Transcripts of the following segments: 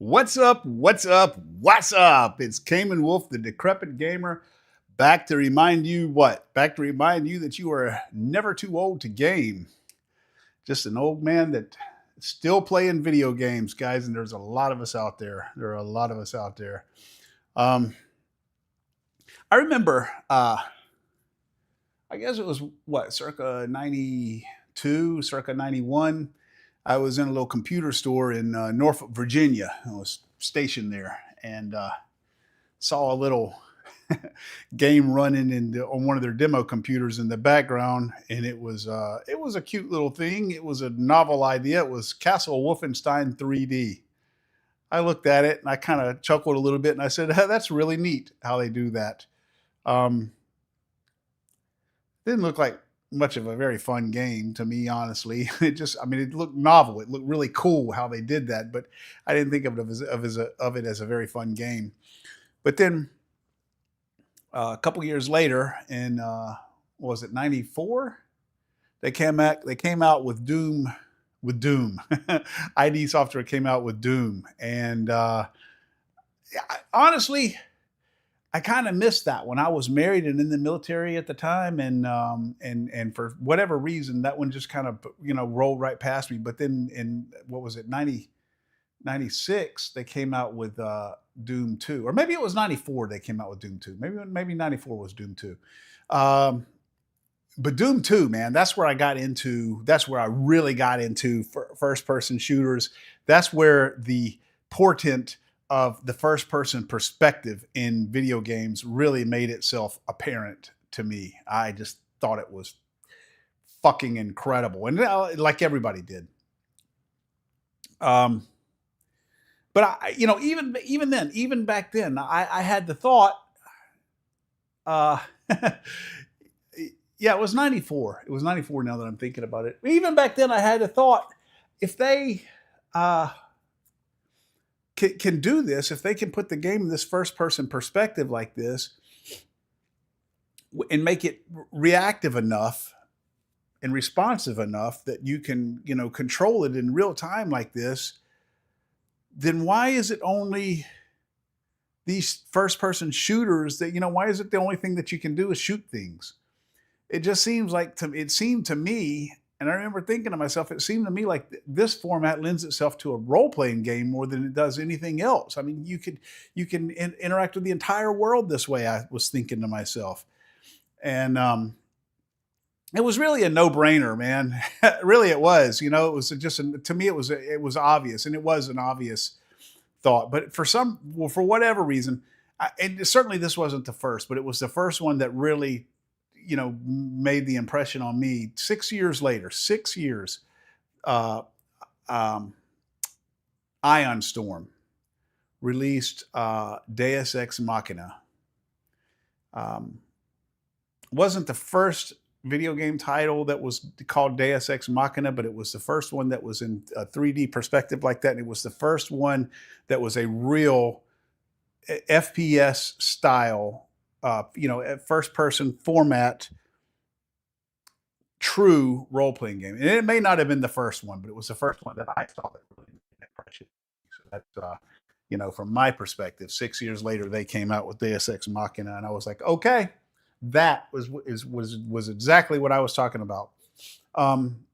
What's up? What's up? What's up? It's Cayman Wolf, the Decrepit Gamer, back to remind you what? Back to remind you that you are never too old to game. Just an old man that still playing video games, guys. And there's a lot of us out there. There are a lot of us out there. Um, I remember, I guess it was what, circa 92, circa 91. I was in a little computer store in Norfolk, Virginia. I was stationed there and saw a little game running on one of their demo computers in the background, and it was a cute little thing. It was a novel idea. It was Castle Wolfenstein 3D. I looked at it and I kind of chuckled a little bit, and I said, hey, "That's really neat how they do that." Um, didn't look like much of a very fun game to me, honestly. I mean, it looked novel. It looked really cool how they did that, but I didn't think of it as a very fun game. But then a couple years later, in what was it, '94? They came out with Doom. With Doom, ID Software came out with Doom, and honestly, I kind of missed that when I was married and in the military at the time, and for whatever reason, that one just kind of rolled right past me. But then in what was it, 96, they came out with Doom 2, or maybe it was 94. They came out with Doom 2. Maybe 94 was Doom 2. Um, but Doom 2, man, that's where I got into. That's where I really got into first person shooters. That's where the portent of the first person perspective in video games really made itself apparent to me. I just thought it was fucking incredible, and like everybody did. Um, but even then, even back then, I had the thought. Uh, yeah, it was 94. It was 94. Now that I'm thinking about it, even back then, I had the thought, if they uh, can do this, if they can put the game in this first person perspective like this and make it reactive enough and responsive enough that you can, control it in real time like this, then why is it only these first person shooters that, why is it the only thing that you can do is shoot things? It just seems like it seemed to me, and I remember thinking to myself, it seemed to me like this format lends itself to a role playing game more than it does anything else. I mean, you can interact with the entire world this way. I was thinking to myself, and it was really a no brainer, man. Really, it was. It was just to me, it was obvious, and it was an obvious thought. But for whatever reason, and certainly this wasn't the first, but it was the first one that really made the impression on me. 6 years later, 6 years, uh, um, Ion Storm released Deus Ex Machina. Um, wasn't the first video game title that was called Deus Ex Machina, but it was the first one that was in a 3D perspective like that. And it was the first one that was a real FPS style, first person format, true role playing game. And it may not have been the first one, but it was the first one that I saw that really made an impression. So that's, from my perspective, 6 years later, they came out with Deus Ex Machina, and I was like, okay, that was exactly what I was talking about. Um,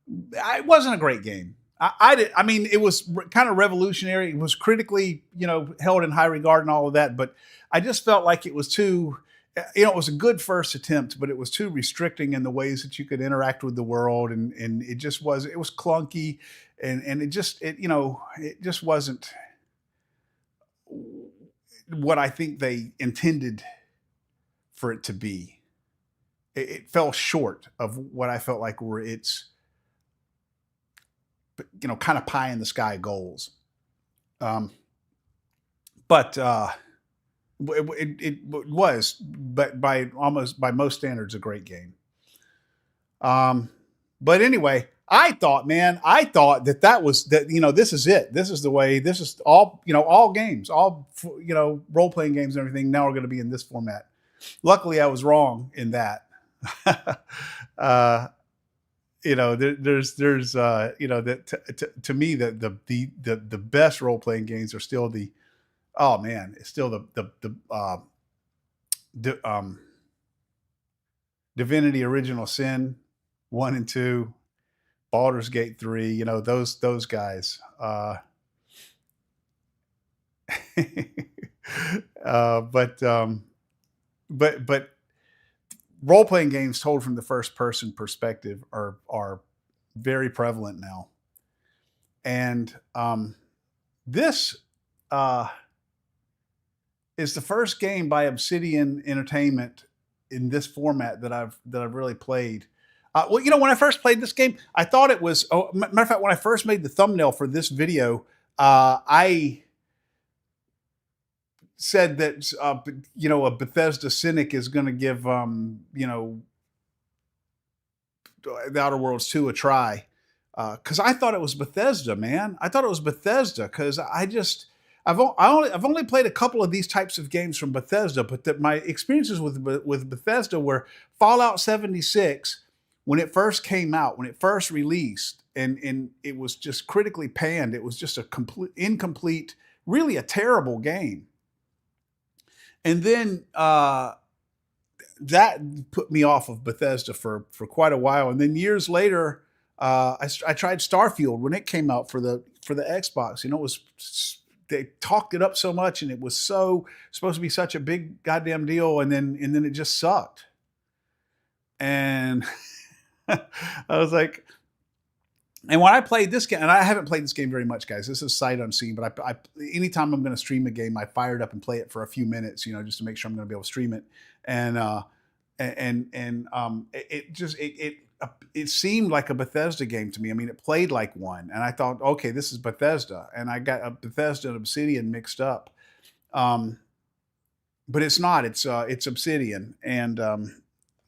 it wasn't a great game. I mean, it was kind of revolutionary. It was critically, held in high regard and all of that. But I just felt like it was too, it was a good first attempt, but it was too restricting in the ways that you could interact with the world, and it was clunky, and it just wasn't what I think they intended for it to be. It fell short of what I felt like were its kind of pie in the sky goals. Um, but it was, but by most standards, a great game. Um, but anyway, I thought that was that. This is it. This is the way. This is all games, all role playing games and everything now are going to be in this format. Luckily, I was wrong in that. uh, there's to me the best role playing games are still oh man, it's still the Divinity Original Sin 1 and 2, Baldur's Gate 3, those guys. But role playing games told from the first person perspective are very prevalent now, and this is the first game by Obsidian Entertainment in this format that I've really played. Well, when I first played this game, I thought it was. Oh, matter of fact, when I first made the thumbnail for this video, I said that a Bethesda cynic is going to give The Outer Worlds 2 a try, because I thought it was Bethesda, man. I thought it was Bethesda because I've only played a couple of these types of games from Bethesda, but my experiences with Bethesda were Fallout 76 when it first came out, when it first released, and it was just critically panned. It was just a incomplete, really a terrible game. And then that put me off of Bethesda for quite a while. And then years later, I tried Starfield when it came out for the Xbox. They talked it up so much, and it was supposed to be such a big goddamn deal, and then it just sucked. And I was like, and when I played this game, and I haven't played this game very much, guys. This is sight unseen, but I anytime I'm going to stream a game, I fire it up and play it for a few minutes, just to make sure I'm going to be able to stream it. And it seemed like a Bethesda game to me. I mean, it played like one, and I thought, okay, this is Bethesda, and I got a Bethesda and Obsidian mixed up, but it's not. It's Obsidian, and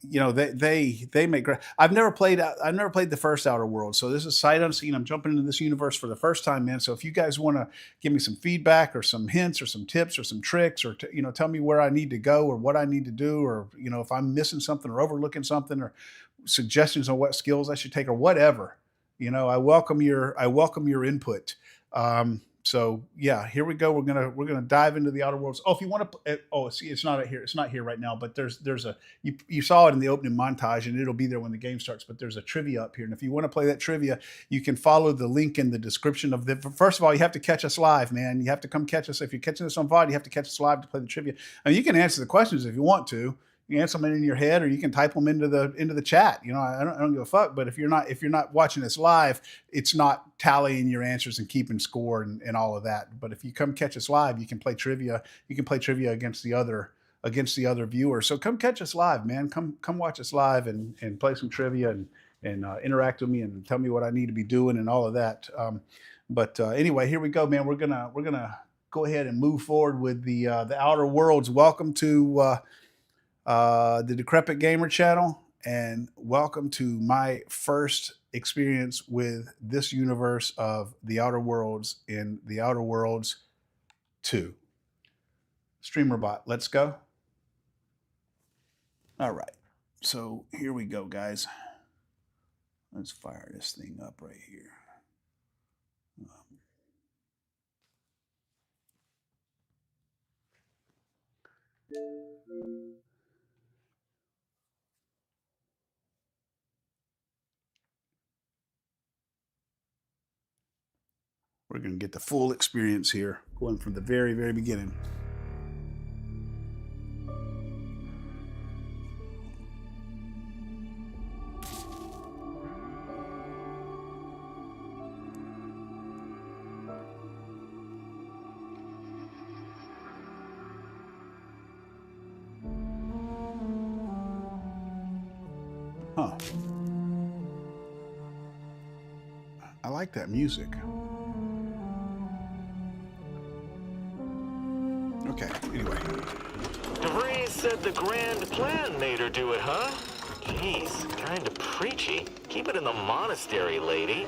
they make great. I've never played the first Outer Worlds, so this is sight unseen. I'm jumping into this universe for the first time, man. So if you guys want to give me some feedback or some hints or some tips or some tricks, or tell me where I need to go or what I need to do, or if I'm missing something or overlooking something, or suggestions on what skills I should take or whatever, I welcome your input. So yeah, here we go. We're gonna dive into the Outer Worlds. Oh, if you want to, see, it's not here. It's not here right now. But there's you saw it in the opening montage, and it'll be there when the game starts. But there's a trivia up here, and if you want to play that trivia, you can follow the link in the description of the. First of all, you have to catch us live, man. You have to come catch us. If you're catching us on VOD, you have to catch us live to play the trivia. I mean, you can answer the questions if you want to. You can answer them in your head, or you can type them into the chat. I don't give a fuck. But if you're not watching this live, it's not tallying your answers and keeping score and all of that. But if you come catch us live, you can play trivia. You can play trivia against the other viewers. So come catch us live, man. Come watch us live and play some trivia and interact with me and tell me what I need to be doing and all of that. But anyway, here we go, man. We're gonna go ahead and move forward with the Outer Worlds. Welcome to the Decrepit Gamer Channel, and welcome to my first experience with this universe of the Outer Worlds in the Outer Worlds 2. Streamer bot, let's go. All right, so here we go, guys. Let's fire this thing up right here. We're going to get the full experience here, going from the very, very beginning. Huh. I like that music. Okay, anyway. DeVries said the grand plan made her do it, huh? Jeez, kinda preachy. Keep it in the monastery, lady.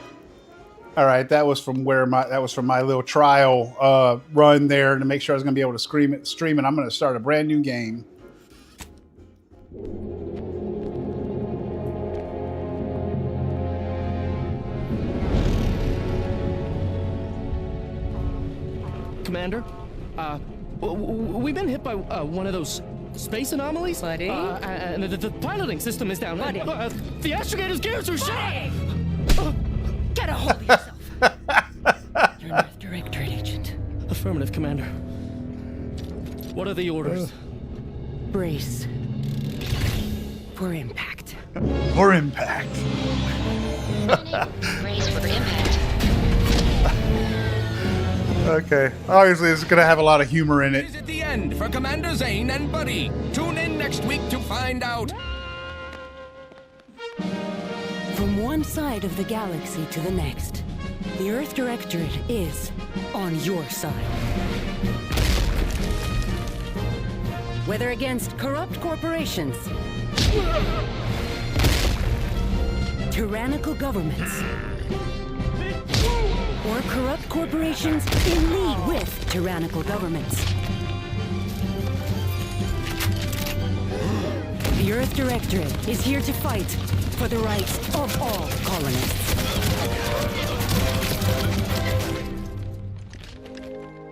All right, that was from my little trial run there to make sure I was going to be able to stream it. I'm going to start a brand new game. Commander. We've been hit by one of those space anomalies. Buddy? And the piloting system is down. Buddy? The astrogator's gears are shot! Get a hold of yourself. You're an Earth Directorate agent. Affirmative, Commander. What are the orders? Brace for impact. For impact. Brace for impact. Okay. Obviously, it's going to have a lot of humor in it. Is at the end for Commander Zane and Buddy. Tune in next week to find out. From one side of the galaxy to the next, the Earth Directorate is on your side. Whether against corrupt corporations, tyrannical governments, or corrupt corporations in league with tyrannical governments, the Earth Directorate is here to fight for the rights of all colonists.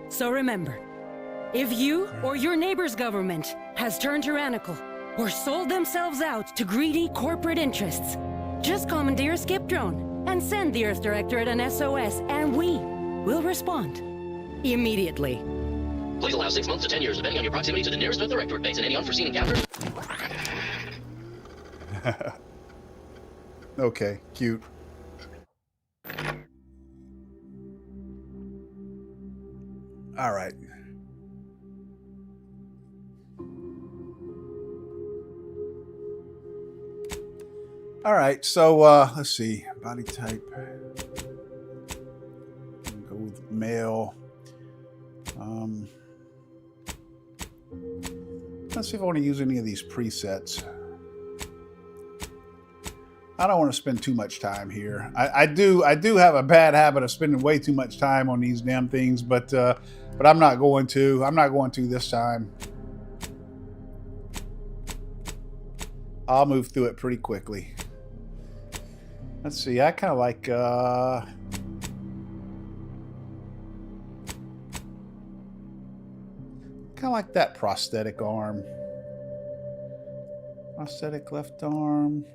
So remember, if you or your neighbor's government has turned tyrannical or sold themselves out to greedy corporate interests, just commandeer a skip drone and send the Earth Directorate an SOS, and we will respond immediately. Please allow 6 months to 10 years, depending on your proximity to the nearest Earth Directorate base and any unforeseen encounters. Okay, cute. All right. All right, so let's see. Body type. Go with male. Let's see if I want to use any of these presets. I don't want to spend too much time here. I do have a bad habit of spending way too much time on these damn things, but I'm not going to. I'm not going to this time. I'll move through it pretty quickly. Let's see. I kind of like that prosthetic arm. Prosthetic left arm.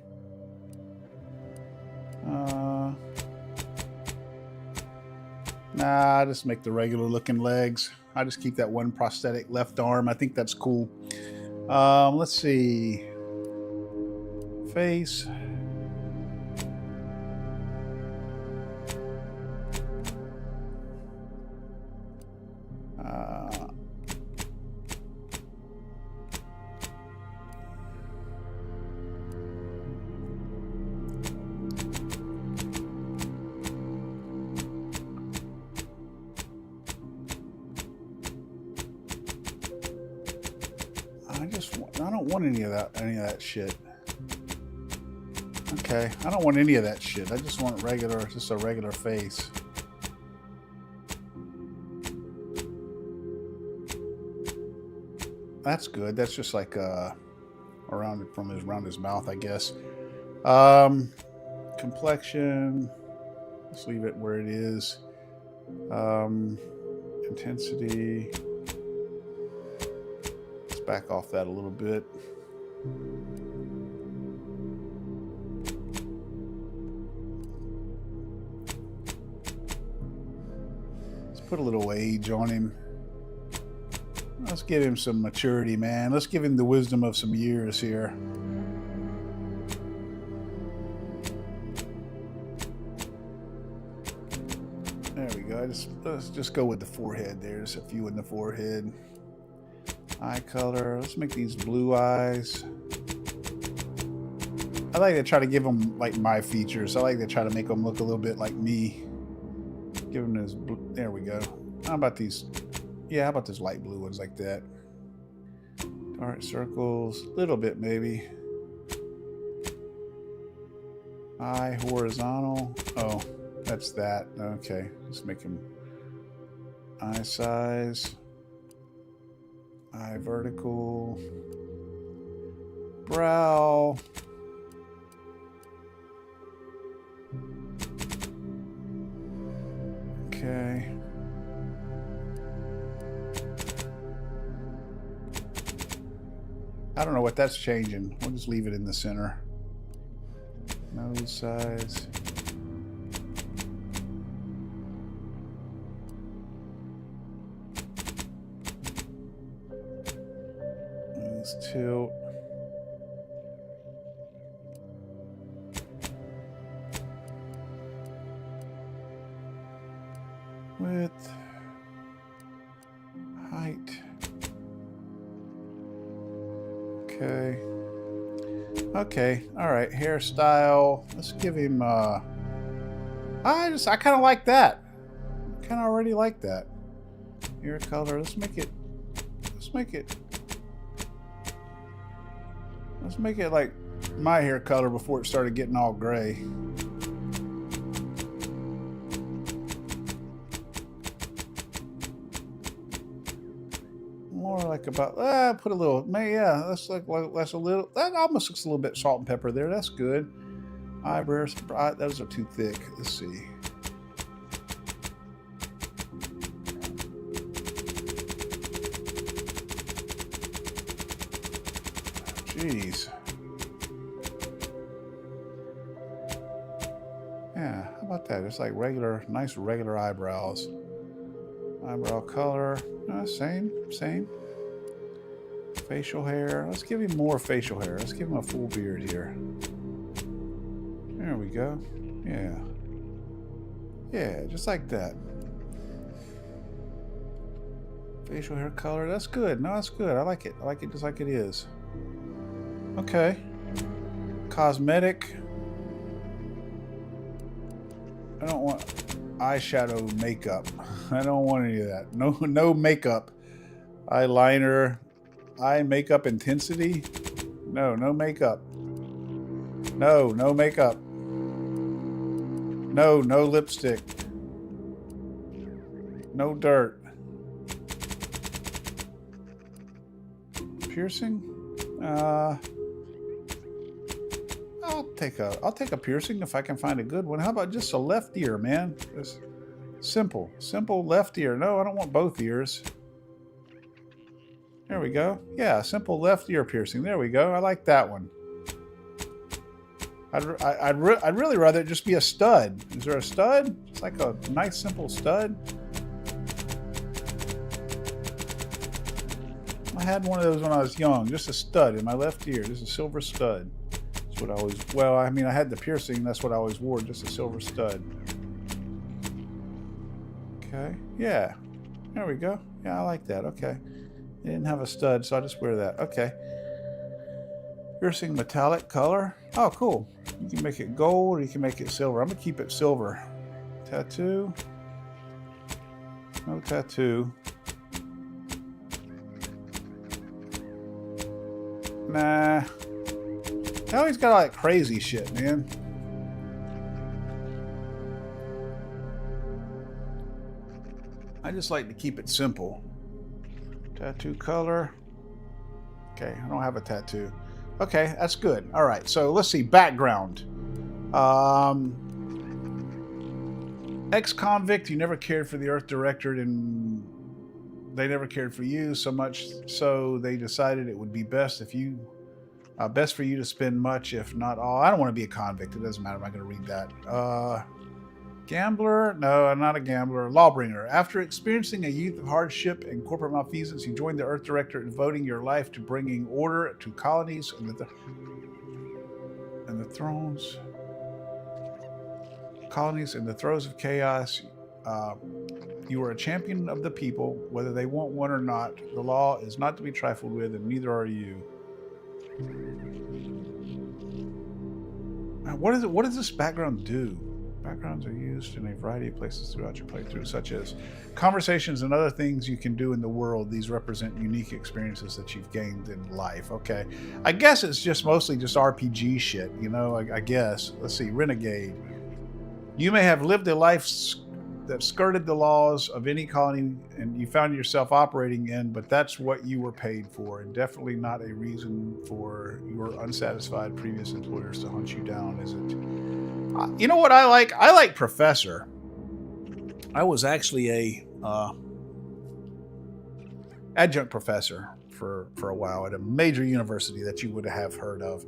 Nah, I just make the regular looking legs. I just keep that one prosthetic left arm. I think that's cool. Let's see. Face. I don't want any of that shit. Okay, I don't want any of that shit. I just want just a regular face. That's good. That's just like around his mouth, I guess. Complexion. Let's leave it where it is. Intensity. Let's back off that a little bit. Let's put a little age on him. Let's give him some maturity, man. Let's give him the wisdom of some years here. There we go. Let's just go with the forehead there. Just a few in the forehead. Eye color. Let's make these blue eyes. I like to try to give them like my features. I like to try to make them look a little bit like me. Give them this blue. There we go. How about these? Yeah, how about those light blue ones like that? Dark circles. A little bit maybe. Eye horizontal. Oh, that's that. Okay. Just make them eye size. Eye vertical. Brow. Okay. I don't know what that's changing. We'll just leave it in the center. Nose size. Nose tilt. Width. Height. Okay. Okay. All right. Hairstyle. Let's give him. I kind of like that. Kind of already like that. Hair color. Let's make it. Let's make it like my hair color before it started getting all gray. More like about put a little, yeah, that's like that's a little, that almost looks a little bit salt and pepper there. That's good. Eyebrows, those are too thick. Let's see. Jeez. Yeah, how about that? It's like regular, nice regular eyebrows. Eyebrow color, same. Facial hair. Let's give him more facial hair. Let's give him a full beard here. There we go. Yeah. Yeah, just like that. Facial hair color. That's good. No, that's good. I like it. I like it just like it is. Okay. Cosmetic. I don't want eyeshadow makeup. I don't want any of that. No makeup. Eyeliner. Eye makeup intensity. No makeup. No makeup. No lipstick. No dirt. Piercing? I'll take a piercing if I can find a good one. How about just a left ear, man? Just simple left ear. No, I don't want both ears. There we go. Yeah, simple left ear piercing. There we go. I like that one. I'd really rather it just be a stud. Is there a stud? It's like a nice simple stud. I had one of those when I was young. Just a stud in my left ear. Just a silver stud. That's what I always. Well, I mean, I had the piercing. That's what I always wore. Just a silver stud. Okay. Yeah. There we go. Yeah, I like that. Okay. I didn't have a stud, so I just wear that. Okay. Piercing metallic color. Oh, cool. You can make it gold or you can make it silver. I'm going to keep it silver. Tattoo. No tattoo. Nah. Now he's got like crazy shit, man. I just like to keep it simple. Tattoo color. Okay, I don't have a tattoo. Okay, that's good. All right, so let's see. Background. Ex-convict, you never cared for the Earth Directorate, and they never cared for you so much, so they decided it would be best if you, best for you to spend much, if not all. I don't want to be a convict. It doesn't matter. I'm not going to read that. Gambler? No, I'm not a gambler. Lawbringer. After experiencing a youth of hardship and corporate malfeasance, you joined the Earth Directorate, devoting your life to bringing order to colonies and the thrones. Colonies in the throes of chaos. You are a champion of the people, whether they want one or not. The law is not to be trifled with, and neither are you. What does this background do? Backgrounds are used in a variety of places throughout your playthrough, such as conversations and other things you can do in the world. These represent unique experiences that you've gained in life. Okay. I guess it's just mostly just RPG shit, you know, I guess. Let's see. Renegade. You may have lived a life that skirted the laws of any colony and you found yourself operating in, but that's what you were paid for, and definitely not a reason for your unsatisfied previous employers to hunt you down, is it? You know what I like? I like Professor. I was actually a adjunct professor for a while at a major university that you would have heard of.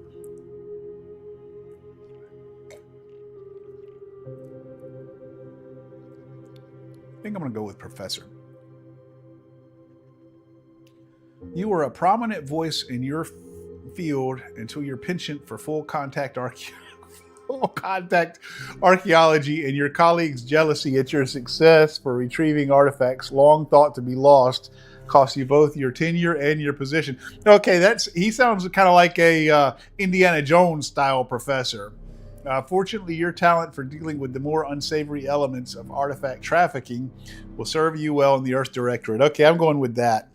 I think I'm going to go with professor. You were a prominent voice in your field until your penchant for full contact archaeology and your colleagues' jealousy at your success for retrieving artifacts long thought to be lost cost you both your tenure and your position. Okay, he sounds kind of like a Indiana Jones style professor. Fortunately, your talent for dealing with the more unsavory elements of artifact trafficking will serve you well in the Earth Directorate. Okay, I'm going with that.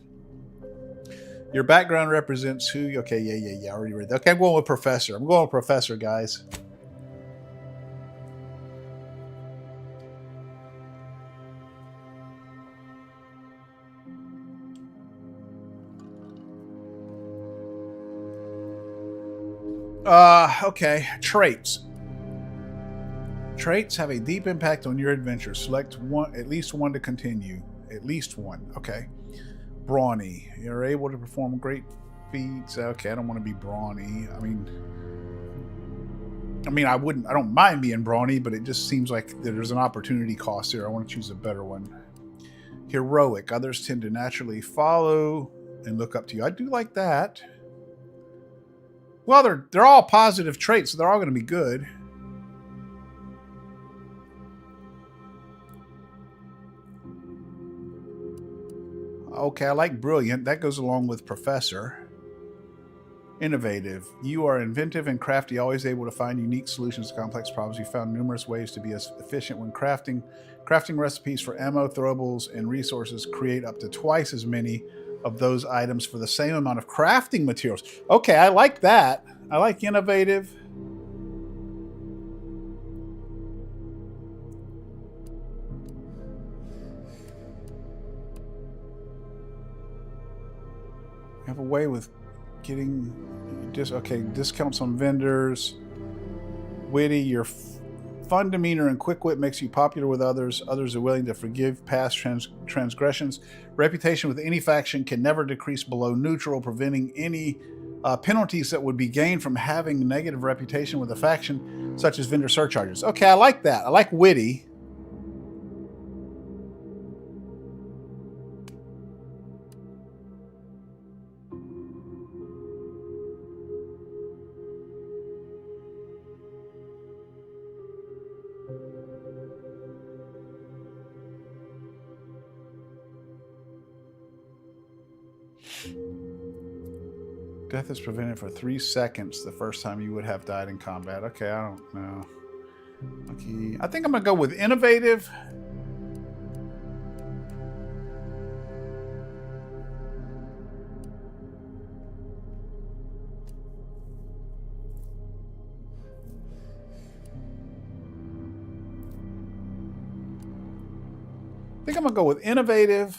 Your background represents who? Okay, yeah. I already read that. Okay, I'm going with professor. I'm going with professor, guys. Okay, traits. Traits have a deep impact on your adventure. Select one, at least one to continue. At least one. Okay. Brawny. You're able to perform great feats. Okay, I don't want to be brawny. I mean, I don't mind being brawny, but it just seems like there's an opportunity cost here. I want to choose a better one. Heroic. Others tend to naturally follow and look up to you. I do like that. Well, they're all positive traits, so they're all going to be good. Okay, I like brilliant. That goes along with professor. Innovative. You are inventive and crafty, always able to find unique solutions to complex problems. You found numerous ways to be as efficient when crafting. Crafting recipes for ammo, throwables, and resources. Create up to twice as many of those items for the same amount of crafting materials. Okay, I like that. I like innovative. Have a way with getting discounts on vendors. Witty, your fun demeanor and quick wit makes you popular with others. Others are willing to forgive past transgressions. Reputation with any faction can never decrease below neutral, preventing any penalties that would be gained from having a negative reputation with a faction, such as vendor surcharges. Okay, I like that. I like witty. Death is prevented for 3 seconds the first time you would have died in combat. Okay, I don't know. Okay, I think I'm going to go with innovative. I think I'm going to go with innovative.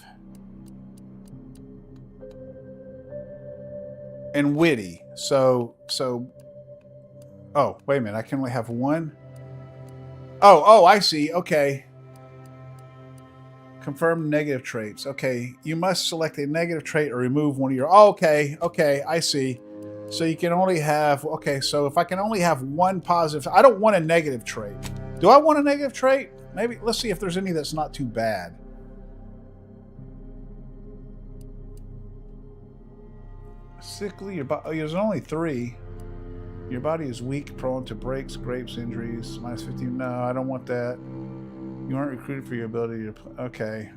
And witty. So, oh, wait a minute. I can only have one. Oh, I see. Okay. Confirm negative traits. Okay. You must select a negative trait or remove one of your, oh, okay. I see. So you can only have, okay. So if I can only have one positive, I don't want a negative trait. Do I want a negative trait? Maybe, let's see if there's any that's not too bad. Sickly, your body, there's only 3. Your body is weak, prone to breaks, scrapes, injuries. Minus 15. No, I don't want that. You aren't recruited for your ability to. Okay.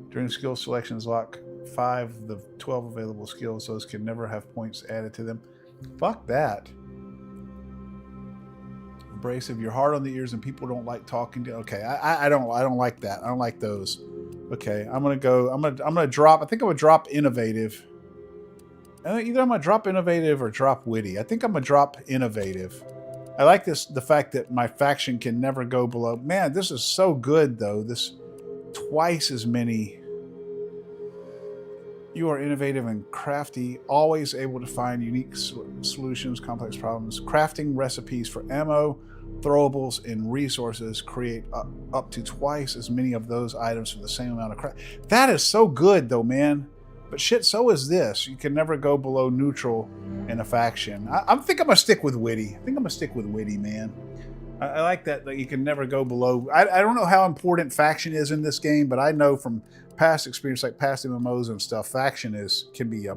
During skill selections, lock 5 of the 12 available skills. Those can never have points added to them. Fuck that. Abrasive. You're hard on the ears and people don't like talking to. Okay, I don't like that. I don't like those. Okay, I'm gonna drop. I think I'm gonna drop innovative. Either I'm going to drop innovative or drop witty. I think I'm going to drop innovative. I like the fact that my faction can never go below. Man, this is so good, though. This twice as many. You are innovative and crafty, always able to find unique solutions, complex problems. Crafting recipes for ammo, throwables, and resources. Create up to twice as many of those items for the same amount of craft. That is so good, though, man. But shit, so is this. You can never go below neutral in a faction. I think I'm gonna stick with witty. I think I'm gonna stick with witty, man. I like that you can never go below. I don't know how important faction is in this game, but I know from past experience, like past MMOs and stuff, faction can be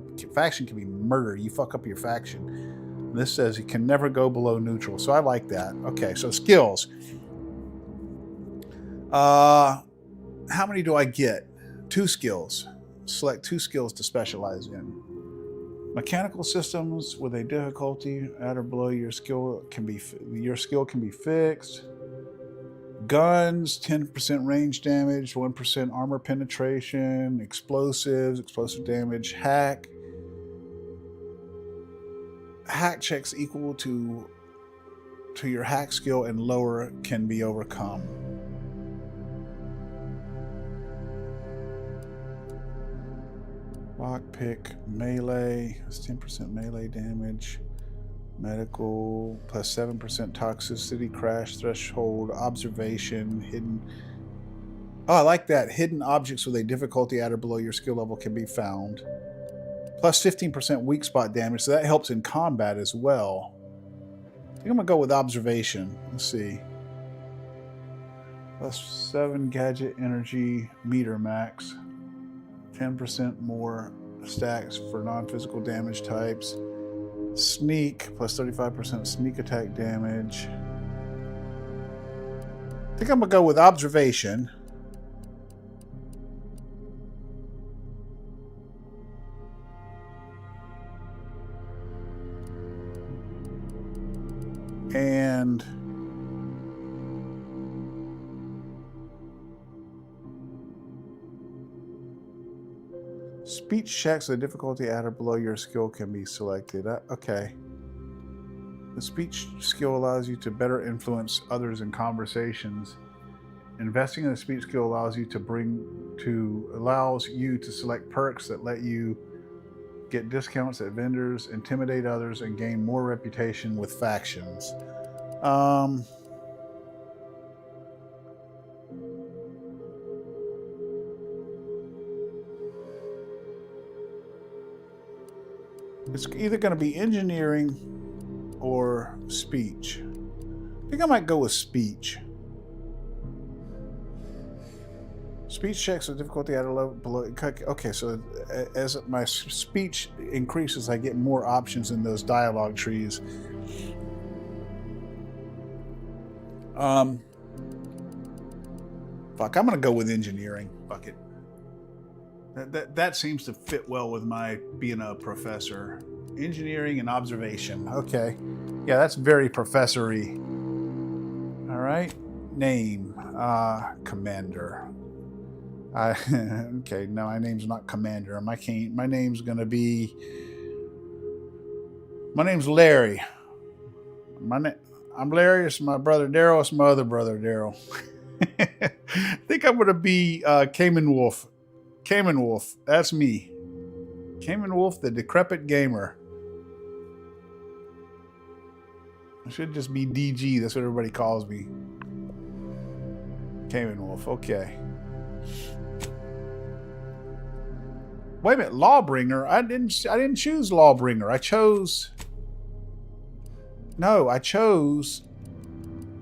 murder. You fuck up your faction. This says you can never go below neutral, so I like that. Okay, so skills. How many do I get? 2 skills. Select 2 skills to specialize in. Mechanical systems with a difficulty at or below your skill can be fixed. Guns, 10% range damage, 1% armor penetration, explosive damage, hack checks equal to your hack skill and lower can be overcome. Lockpick, melee, that's 10% melee damage. Medical, plus 7% toxicity, crash threshold, observation, hidden. Oh, I like that. Hidden objects with a difficulty at or below your skill level can be found. Plus 15% weak spot damage, so that helps in combat as well. I think I'm going to go with observation. Let's see. Plus 7 gadget energy meter max. 10% more stacks for non-physical damage types. Sneak, plus 35% sneak attack damage. I think I'm going to go with observation. And speech checks, the difficulty at or below your skill can be selected. Okay. The speech skill allows you to better influence others in conversations. Investing in the speech skill allows you to select perks that let you get discounts at vendors, intimidate others, and gain more reputation with factions. It's either going to be engineering or speech. I think I might go with speech. Speech checks the difficulty at a level below. Okay, so as my speech increases, I get more options in those dialogue trees. Fuck, I'm gonna go with engineering. Fuck it. That seems to fit well with my being a professor. Engineering and observation. Okay, yeah, that's very professory. All right, name, Commander. Okay, no, my name's not Commander. My name's gonna be. My name's Larry. I'm Larry. It's my brother Daryl. It's my other brother Daryl. I think I'm gonna be Cayman Wolf. Cayman Wolf. That's me. Cayman Wolf, the Decrepit Gamer. I should just be DG. That's what everybody calls me. Cayman Wolf. Okay. Wait a minute, Lawbringer. I didn't choose Lawbringer. I chose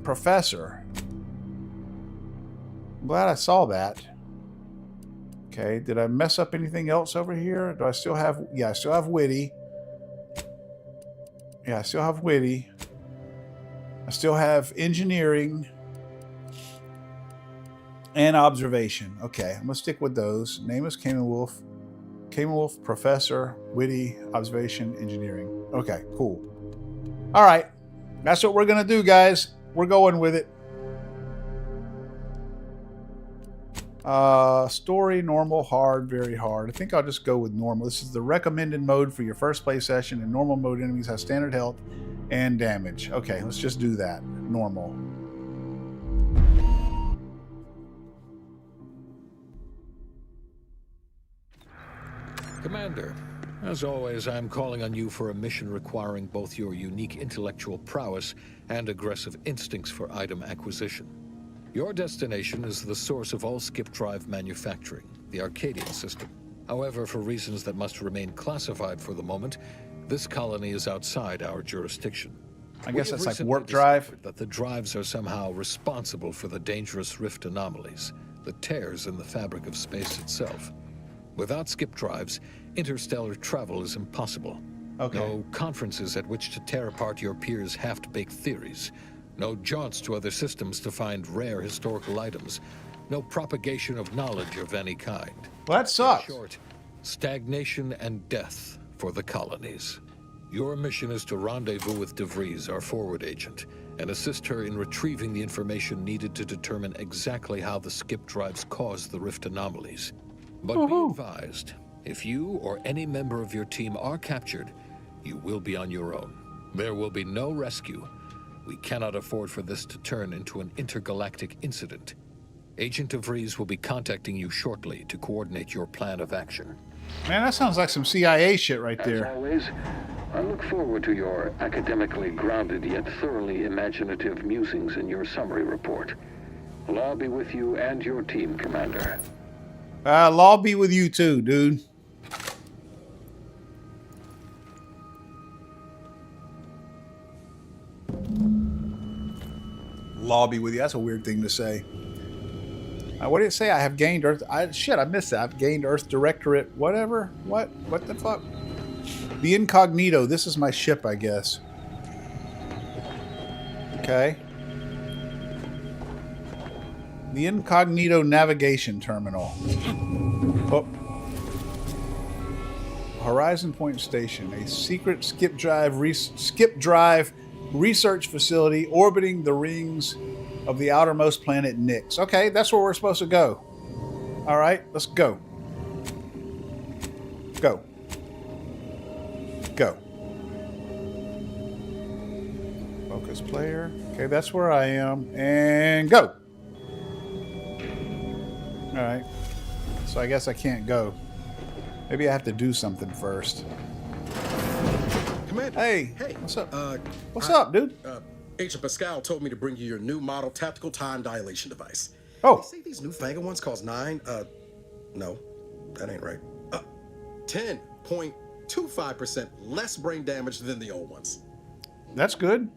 Professor. I'm glad I saw that. Okay, did I mess up anything else over here? Do I still have? Yeah, I still have witty. Yeah, I still have witty. I still have engineering and observation. Okay, I'm gonna stick with those. Name is Cayman Wolf. Cayman Wolf, Professor, witty, observation, engineering. Okay, cool. All right, that's what we're gonna do, guys. We're going with it. Story, normal, hard, very hard. I think I'll just go with normal. This is the recommended mode for your first play session. In normal mode, enemies have standard health and damage. Okay, let's just do that. Normal. Commander, as always, I'm calling on you for a mission requiring both your unique intellectual prowess and aggressive instincts for item acquisition. Your destination is the source of all skip drive manufacturing, the Arcadian system. However, for reasons that must remain classified for the moment, this colony is outside our jurisdiction. I guess We have that's like recently warp drive. discovered that the drives are somehow responsible for the dangerous rift anomalies, the tears in the fabric of space itself. Without skip drives, interstellar travel is impossible. Okay. No conferences at which to tear apart your peers' half-baked theories. No jaunts to other systems to find rare historical items. No propagation of knowledge of any kind. Well, that sucks. In short, stagnation and death for the colonies. Your mission is to rendezvous with DeVries, our forward agent, and assist her in retrieving the information needed to determine exactly how the skip drives caused the rift anomalies. But be advised, if you or any member of your team are captured, you will be on your own. There will be no rescue. We cannot afford for this to turn into an intergalactic incident. Agent DeVries will be contacting you shortly to coordinate your plan of action. Man, that sounds like some CIA shit right As there. always, I look forward to your academically grounded yet thoroughly imaginative musings in your summary report. Law be with you and your team, Commander. Law be with you too, dude. Law be with you. That's a weird thing to say. What did it say? I have gained Earth. I missed that. I've gained Earth Directorate. Whatever. What? What the fuck? The Incognito. This is my ship, I guess. Okay. The Incognito Navigation Terminal. Oh. Horizon Point Station. A secret skip drive research facility orbiting the rings of the outermost planet Nyx. Okay, that's where we're supposed to go. All right, let's go. Go. Go. Focus player. Okay, that's where I am. And go. All right. So I guess I can't go. Maybe I have to do something first. Commander. Hey. Hey. What's up? What's up, dude? Agent Pascal told me to bring you your new model tactical time dilation device. Oh. They say these newfangled ones cause no, that ain't right. 10.25% less brain damage than the old ones. That's good.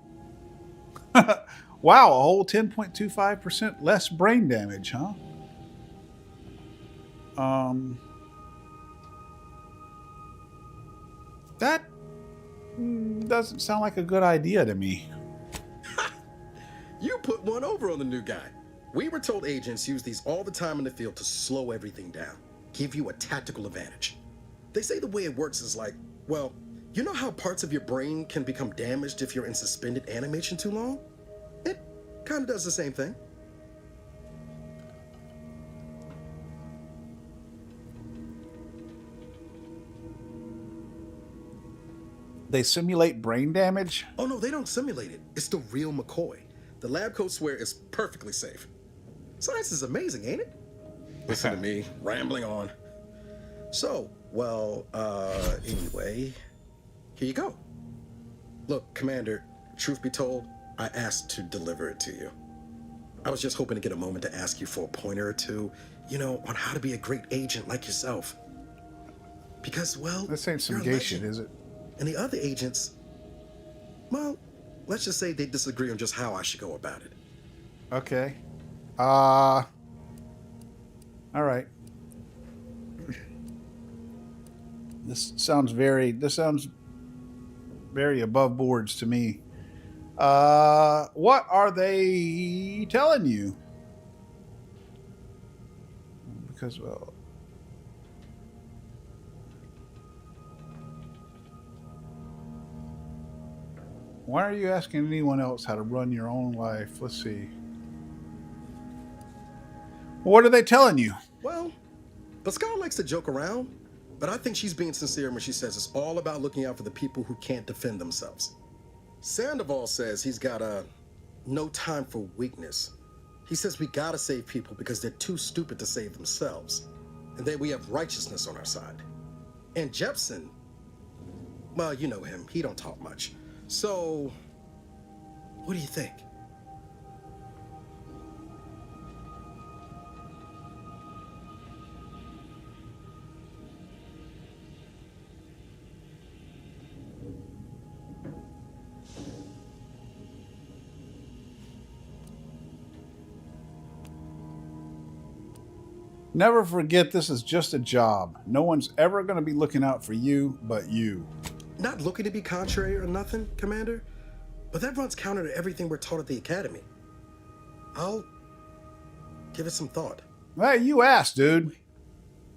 Wow, a whole 10.25% less brain damage, huh? That doesn't sound like a good idea to me. You put one over on the new guy. We were told agents use these all the time in the field to slow everything down, give you a tactical advantage. They say the way it works is like, well, you know how parts of your brain can become damaged if you're in suspended animation too long? It kind of does the same thing. They simulate brain damage? Oh no, they don't simulate it. It's the real McCoy. The lab coats swear it's perfectly safe. Science is amazing, ain't it? Listen to me, rambling on. So, well, anyway, here you go. Look, Commander, truth be told, I asked to deliver it to you. I was just hoping to get a moment to ask you for a pointer or two, you know, on how to be a great agent like yourself. Because, well, This ain't some you're a gay legend. shit, is it? And the other agents, well, let's just say they disagree on just how I should go about it. Okay. All right. This sounds very above boards to me. What are they telling you? Because, well, why are you asking anyone else how to run your own life? Let's see. What are they telling you? Well, Pascal likes to joke around, but I think she's being sincere when she says it's all about looking out for the people who can't defend themselves. Sandoval says he's got no time for weakness. He says we gotta save people because they're too stupid to save themselves. And then we have righteousness on our side. And Jepson, well, you know him, he don't talk much. So, what do you think? Never forget this is just a job. No one's ever going to be looking out for you but you. Not looking to be contrary or nothing, Commander, but that runs counter to everything we're taught at the Academy. I'll give it some thought. Hey, you asked, dude.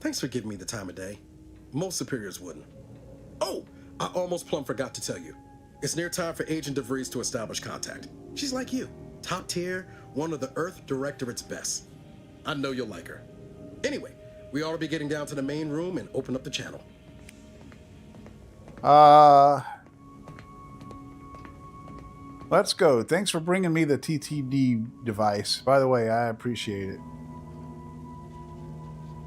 Thanks for giving me the time of day. Most superiors wouldn't. Oh, I almost plumb forgot to tell you. It's near time for Agent DeVries to establish contact. She's like you, top tier, one of the Earth Directorate's best. I know you'll like her. Anyway, we ought to be getting down to the main room and open up the channel. Let's go. Thanks for bringing me the TTD device. By the way, I appreciate it.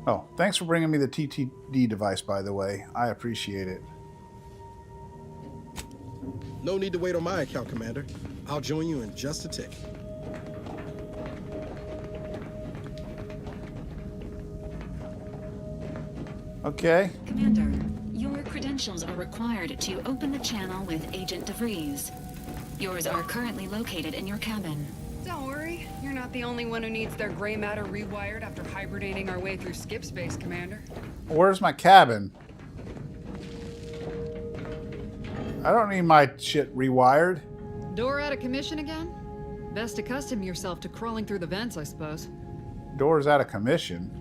Oh, thanks for bringing me the TTD device, by the way. I appreciate it. No need to wait on my account, Commander. I'll join you in just a tick. Okay. Commander, your credentials are required to open the channel with Agent DeVries. Yours are currently located in your cabin. Don't worry, you're not the only one who needs their gray matter rewired after hibernating our way through skip space, Commander. Where's my cabin? I don't need my shit rewired. Door out of commission again? Best accustom yourself to crawling through the vents, I suppose. Door's out of commission.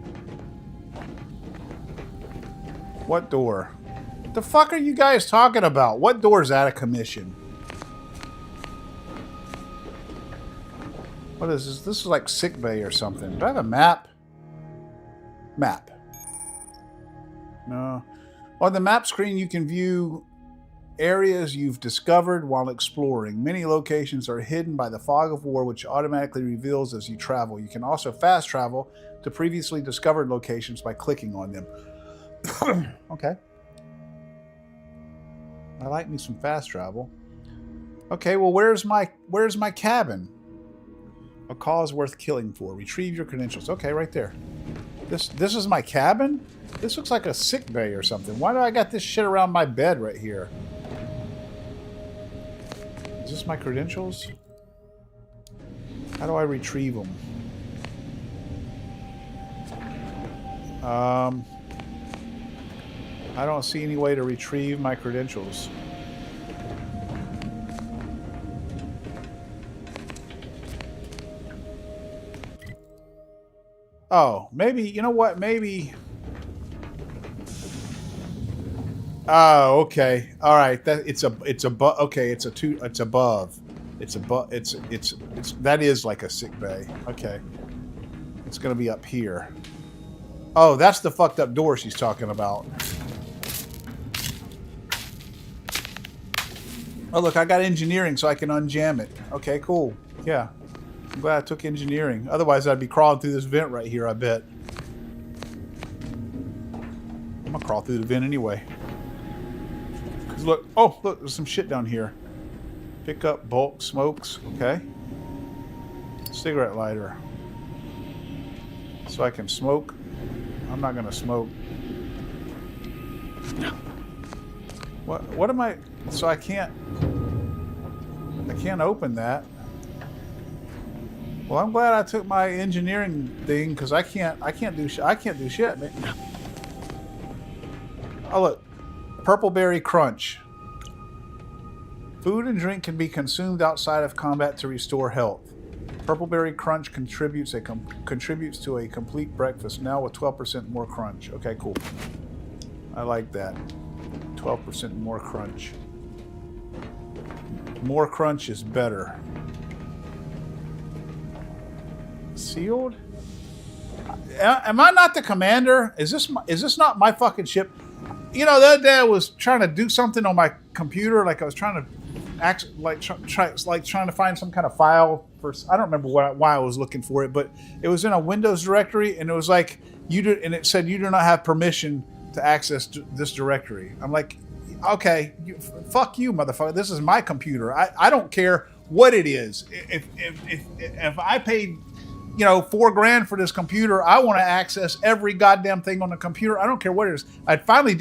What door? What the fuck are you guys talking about? What door's out of commission? What is this? This is like sick bay or something. Do I have a map? Map. No. On the map screen, you can view areas you've discovered while exploring. Many locations are hidden by the fog of war, which automatically reveals as you travel. You can also fast travel to previously discovered locations by clicking on them. Okay. I like me some fast travel. Okay, well, where's my cabin? A cause worth killing for. Retrieve your credentials. Okay, right there. This is my cabin? This looks like a sick bay or something. Why do I got this shit around my bed right here? Is this my credentials? How do I retrieve them? I don't see any way to retrieve my credentials. Oh, maybe, you know what? Maybe. Oh, okay. All right. That it's above. Okay, it's above. That is like a sick bay. Okay. It's going to be up here. Oh, that's the fucked up door she's talking about. Oh, look, I got engineering so I can unjam it. Okay, cool. Yeah. I'm glad I took engineering. Otherwise, I'd be crawling through this vent right here, I bet. I'm gonna crawl through the vent anyway. 'Cause look, oh, look, there's some shit down here. Pick up bulk smokes, okay. Cigarette lighter. So I can smoke. I'm not gonna smoke. What am I, so I can't open that. Well, I'm glad I took my engineering thing because I can't do shit, man. Oh look, purple berry crunch. Food and drink can be consumed outside of combat to restore health. Purple berry crunch contributes to a complete breakfast now with 12% more crunch. Okay, cool. I like that. 12% more crunch. More crunch is better. Sealed? Am I not the commander? Is this not my fucking ship? You know, the other day I was trying to do something on my computer, like I was trying to trying to find some kind of file for. I don't remember why I was looking for it, but it was in a Windows directory, and it was like and it said you do not have permission to access this directory. I'm like, okay, fuck you, motherfucker. This is my computer. I don't care what it is. If I paid, you know, $4,000 for this computer, I want to access every goddamn thing on the computer. I don't care what it is. I finally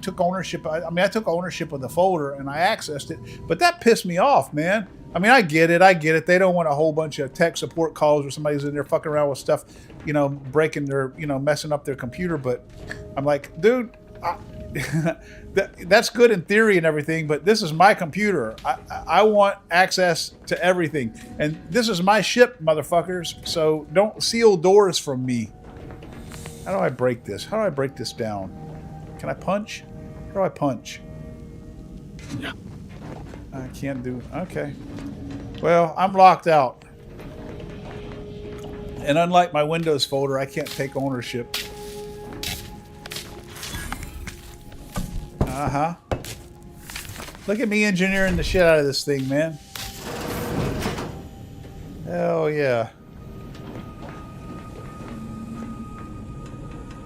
took ownership. I mean, I took ownership of the folder and I accessed it, but that pissed me off, man. I mean, I get it. I get it. They don't want a whole bunch of tech support calls where somebody's in there fucking around with stuff, you know, breaking their, you know, messing up their computer. But I'm like, dude, that's good in theory and everything, but this is my computer. I want access to everything. And this is my ship, motherfuckers. So don't seal doors from me. How do I break this? How do I break this down? Can I punch? How do I punch? Yeah. I can't do... Okay. Well, I'm locked out. And unlike my Windows folder, I can't take ownership. Uh-huh. Look at me engineering the shit out of this thing, man. Hell yeah.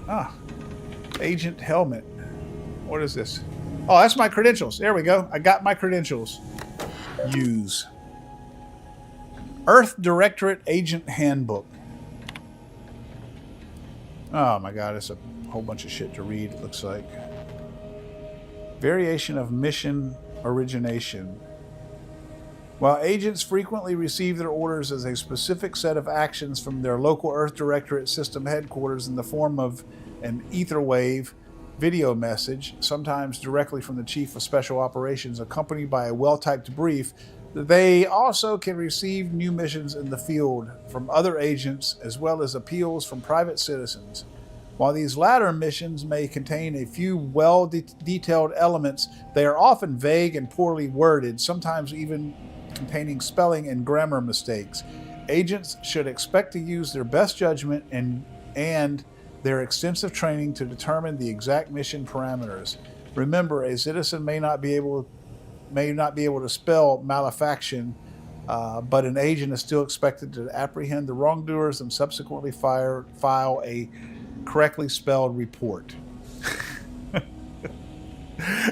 Ah. Agent helmet. What is this? Oh, that's my credentials. There we go. I got my credentials. Use. Earth Directorate Agent Handbook. Oh my god, it's a whole bunch of shit to read, it looks like. Variation of mission origination. While agents frequently receive their orders as a specific set of actions from their local Earth Directorate system headquarters in the form of an ether wave video message, sometimes directly from the Chief of Special Operations, accompanied by a well-typed brief, they also can receive new missions in the field from other agents, as well as appeals from private citizens. While these latter missions may contain a few well-detailed elements, they are often vague and poorly worded, sometimes even containing spelling and grammar mistakes. Agents should expect to use their best judgment and their extensive training to determine the exact mission parameters. Remember, a citizen may not be able to spell malefaction, but an agent is still expected to apprehend the wrongdoers and subsequently file a correctly spelled report.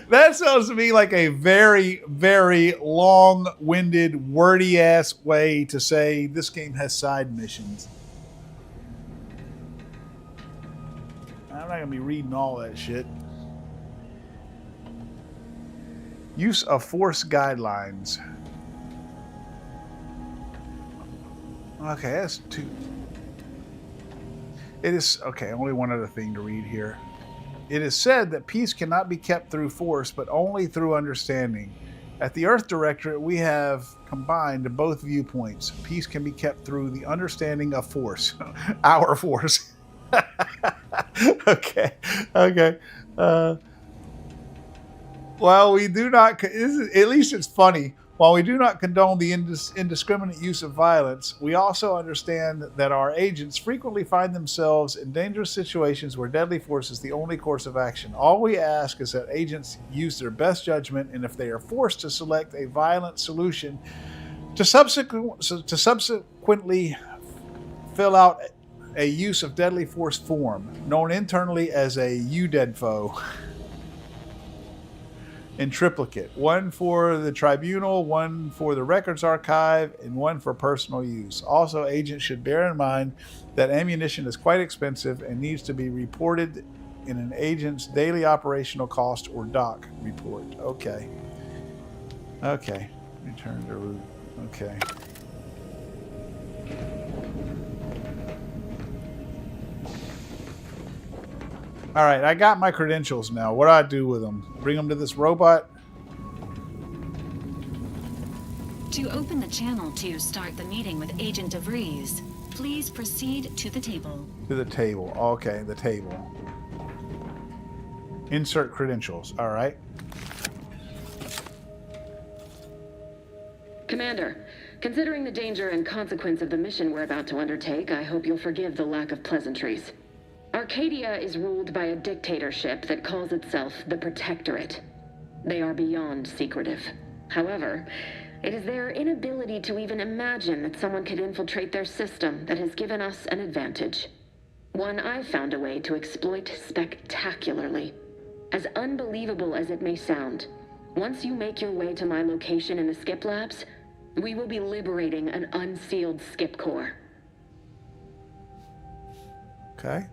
That sounds to me like a very, very long-winded, wordy-ass way to say this game has side missions. I'm not going to be reading all that shit. Use of force guidelines. Okay, that's two. It is, okay, only one other thing to read here. It is said that peace cannot be kept through force, but only through understanding. At the Earth Directorate, we have combined both viewpoints. Peace can be kept through the understanding of force. Our force. Okay. While we do not, at least it's funny, while we do not condone the indiscriminate use of violence, we also understand that our agents frequently find themselves in dangerous situations where deadly force is the only course of action. All we ask is that agents use their best judgment, and if they are forced to select a violent solution, to subsequently fill out a use of deadly force form, known internally as a UDEDFO. In triplicate, one for the tribunal, one for the records archive, and one for personal use. Also, agents should bear in mind that ammunition is quite expensive and needs to be reported in an agent's daily operational cost or doc report. Okay. Return to route. Okay. All right, I got my credentials now. What do I do with them? Bring them to this robot? To open the channel to start the meeting with Agent DeVries, please proceed to the table. To the table. Okay, the table. Insert credentials. All right. Commander, considering the danger and consequence of the mission we're about to undertake, I hope you'll forgive the lack of pleasantries. Arcadia is ruled by a dictatorship that calls itself the Protectorate. They are beyond secretive. However, it is their inability to even imagine that someone could infiltrate their system that has given us an advantage. One I've found a way to exploit spectacularly. As unbelievable as it may sound, once you make your way to my location in the Skip Labs, we will be liberating an unsealed Skip core. Okay.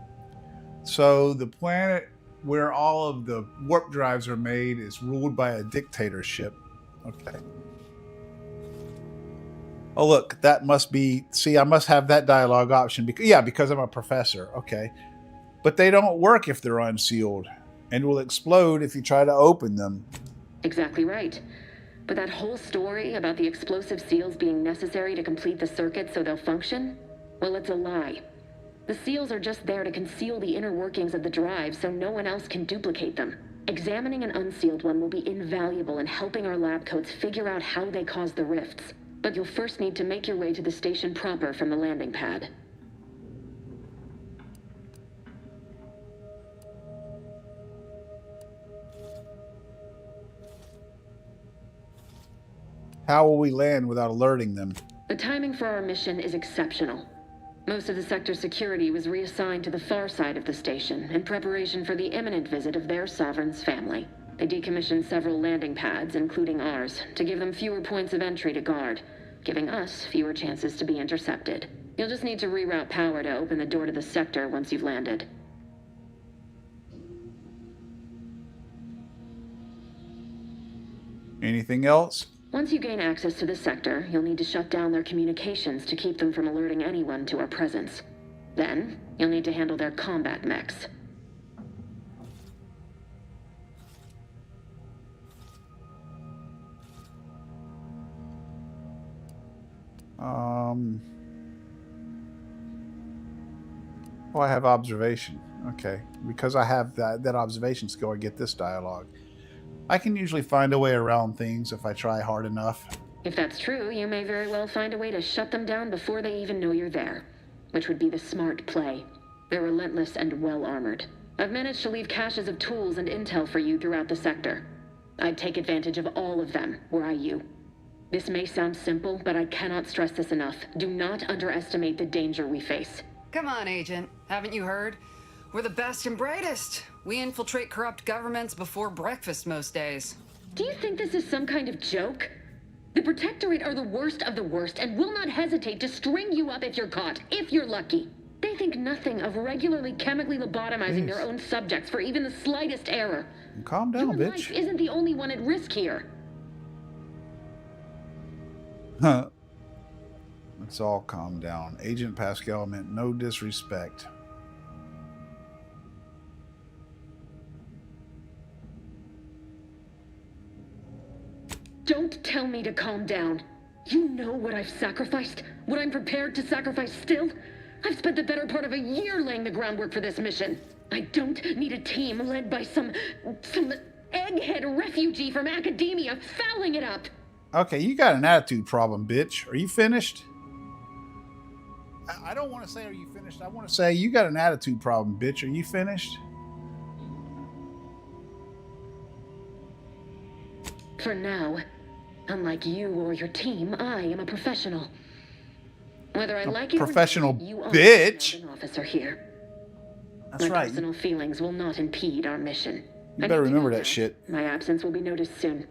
So the planet where all of the warp drives are made is ruled by a dictatorship. Okay. Oh, look, that must be... See, I must have that dialogue option. Because I'm a professor. Okay. But they don't work if they're unsealed and will explode if you try to open them. Exactly right. But that whole story about the explosive seals being necessary to complete the circuit so they'll function, well, it's a lie. The seals are just there to conceal the inner workings of the drive so no one else can duplicate them. Examining an unsealed one will be invaluable in helping our lab coats figure out how they cause the rifts. But you'll first need to make your way to the station proper from the landing pad. How will we land without alerting them? The timing for our mission is exceptional. Most of the sector's security was reassigned to the far side of the station in preparation for the imminent visit of their sovereign's family. They decommissioned several landing pads, including ours, to give them fewer points of entry to guard, giving us fewer chances to be intercepted. You'll just need to reroute power to open the door to the sector once you've landed. Anything else? Once you gain access to the sector, you'll need to shut down their communications to keep them from alerting anyone to our presence. Then, you'll need to handle their combat mechs. Oh, I have observation. Okay. Because I have that observation skill, I get this dialogue. I can usually find a way around things if I try hard enough. If that's true, you may very well find a way to shut them down before they even know you're there, which would be the smart play. They're relentless and well-armored. I've managed to leave caches of tools and intel for you throughout the sector. I'd take advantage of all of them, were I you. This may sound simple, but I cannot stress this enough. Do not underestimate the danger we face. Come on, Agent. Haven't you heard? We're the best and brightest. We infiltrate corrupt governments before breakfast most days. Do you think this is some kind of joke? The Protectorate are the worst of the worst and will not hesitate to string you up if you're caught, if you're lucky. They think nothing of regularly chemically lobotomizing their own subjects for even the slightest error. Calm down, Your bitch. life isn't the only one at risk here. Huh. Let's all calm down. Agent Pascal meant no disrespect. Don't tell me to calm down. You know what I've sacrificed? What I'm prepared to sacrifice still? I've spent the better part of a year laying the groundwork for this mission. I don't need a team led by some egghead refugee from academia fouling it up. Okay, you got an attitude problem, bitch. Are you finished? I don't want to say are you finished. I want to say you got an attitude problem, bitch. Are you finished? For now, unlike you or your team, I am a professional. Whether I like it or professional not, you are bitch. an officer here. That's My right. personal feelings will not impede our mission. You better remember that shit. My absence will be noticed soon.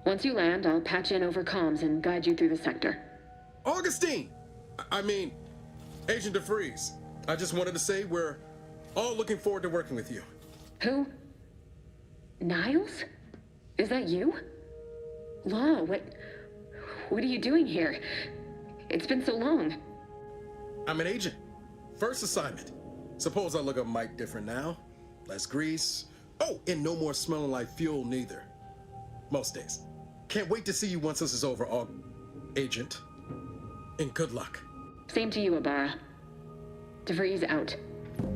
Once you land, I'll patch in over comms and guide you through the sector. Augustine! I mean, Agent DeVries. I just wanted to say we're all looking forward to working with you. Who? Niles? Is that you? Law, what are you doing here? It's been so long. I'm an agent. First assignment. Suppose I look a mite different now. Less grease. Oh, and no more smelling like fuel neither. Most days. Can't wait to see you once this is over, Agent. And good luck. Same to you, Ibarra. DeVries out.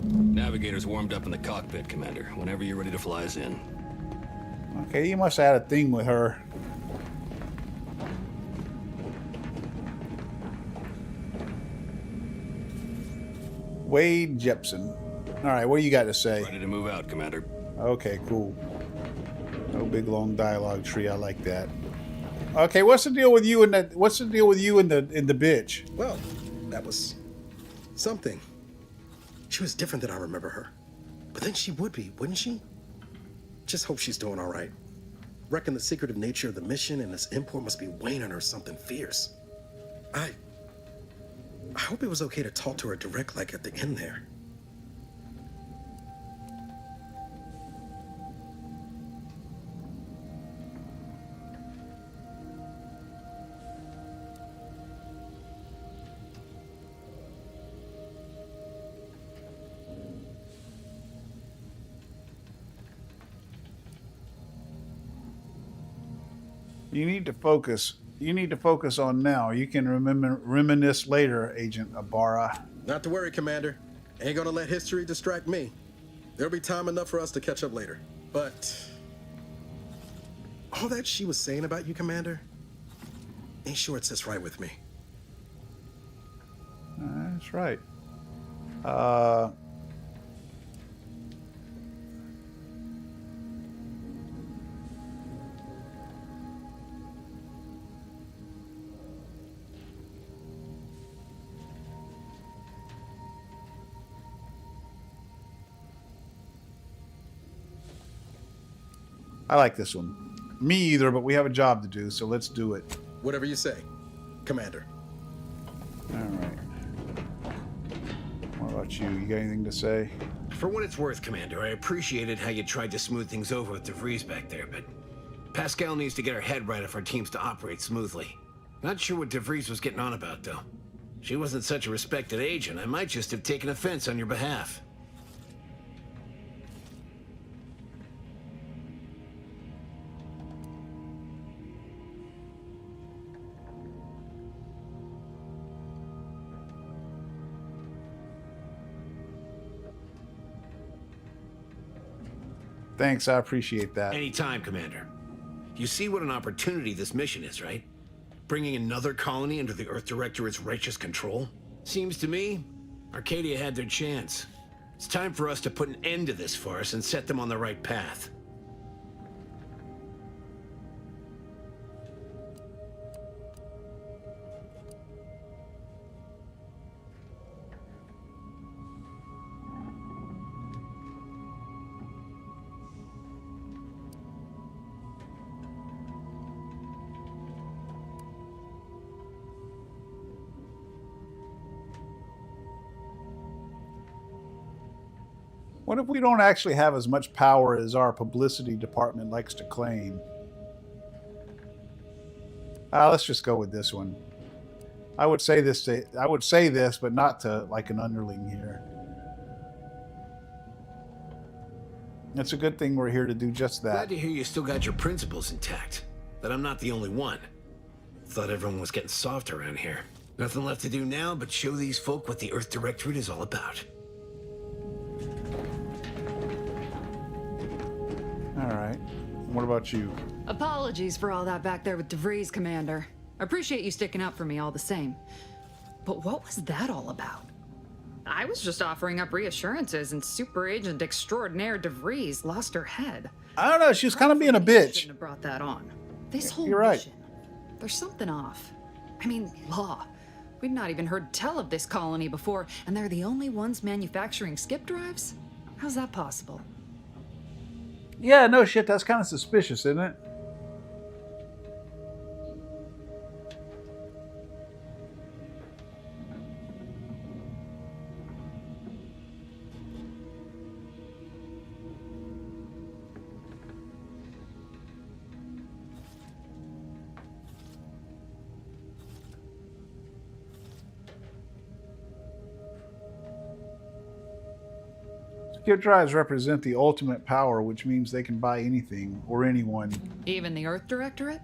Navigator's warmed up in the cockpit, Commander. Whenever you're ready to fly us in. Okay, you must have had a thing with her. Wade Jepson. All right, what do you got to say? Ready to move out, Commander. Okay, cool. No big long dialogue tree. I like that. Okay, what's the deal with you and the bitch? Well, that was something. She was different than I remember her. But then she would be, wouldn't she? Just hope she's doing all right. Reckon the secretive nature of the mission and this import must be weighing on her something fierce. I hope it was okay to talk to her direct like at the end there. You need to focus. You need to focus on now. You can reminisce later, Agent Ibarra. Not to worry, Commander. Ain't gonna let history distract me. There'll be time enough for us to catch up later. But all that she was saying about you, Commander, ain't sure it sits right with me. That's right. I like this one. Me either, but we have a job to do, so let's do it. Whatever you say, Commander. All right. What about you? You got anything to say? For what it's worth, Commander, I appreciated how you tried to smooth things over with DeVries back there, but Pascal needs to get her head right if our team's to operate smoothly. Not sure what DeVries was getting on about, though. She wasn't such a respected agent. I might just have taken offense on your behalf. Thanks, I appreciate that. Anytime, Commander. You see what an opportunity this mission is, right? Bringing another colony under the Earth Directorate's righteous control? Seems to me, Arcadia had their chance. It's time for us to put an end to this farce and set them on the right path. What if we don't actually have as much power as our publicity department likes to claim? Let's just go with this one. I would say this, but not to like an underling here. It's a good thing we're here to do just that. Glad to hear you still got your principles intact. That I'm not the only one. Thought everyone was getting soft around here. Nothing left to do now but show these folk what the Earth Directorate is all about. All right. What about you? Apologies for all that back there with DeVries, Commander. Appreciate you sticking up for me all the same. But what was that all about? I was just offering up reassurances and Super Agent Extraordinaire DeVries lost her head. I don't know. She was kind of being a bitch. Shouldn't have brought that on. This whole You're right. mission, there's something off. I mean, law. We've not even heard tell of this colony before, and they're the only ones manufacturing skip drives? How's that possible? Yeah, no shit. That's kind of suspicious, isn't it? Skip drives represent the ultimate power, which means they can buy anything or anyone. Even the Earth Directorate?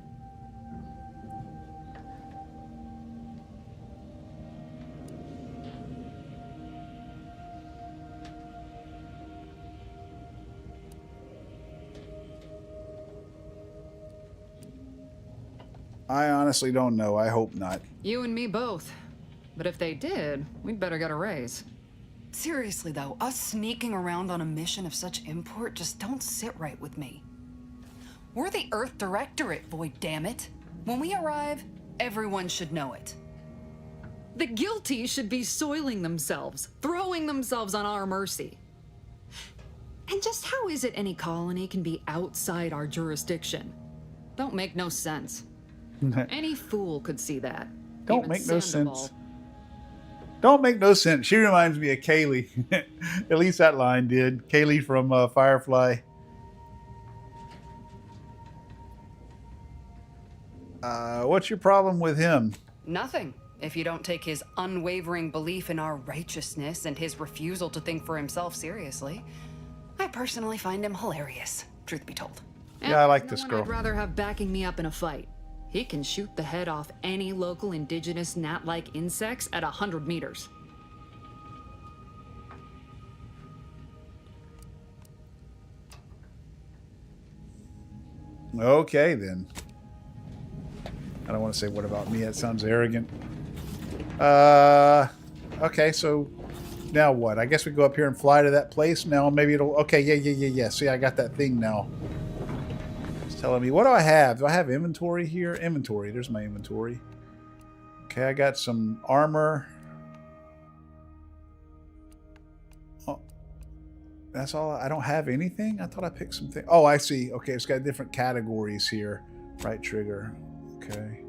I honestly don't know. I hope not. You and me both. But if they did, we'd better get a raise. Seriously though, us sneaking around on a mission of such import just don't sit right with me. We're the Earth Directorate, Void, damn it. When we arrive, everyone should know it. The guilty should be soiling themselves, throwing themselves on our mercy. And just how is it any colony can be outside our jurisdiction? Don't make no sense. Any fool could see that. Don't Even make no Sandoval. sense. Don't make no sense. She reminds me of Kaylee. At least that line did. Kaylee from Firefly. What's your problem with him? Nothing. If you don't take his unwavering belief in our righteousness and his refusal to think for himself seriously. I personally find him hilarious, truth be told. Yeah, I like this girl. I'd rather have backing me up in a fight. He can shoot the head off any local indigenous gnat-like insects at 100 meters. Okay, then. I don't want to say what about me. That sounds arrogant. Okay, so now what? I guess we go up here and fly to that place. Now maybe it'll... Okay, yeah. See, I got that thing now. It's telling me... What do I have? Do I have inventory here? Inventory. There's my inventory. Okay, I got some armor. Oh, that's all. I don't have anything? I thought I picked something. Oh, I see. Okay, it's got different categories here. Right trigger. Okay.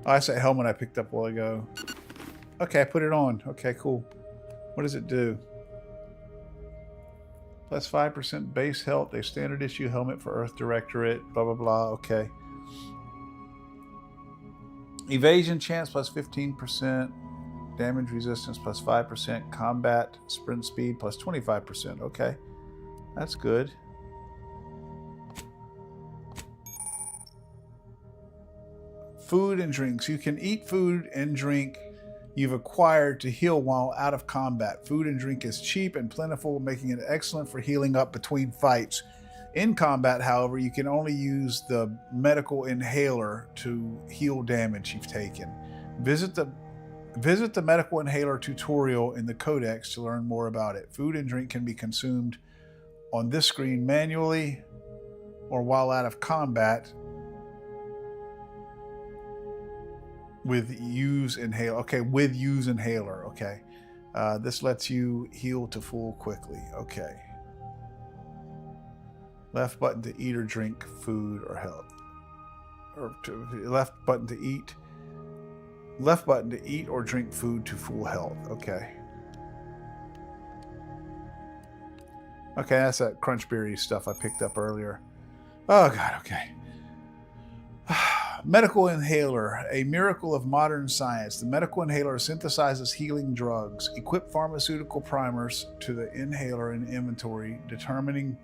Oh, that's that helmet I picked up a while ago. Okay, I put it on. Okay, cool. What does it do? Plus 5% base health. A standard issue helmet for Earth Directorate. Blah, blah, blah. Okay. Evasion chance plus 15%. Damage resistance plus 5%. Combat sprint speed plus 25%. Okay. That's good. Food and drinks. You can eat food and drink you've acquired to heal while out of combat. Food and drink is cheap and plentiful, making it excellent for healing up between fights. In combat, however, you can only use the medical inhaler to heal damage you've taken. Visit the medical inhaler tutorial in the codex to learn more about it. Food and drink can be consumed on this screen manually or while out of combat with use inhaler. Okay, with use inhaler. Okay. This lets you heal to full quickly. Okay. Left button to eat or drink food or health. Or left button to eat. Left button to eat or drink food to full health. Okay. Okay, that's that crunchberry stuff I picked up earlier. Oh god, okay. Medical inhaler, a miracle of modern science. The medical inhaler synthesizes healing drugs. Equip pharmaceutical primers to the inhaler in inventory, determining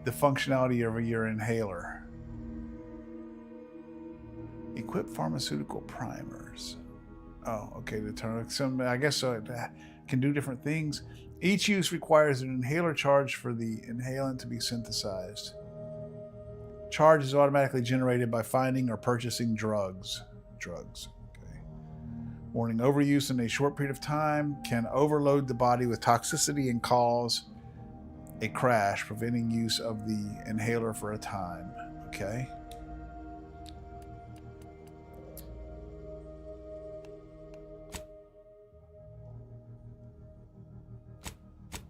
the functionality of your inhaler. Equip pharmaceutical primers. Oh, okay. I guess so. It can do different things. Each use requires an inhaler charge for the inhalant to be synthesized. Charge is automatically generated by finding or purchasing drugs. Okay. Warning, overuse in a short period of time can overload the body with toxicity and cause a crash, preventing use of the inhaler for a time. Okay.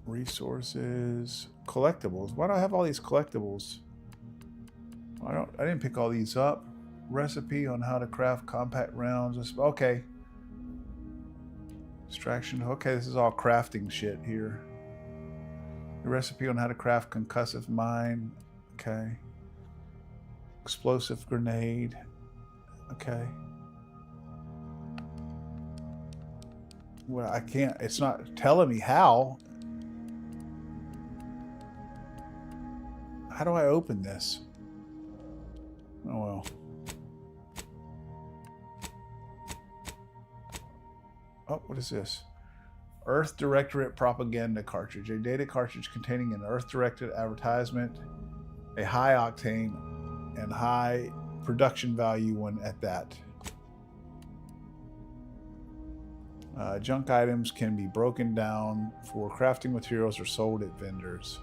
Resources, collectibles. Why do I have all these collectibles? I didn't pick all these up. Recipe on how to craft compact rounds. Okay. Distraction. Okay, this is all crafting shit here. The recipe on how to craft concussive mine. Okay. Explosive grenade. Okay. Well, I can't. It's not telling me how. How do I open this? Oh well. Oh, what is this? Earth Directorate Propaganda Cartridge. A data cartridge containing an Earth-directed advertisement, a high octane and high production value one at that. Junk items can be broken down for crafting materials or sold at vendors.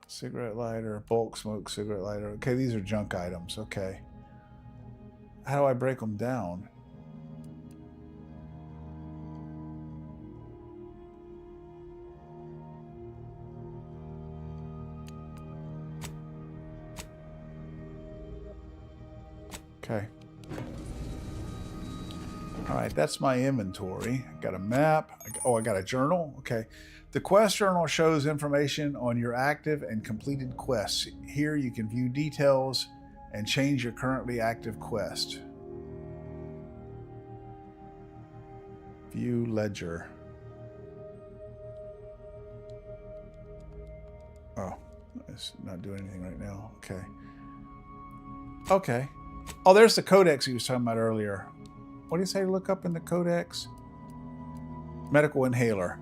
Cigarette lighter, bulk smoke cigarette lighter. Okay, these are junk items. Okay. How do I break them down? Okay. All right, that's my inventory. I got a map. I got a journal. Okay. The quest journal shows information on your active and completed quests. Here you can view details and change your currently active quest. View ledger. Oh, it's not doing anything right now. Okay. Okay. Oh, there's the codex he was talking about earlier. What do you say to look up in the codex? Medical inhaler.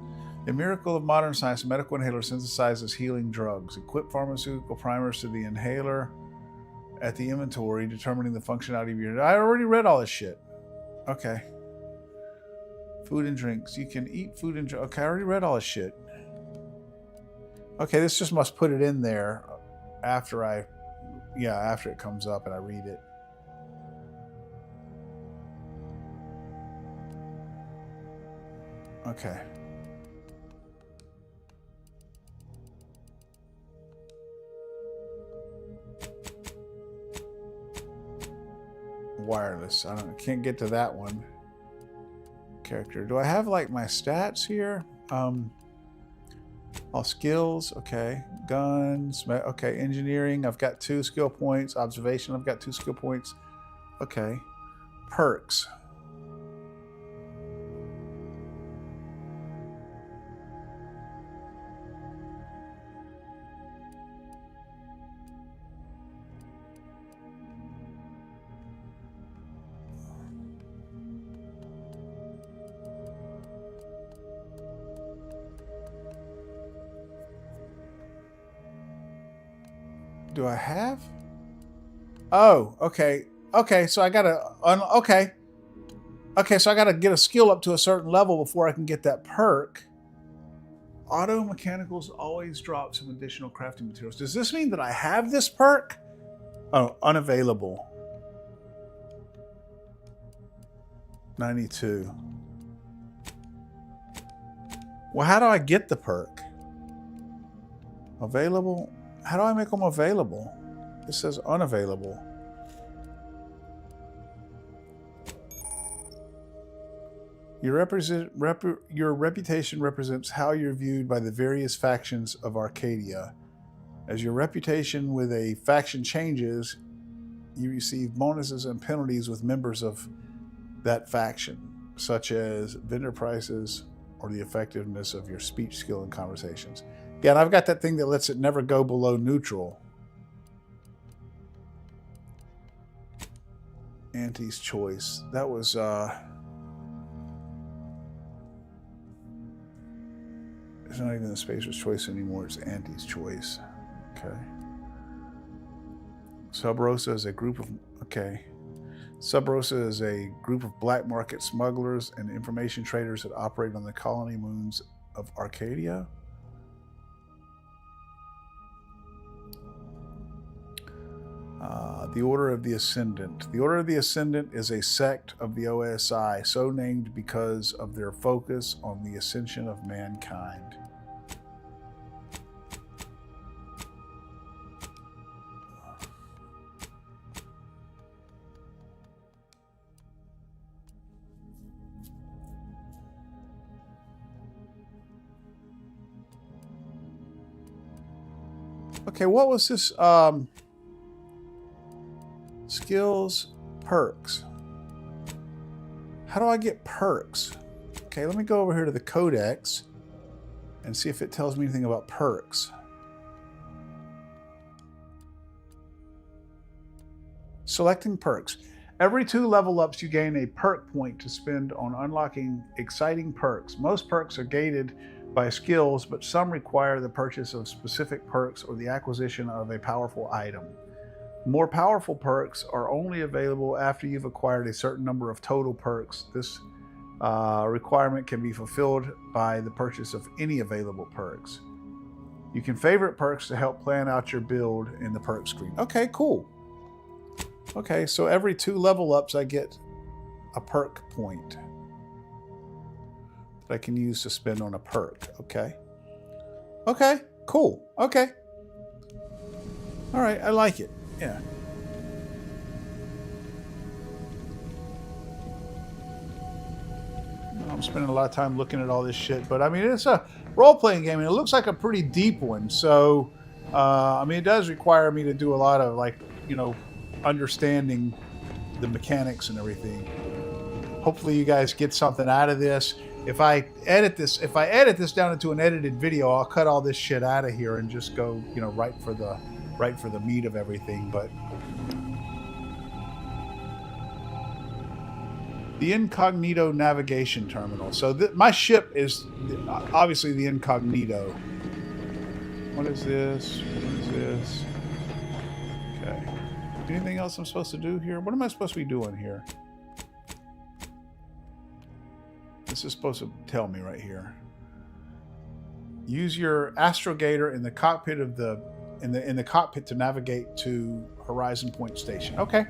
A miracle of modern science, a medical inhaler synthesizes healing drugs. Equip pharmaceutical primers to the inhaler at the inventory, determining the functionality of your... I already read all this shit. Okay. Food and drinks. You can eat food and drinks. Okay, I already read all this shit. Okay, this just must put it in there after after it comes up and I read it. Okay. Wireless. I can't get to that one. Character. Do I have like my stats here? All skills. Okay. Guns. Okay. Engineering. I've got 2 skill points. Observation. I've got 2 skill points. Okay. Perks. Do I have? Oh, okay. Okay, so I gotta okay. Okay, so I gotta get a skill up to a certain level before I can get that perk. Auto mechanicals always drop some additional crafting materials. Does this mean that I have this perk? Oh, unavailable. 92. Well, how do I get the perk? Available? How do I make them available? It says unavailable. Your reputation represents how you're viewed by the various factions of Arcadia. As your reputation with a faction changes, you receive bonuses and penalties with members of that faction, such as vendor prices or the effectiveness of your speech skill in conversations. Yeah, and I've got that thing that lets it never go below neutral. Auntie's choice. That was it's not even the Spacer's choice anymore, it's Auntie's choice. Okay. Sub Rosa is a group of Sub Rosa is a group of black market smugglers and information traders that operate on the colony moons of Arcadia. The Order of the Ascendant. The Order of the Ascendant is a sect of the OSI, so named because of their focus on the ascension of mankind. Okay, what was this? Skills, perks. How do I get perks? Okay, let me go over here to the codex and see if it tells me anything about perks. Selecting perks. Every 2 level ups, you gain a perk point to spend on unlocking exciting perks. Most perks are gated by skills, but some require the purchase of specific perks or the acquisition of a powerful item. More powerful perks are only available after you've acquired a certain number of total perks. This requirement can be fulfilled by the purchase of any available perks. You can favorite perks to help plan out your build in the perk screen. Okay, cool. Okay, so every 2 level ups I get a perk point that I can use to spend on a perk. Okay. Okay, cool. Okay. All right, I like it. Yeah. I'm spending a lot of time looking at all this shit, but I mean, it's a role-playing game, and it looks like a pretty deep one. So, I mean, it does require me to do a lot of, like, you know, understanding the mechanics and everything. Hopefully you guys get something out of this. if I edit this down into an edited video, I'll cut all this shit out of here and just go, you know, right for the meat of everything. But the incognito navigation terminal. So my ship is obviously the incognito. What is this? What is this? Okay. Anything else I'm supposed to do here? What am I supposed to be doing here? This is supposed to tell me right here. Use your astrogator in the cockpit of the in the cockpit to navigate to Horizon Point Station. Okay.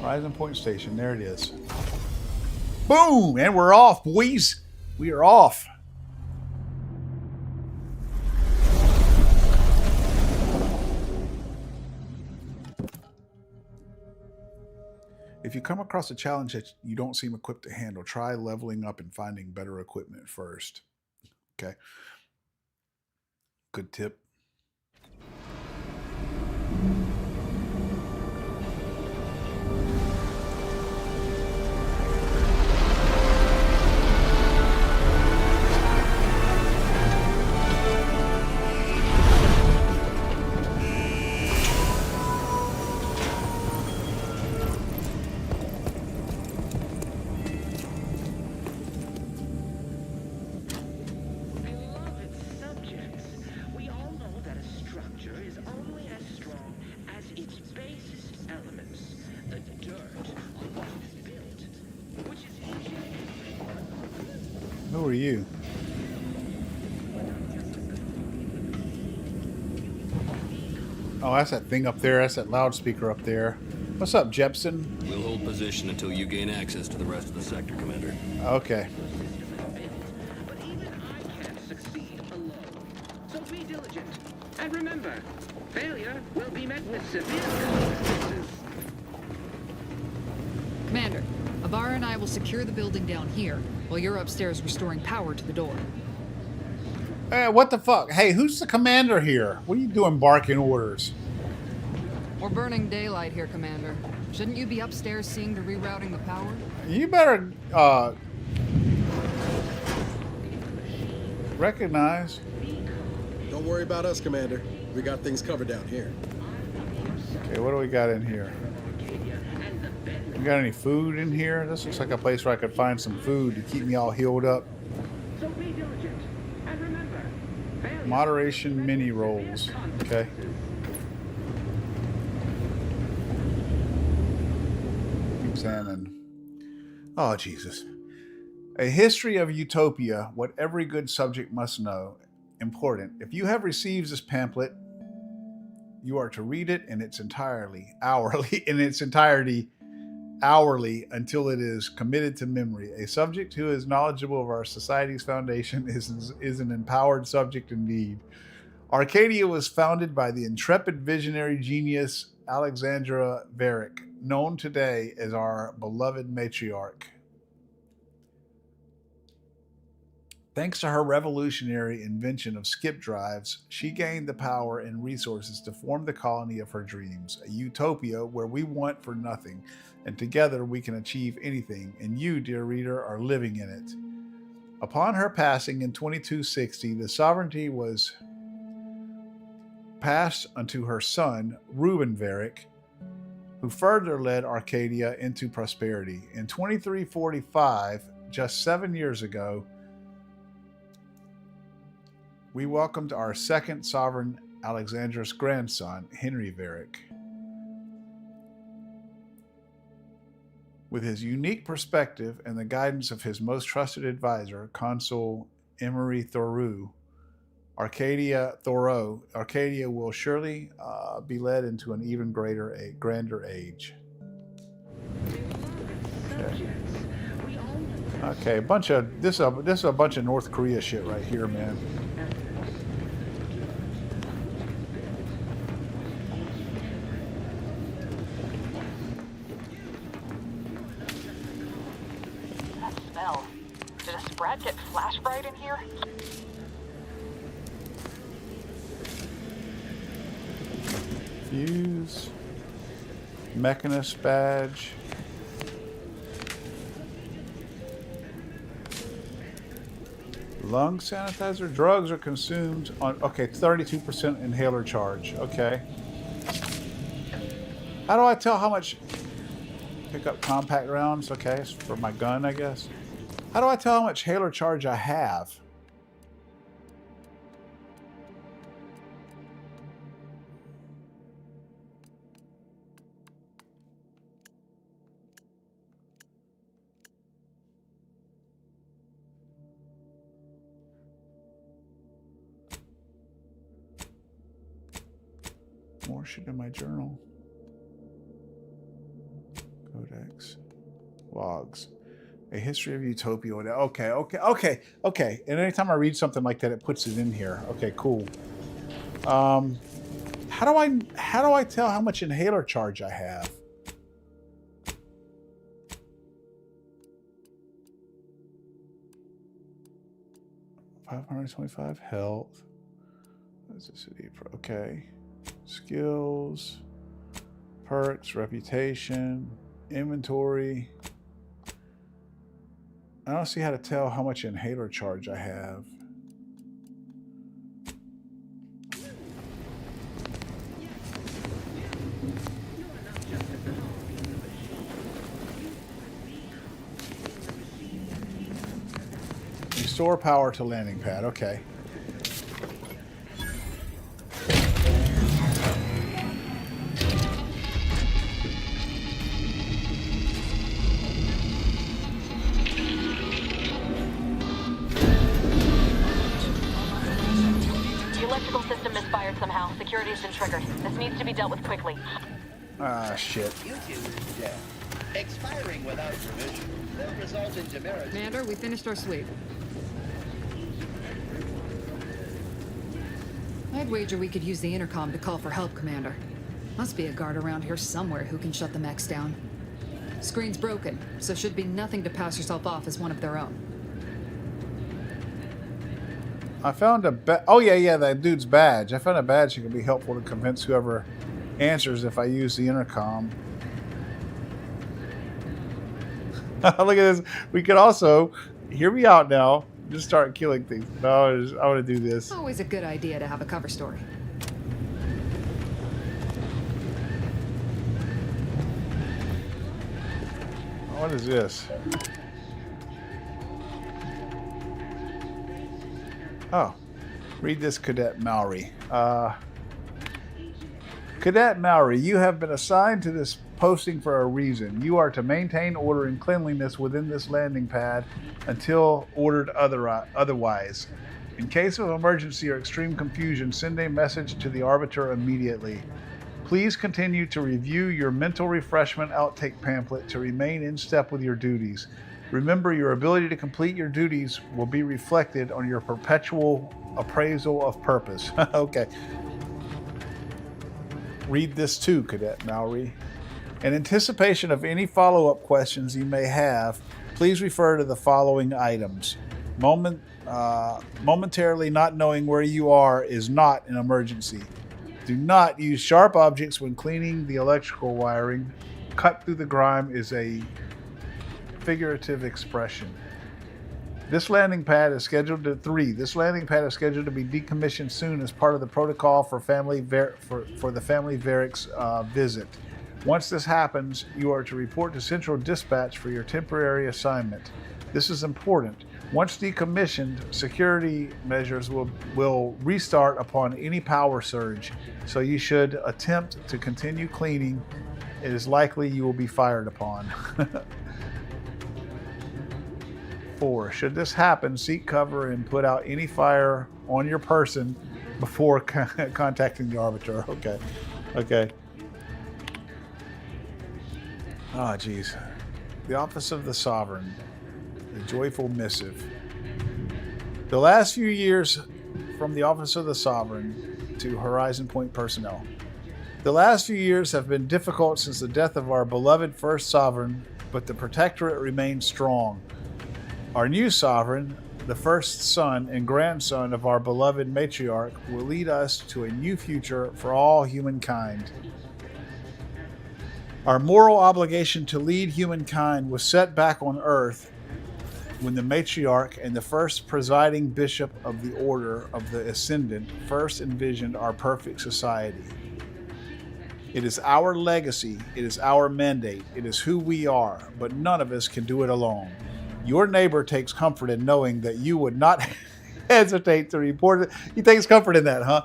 Horizon Point Station. There it is. Boom! And we're off, boys. We are off. If you come across a challenge that you don't seem equipped to handle, try leveling up and finding better equipment first. Okay. Good tip. Who are you? Oh, that's that thing up there. That's that loudspeaker up there. What's up, Jepson? We'll hold position until you gain access to the rest of the sector, Commander. Okay. But even I can't succeed alone. So be diligent. And remember, failure will be met with severe consequences. Commander, Avara and I will secure the building down here, while you're upstairs restoring power to the door. What the fuck? Hey, who's the commander here? What are you doing barking orders? We're burning daylight here, Commander. Shouldn't you be upstairs seeing to rerouting the power? You better, recognize. Don't worry about us, Commander. We got things covered down here. Okay, what do we got in here? We got any food in here? This looks like a place where I could find some food to keep me all healed up. So be diligent. And remember, Moderation mini rolls. Okay. Examine. Oh, Jesus. A history of utopia, what every good subject must know. Important. If you have received this pamphlet, you are to read it in its entirety, hourly until it is committed to memory. A subject who is knowledgeable of our society's foundation is an empowered subject indeed. Arcadia was founded by the intrepid visionary genius Alexandra Varick, known today as our beloved matriarch. Thanks to her revolutionary invention of skip drives, she gained the power and resources to form the colony of her dreams, a utopia where we want for nothing, and together we can achieve anything, and you, dear reader, are living in it. Upon her passing in 2260, the sovereignty was passed unto her son, Reuben Varick, who further led Arcadia into prosperity. In 2345, just 7 years ago, we welcomed our second sovereign, Alexandra's grandson, Henry Varick. With his unique perspective and the guidance of his most trusted advisor, Consul Emery Thoreau, Arcadia will surely be led into an even grander age. Okay, this is a bunch of North Korea shit right here, man. Did a sprat get flash fried in here? Fuse. Mechanist badge. Lung sanitizer. Drugs are consumed on... Okay, 32% inhaler charge. Okay. How do I tell how much... Pick up compact rounds. Okay, it's for my gun, I guess. How do I tell how much inhaler charge I have? More shit in my journal. Codex. Logs. A history of Utopia. Okay. And anytime I read something like that, it puts it in here. Okay, cool. How do I tell how much inhaler charge I have? $525 health. Okay. Skills, perks, reputation, inventory. I don't see how to tell how much inhaler charge I have. Restore power to landing pad. Okay. Somehow, security has been triggered. This needs to be dealt with quickly. Ah, shit. Expiring without revision will result in demerits. Commander, we finished our sweep. I'd wager we could use the intercom to call for help, Commander. Must be a guard around here somewhere who can shut the mechs down. Screen's broken, so should be nothing to pass yourself off as one of their own. I found a oh yeah, that dude's badge. I found a badge that can be helpful to convince whoever answers if I use the intercom. Look at this. We could also, hear me out now, just start killing things. No, I want to do this. Always a good idea to have a cover story. What is this? Oh, read this, Cadet Mallory. Cadet Mallory, you have been assigned to this posting for a reason. You are to maintain order and cleanliness within this landing pad until ordered otherwise. In case of emergency or extreme confusion, send a message to the Arbiter immediately. Please continue to review your mental refreshment outtake pamphlet to remain in step with your duties. Remember, your ability to complete your duties will be reflected on your perpetual appraisal of purpose. Okay. Read this too, Cadet Mallory. In anticipation of any follow-up questions you may have, please refer to the following items. Momentarily not knowing where you are is not an emergency. Do not use sharp objects when cleaning the electrical wiring. Cut through the grime is a figurative expression. This landing pad is scheduled to be decommissioned soon as part of the protocol for the family Varric's visit. Once this happens, you are to report to Central Dispatch for your temporary assignment. This is important. Once decommissioned, security measures will restart upon any power surge, so you should attempt to continue cleaning. It is likely you will be fired upon. 4. Should this happen, seek cover and put out any fire on your person before contacting the Arbiter. Okay. Ah, geez. The Office of the Sovereign. A joyful missive. The last few years from the Office of the Sovereign to Horizon Point personnel. The last few years have been difficult since the death of our beloved first Sovereign, but the Protectorate remains strong. Our new Sovereign, the first son and grandson of our beloved Matriarch, will lead us to a new future for all humankind. Our moral obligation to lead humankind was set back on Earth when the matriarch and the first presiding bishop of the Order of the Ascendant first envisioned our perfect society. It is our legacy, it is our mandate, it is who we are, but none of us can do it alone. Your neighbor takes comfort in knowing that you would not hesitate to report it. He takes comfort in that, huh?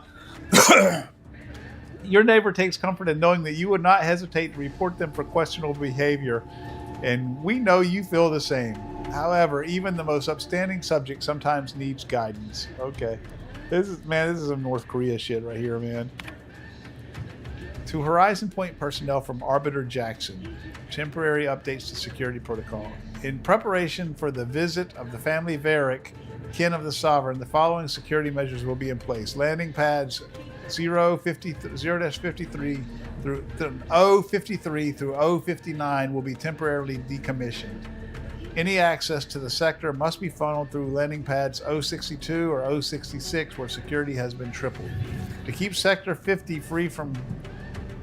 Your neighbor takes comfort in knowing that you would not hesitate to report them for questionable behavior, and we know you feel the same. However, even the most upstanding subject sometimes needs guidance. Okay. This is some North Korea shit right here, man. To Horizon Point personnel from Arbiter Jackson, temporary updates to security protocol. In preparation for the visit of the family Varric, kin of the Sovereign, the following security measures will be in place. Landing pads 0-53 through O-53 through O-59 will be temporarily decommissioned. Any access to the sector must be funneled through landing pads O-62 or O-66 where security has been tripled. To keep Sector 50 free from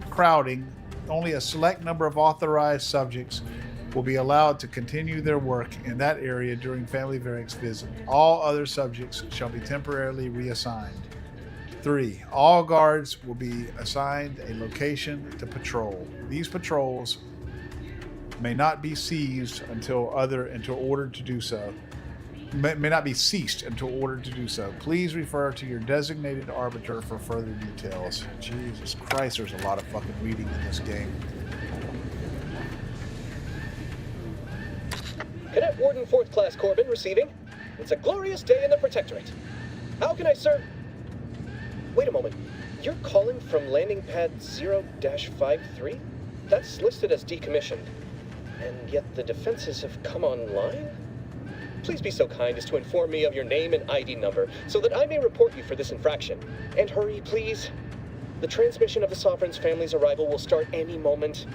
crowding, only a select number of authorized subjects will be allowed to continue their work in that area during Family Varric's visit. All other subjects shall be temporarily reassigned. 3. All guards will be assigned a location to patrol. These patrols may not be seized until ordered to do so. May not be ceased until ordered to do so. Please refer to your designated arbiter for further details. Jesus Christ, there's a lot of fucking reading in this game. Cadet Warden 4th Class Corbin receiving. It's a glorious day in the Protectorate. How can I serve? Wait a moment. You're calling from landing pad 0-53? That's listed as decommissioned. And yet the defenses have come online? Please be so kind as to inform me of your name and ID number so that I may report you for this infraction. And hurry, please. The transmission of the Sovereign's family's arrival will start any moment.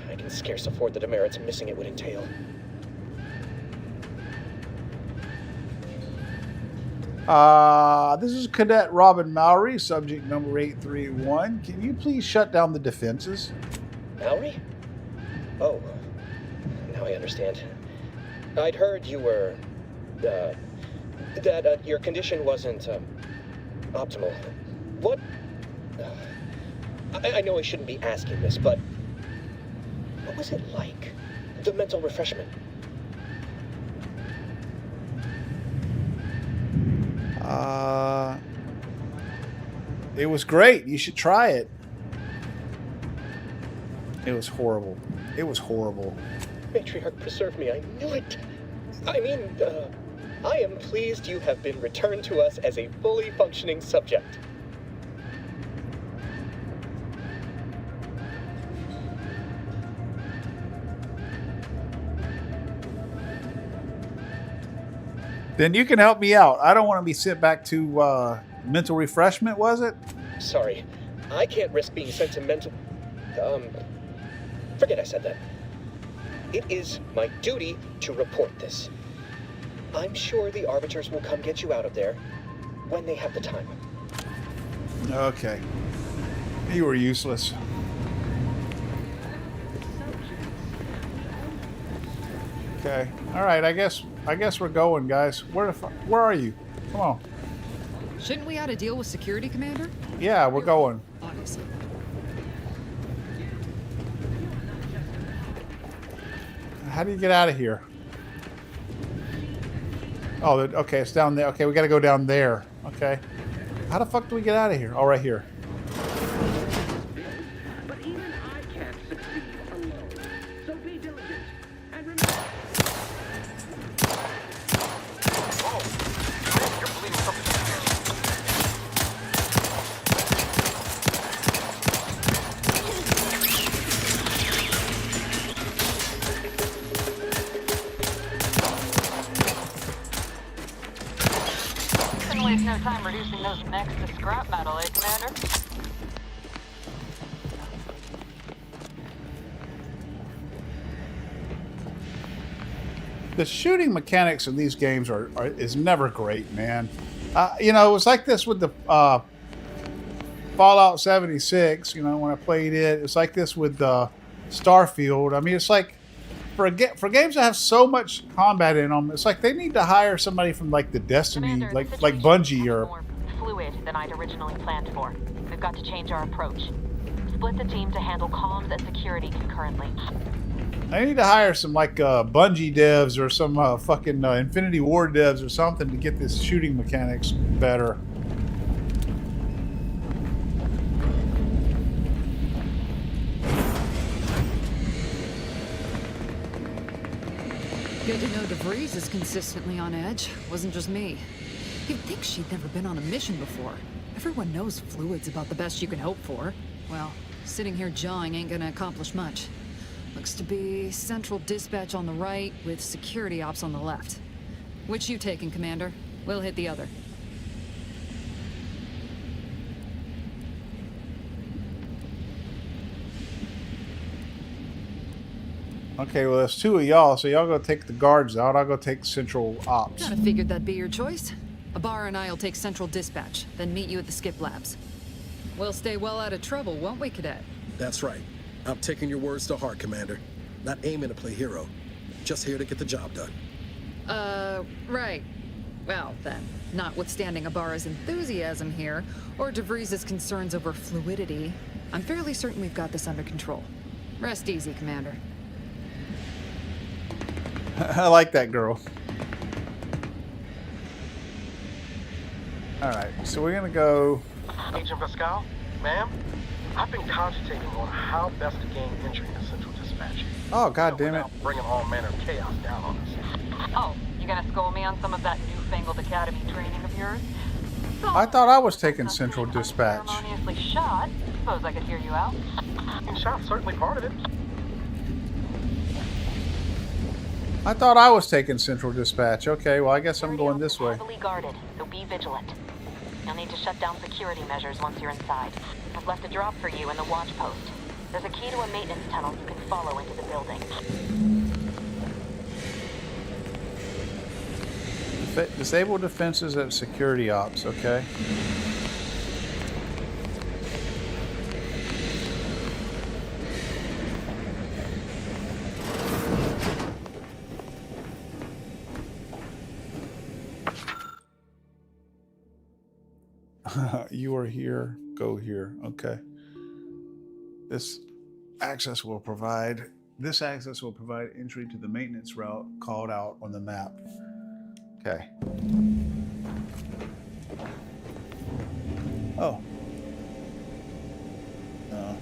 I can scarce afford the demerits missing it would entail. This is Cadet Robin Mowry, subject number 831. Can you please shut down the defenses? Mowry? Oh, now I understand. I'd heard you were, that your condition wasn't, optimal. What? I know I shouldn't be asking this, but what was it like? The mental refreshment? It was great. You should try it. It was horrible. It was horrible. Matriarch preserve me, I knew it. I mean, I am pleased you have been returned to us as a fully functioning subject. Then you can help me out. I don't want to be sent back to mental refreshment, was it? Sorry, I can't risk being sent to mental... forget I said that. It is my duty to report this. I'm sure the arbiters will come get you out of there when they have the time. Okay. You were useless. Okay. All right. I guess we're going, guys. Where are you? Come on. Shouldn't we add a deal with security, Commander? Yeah, we're going. Obviously. How do you get out of here? Oh, okay, it's down there. Okay, we got to go down there. Okay. How the fuck do we get out of here? Oh, right here. But even I can't succeed alone. So be diligent and remember. Couldn't waste no time reducing those mechs to scrap metal, eh, Commander? The shooting mechanics in these games is never great, man. You know, it was like this with the Fallout 76. You know, when I played it, it's like this with Starfield. I mean, it's like for games that have so much combat in them, it's like they need to hire somebody from like the Destiny, like Bungie or. More fluid than I'd originally planned for. We've got to change our approach. Split the team to handle comms and security concurrently. I need to hire some like Bungie devs or some fucking Infinity Ward devs or something to get this shooting mechanics better. Good to know DeVries is consistently on edge. Wasn't just me. You'd think she'd never been on a mission before. Everyone knows fluid's about the best you can hope for. Well, sitting here jawing ain't gonna accomplish much. Looks to be central dispatch on the right with security ops on the left. Which you taking, Commander? We'll hit the other. Okay, well, there's two of y'all, so y'all go take the guards out. I'll go take central ops. Kinda figured that'd be your choice. Ibarra and I'll take central dispatch, then meet you at the skip labs. We'll stay well out of trouble, won't we, Cadet? That's right. I'm taking your words to heart, Commander. Not aiming to play hero. Just here to get the job done. Right. Well, then, notwithstanding Ibarra's enthusiasm here, or DeVries' concerns over fluidity, I'm fairly certain we've got this under control. Rest easy, Commander. I like that girl. Alright, so we're gonna go... Agent Pascal, ma'am, I've been cogitating on how best to gain entry into Central Dispatch. Oh, god damn it. Bringing all manner of chaos down on us. Oh, you gonna school me on some of that newfangled academy training of yours? I thought I was taking central dispatch. Unceremoniously shot. Suppose I could hear you out. And shot's certainly part of it. I thought I was taking central dispatch. Okay, well, I guess I'm going this way. Heavily guarded, so be vigilant. You'll need to shut down security measures once you're inside. I've left a drop for you in the watch post. There's a key to a maintenance tunnel you can follow into the building. Disable defenses at security ops, okay. You are here, go here. Okay. This access will provide entry to the maintenance route called out on the map. Okay. Oh. No.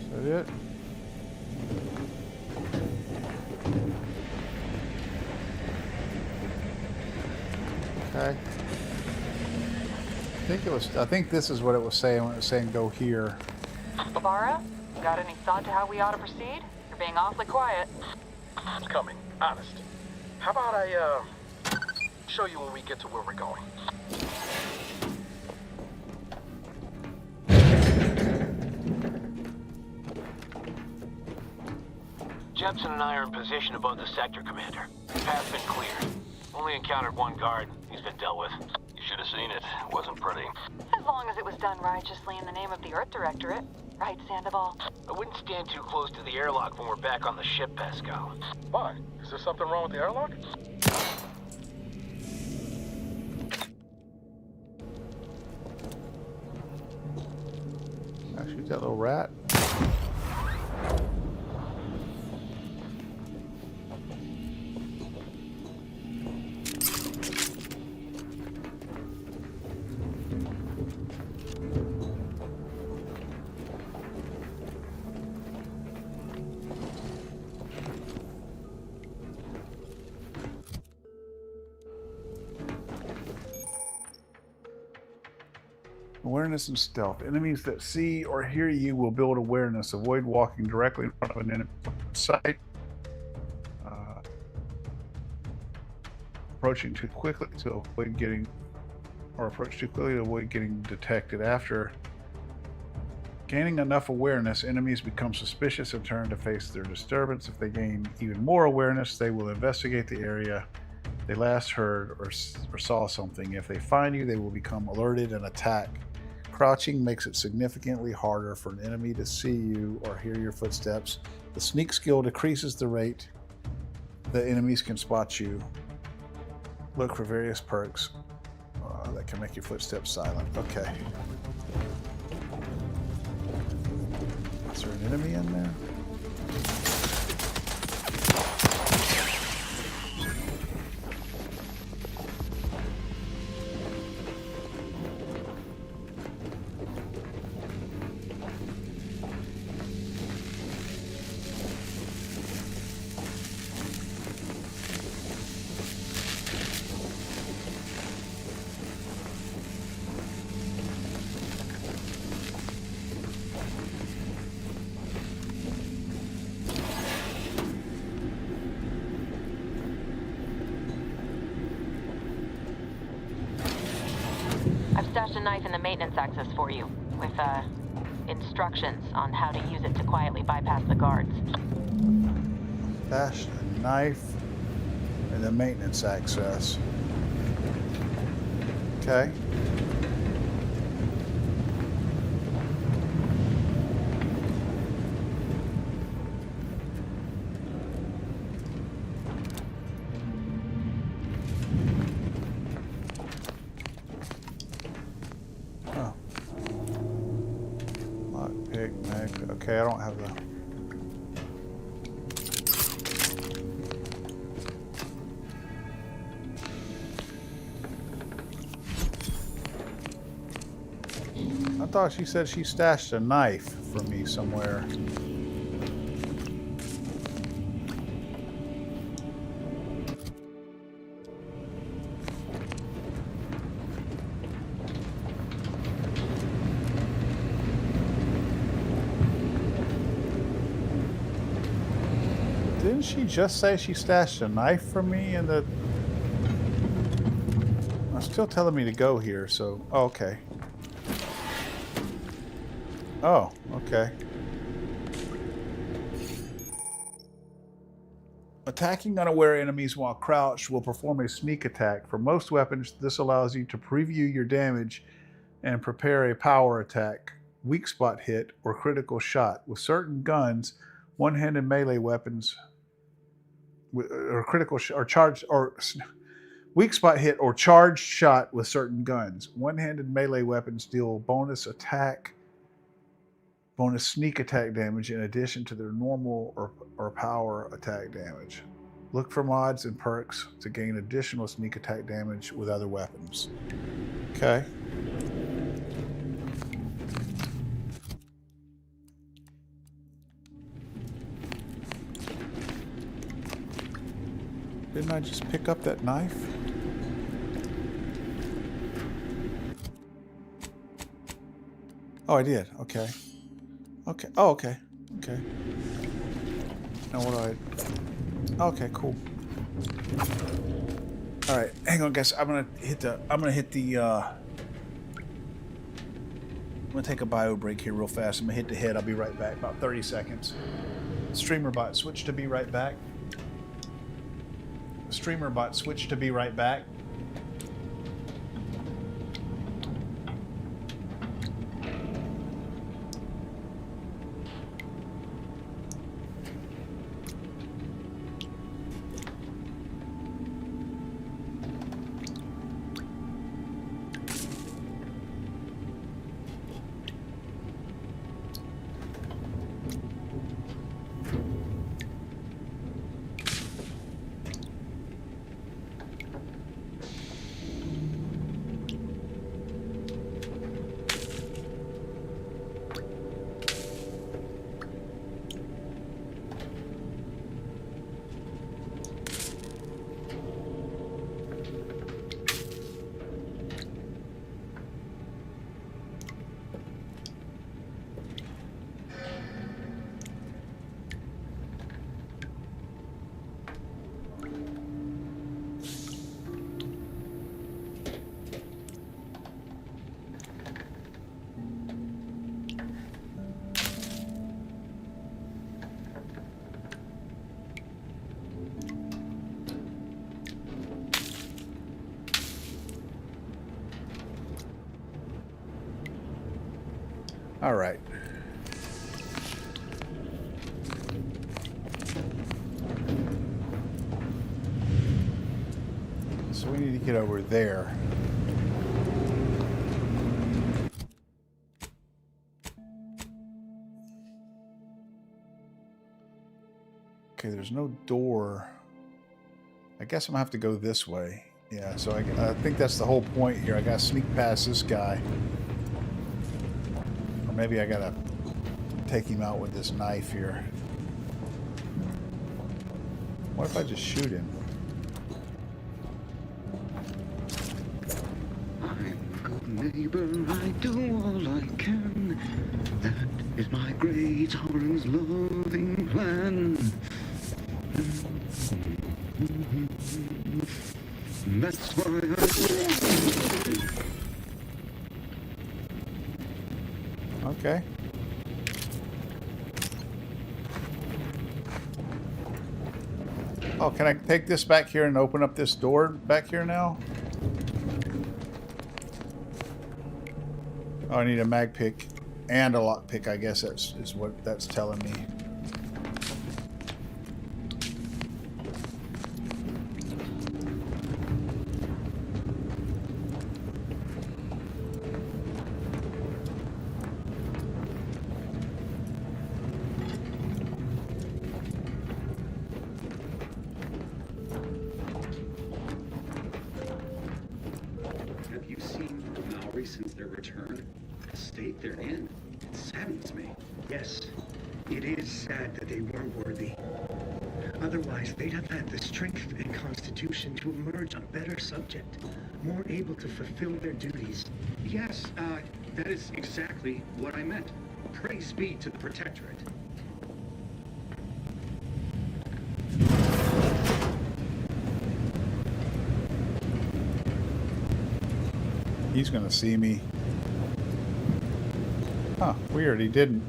Is that it? Okay. I think this is what it was saying when it was saying go here. Ibarra, got any thought to how we ought to proceed? You're being awfully quiet. It's coming, honest. How about I, show you when we get to where we're going? Jepson and I are in position above the sector, Commander. Path's been cleared. Only encountered one guard. He's been dealt with. You should have seen it. It wasn't pretty. As long as it was done righteously in the name of the Earth Directorate. Right, Sandoval? I wouldn't stand too close to the airlock when we're back on the ship, Pascal. Why? Is there something wrong with the airlock? I shoot that little rat. Awareness and stealth. Enemies that see or hear you will build awareness. Avoid walking directly in front of an enemy sight. Approaching too quickly to avoid getting, or approach too quickly to avoid getting detected. After Gaining enough awareness, enemies become suspicious and turn to face their disturbance. If they gain even more awareness, they will investigate the area they last heard or saw something. If they find you, they will become alerted and attack. Crouching makes it significantly harder for an enemy to see you or hear your footsteps. The sneak skill decreases the rate that enemies can spot you. Look for various perks that can make your footsteps silent. Okay. Is there an enemy in there? Stashed a knife in the maintenance access for you, with, instructions on how to use it to quietly bypass the guards. Stashed a knife in the maintenance access. Okay. Okay, I don't have the... I thought she said she stashed a knife for me somewhere. Didn't she just say she stashed a knife from me in the... I'm still telling me to go here, so... Oh, okay. Oh, okay. Attacking unaware enemies while crouched will perform a sneak attack. For most weapons, this allows you to preview your damage and prepare a power attack, weak spot hit, or critical shot. With certain guns, one-handed melee weapons... or critical or charged or weak spot hit or charged shot with certain guns. One-handed melee weapons deal bonus attack, bonus sneak attack damage in addition to their normal or power attack damage. Look for mods and perks to gain additional sneak attack damage with other weapons. Okay. Didn't I just pick up that knife? Oh, I did. Okay. Okay. Oh, okay. Okay. Now what do I... Okay, cool. All right, hang on, guys. I'm gonna hit the. I'm gonna take a bio break here real fast. I'm gonna hit the head. I'll be right back. About 30 seconds. Streamer bot, switch to be right back. Streamer bot, switch to be right back. All right. So we need to get over there. Okay, there's no door. I guess I'm gonna have to go this way. Yeah, so I think that's the whole point here. I gotta sneak past this guy. Or maybe I gotta take him out with this knife here. What if I just shoot him? I'm a good neighbor, I do all I can. That is my great Orange loving plan. That's why Okay. Oh, can I take this back here and open up this door back here now? Oh, I need a mag pick and a lock pick, I guess is what that's telling me. Have you seen the Maori since their return? The state they're in, it saddens me. Yes, it is sad that they weren't worthy. Otherwise, they'd have had the strength and constitution to emerge a better subject, more able to fulfill their duties. Yes, that is exactly what I meant. Praise be to the Protectorate. He's gonna see me. Huh, weird, he didn't.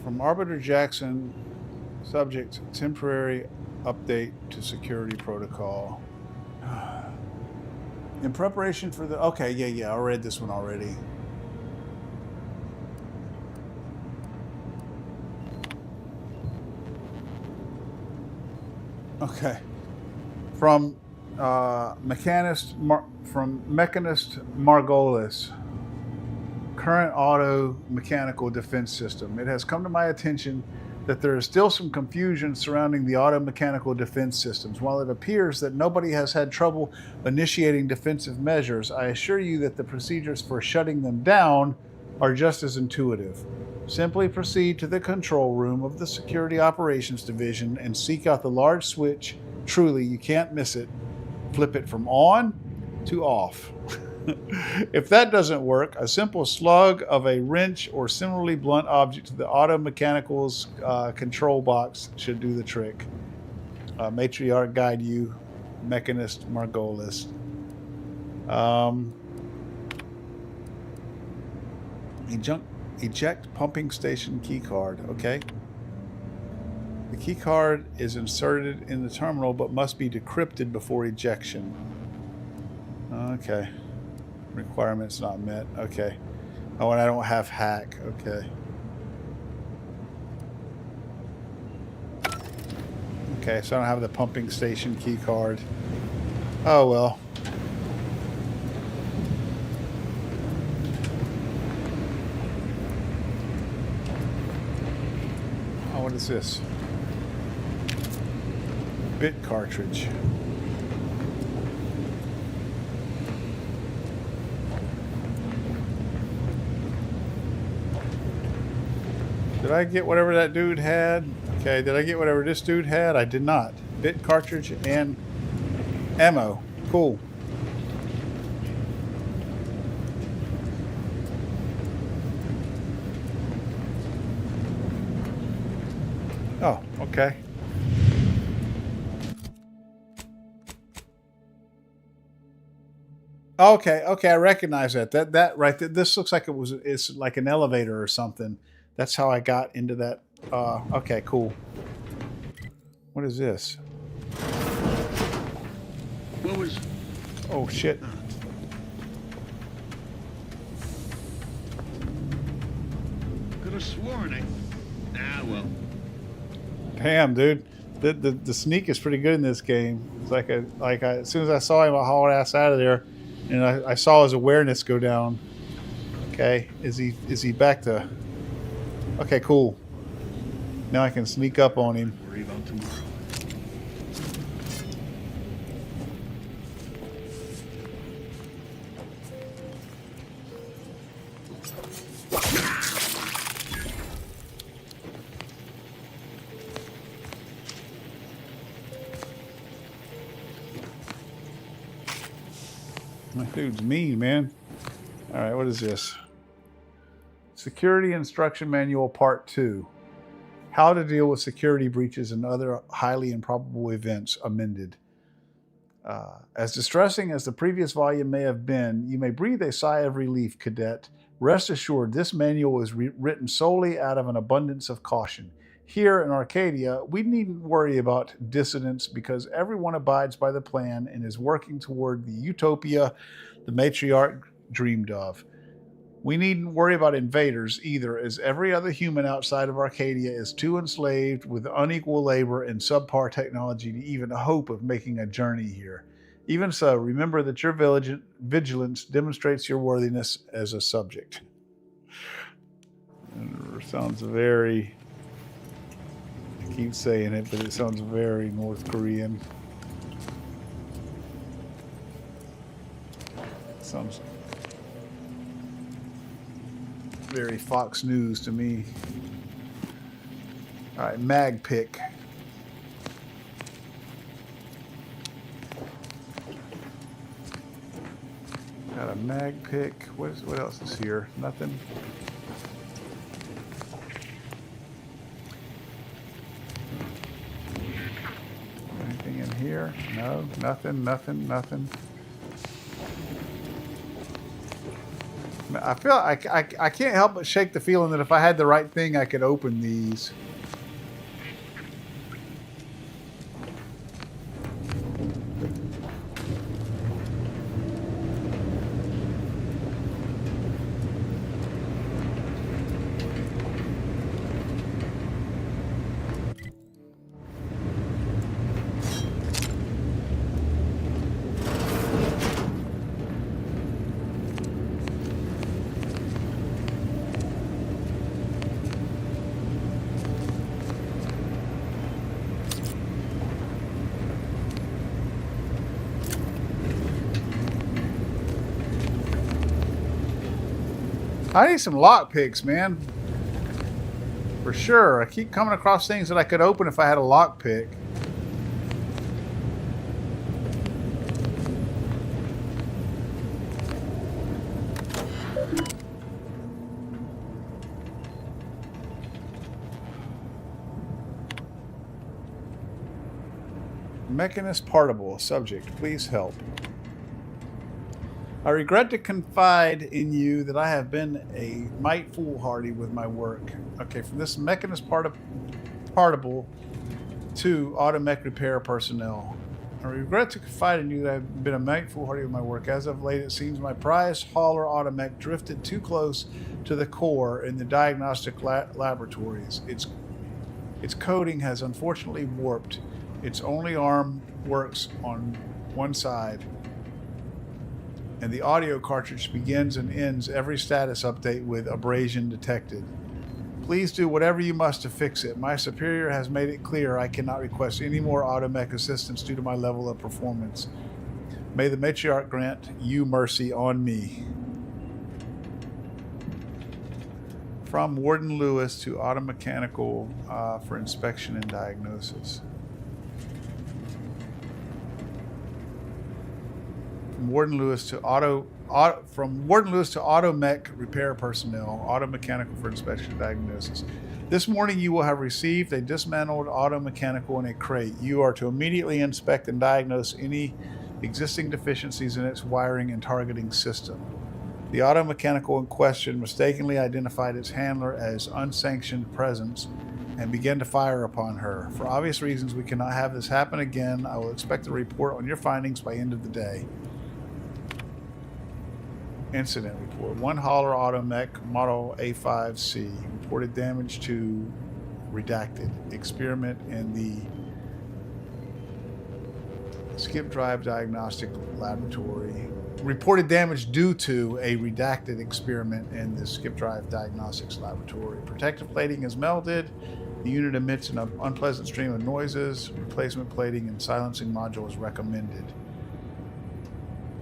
From Arbiter Jackson, subject temporary update to security protocol. In preparation for the... Okay, yeah, I read this one already. Okay. From Mechanist Margolis. Current auto mechanical defense system. It has come to my attention that there is still some confusion surrounding the auto mechanical defense systems. While it appears that nobody has had trouble initiating defensive measures, I assure you that the procedures for shutting them down are just as intuitive. Simply proceed to the control room of the Security Operations Division and seek out the large switch. Truly, you can't miss it. Flip it from on to off. If that doesn't work, a simple slug of a wrench or similarly blunt object to the auto mechanical's control box should do the trick. Matriarch guide you, Mechanist Margolis. Eject pumping station keycard. Okay. The keycard is inserted in the terminal but must be decrypted before ejection. Okay. Requirements not met. Okay. Oh, and I don't have hack. Okay. Okay, so I don't have the pumping station key card. Oh well. Oh, what is this? Bit cartridge. Did I get whatever that dude had? Okay, did I get whatever this dude had? I did not. Bit cartridge and ammo. Cool. Oh, okay. Okay, okay, I recognize that. That right. This looks like it's like an elevator or something. That's how I got into that. Okay, cool. What is this? What was? Oh shit. Could have sworn I. Ah, well. Damn, dude. The sneak is pretty good in this game. It's like as soon as I saw him, I hauled ass out of there, and I saw his awareness go down. Okay, is he back to? Okay, cool. Now I can sneak up on him. Worry about tomorrow. That dude's mean, man. All right, what is this? Security Instruction Manual Part 2. How to deal with security breaches and other highly improbable events, amended. As distressing as the previous volume may have been, you may breathe a sigh of relief, Cadet. Rest assured, this manual was written solely out of an abundance of caution. Here in Arcadia, we needn't worry about dissidents because everyone abides by the plan and is working toward the utopia the matriarch dreamed of. We needn't worry about invaders either, as every other human outside of Arcadia is too enslaved with unequal labor and subpar technology to even hope of making a journey here. Even so, remember that your vigilance demonstrates your worthiness as a subject. It sounds very... I keep saying it, but it sounds very North Korean. Sounds very Fox News to me. All right, mag pick. Got a mag pick. What else is here? Nothing. Anything in here? No, nothing. I feel I can't help but shake the feeling that if I had the right thing, I could open these. I need some lock picks, man. For sure. I keep coming across things that I could open if I had a lock pick. Mechanist Partible. Subject, please help. I regret to confide in you that I have been a mite foolhardy with my work. Okay, from this Mechanist Partible to Automech Repair Personnel. I regret to confide in you that I've been a mite foolhardy with my work. As of late, it seems my prized hauler Automech drifted too close to the core in the diagnostic laboratories. Its coding has unfortunately warped. Its only arm works on one side, and the audio cartridge begins and ends every status update with abrasion detected. Please do whatever you must to fix it. My superior has made it clear I cannot request any more Automech assistance due to my level of performance. May the matriarch grant you mercy on me. From Warden Lewis to Automechanical for inspection and diagnosis. from Warden Lewis to auto mech repair personnel, auto mechanical for inspection and diagnosis. This morning you will have received a dismantled auto mechanical in a crate. You are to immediately inspect and diagnose any existing deficiencies in its wiring and targeting system. The auto mechanical in question mistakenly identified its handler as unsanctioned presence and began to fire upon her. For obvious reasons, we cannot have this happen again. I will expect a report on your findings by end of the day. Incident report. One hauler automech, model A5C, reported damage to redacted experiment in the skip drive diagnostic laboratory. Reported damage due to a redacted experiment in the skip drive diagnostics laboratory. Protective plating is melted. The unit emits an unpleasant stream of noises. Replacement plating and silencing module is recommended.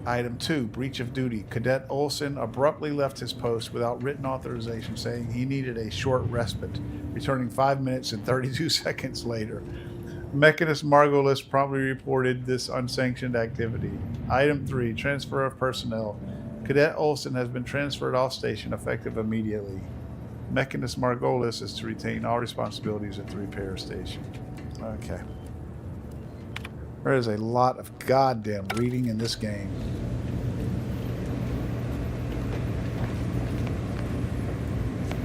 Item 2, breach of duty. Cadet Olson abruptly left his post without written authorization, saying he needed a short respite, returning 5 minutes and 32 seconds later. Mechanist Margolis promptly reported this unsanctioned activity. Item 3, transfer of personnel. Cadet Olson has been transferred off station effective immediately. Mechanist Margolis is to retain all responsibilities at the repair station. Okay. There is a lot of goddamn reading in this game.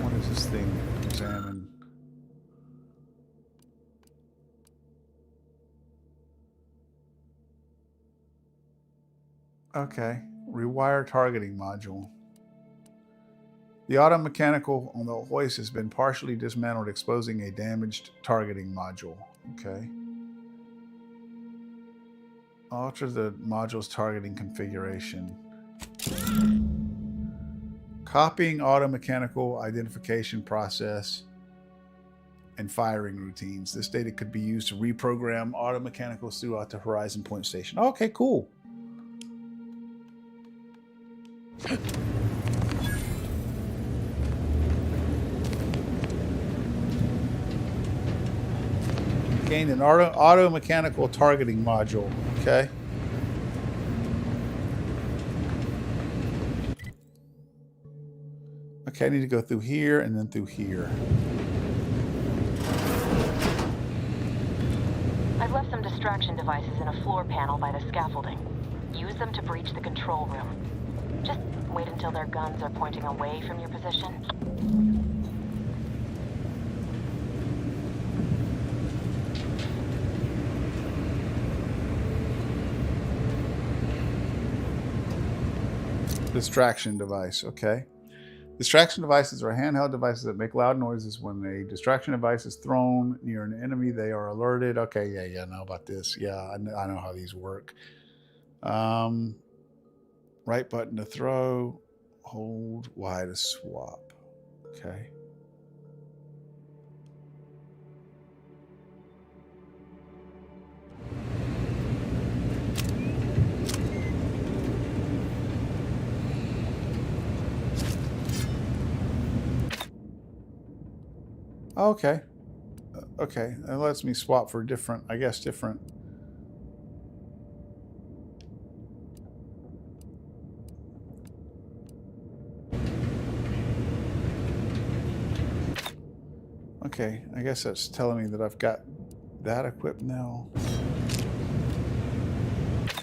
What is this thing? Examine. Okay. Rewire targeting module. The auto mechanical on the hoist has been partially dismantled, exposing a damaged targeting module. Okay. Alter the module's targeting configuration. Copying auto mechanical identification process and firing routines. This data could be used to reprogram auto mechanicals throughout the Horizon Point Station. Okay, cool. Gained an auto mechanical targeting module. Okay. Okay, I need to go through here and then through here. I've left some distraction devices in a floor panel by the scaffolding. Use them to breach the control room. Just wait until their guns are pointing away from your position. Distraction device, okay. Distraction devices are handheld devices that make loud noises. When a distraction device is thrown near an enemy, they are alerted. Okay, yeah, I know about this. Yeah, I know how these work. Right button to throw, hold Y to swap. Okay. Okay. Okay, that lets me swap for different, I guess, different. Okay, I guess that's telling me that I've got that equipped now.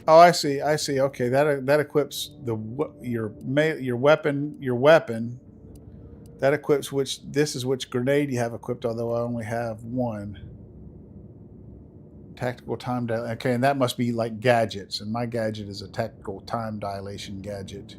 Oh, I see. Okay, that equips your weapon. That equips which grenade you have equipped, although I only have one. Tactical time dilation. Okay, and that must be like gadgets, and my gadget is a tactical time dilation gadget.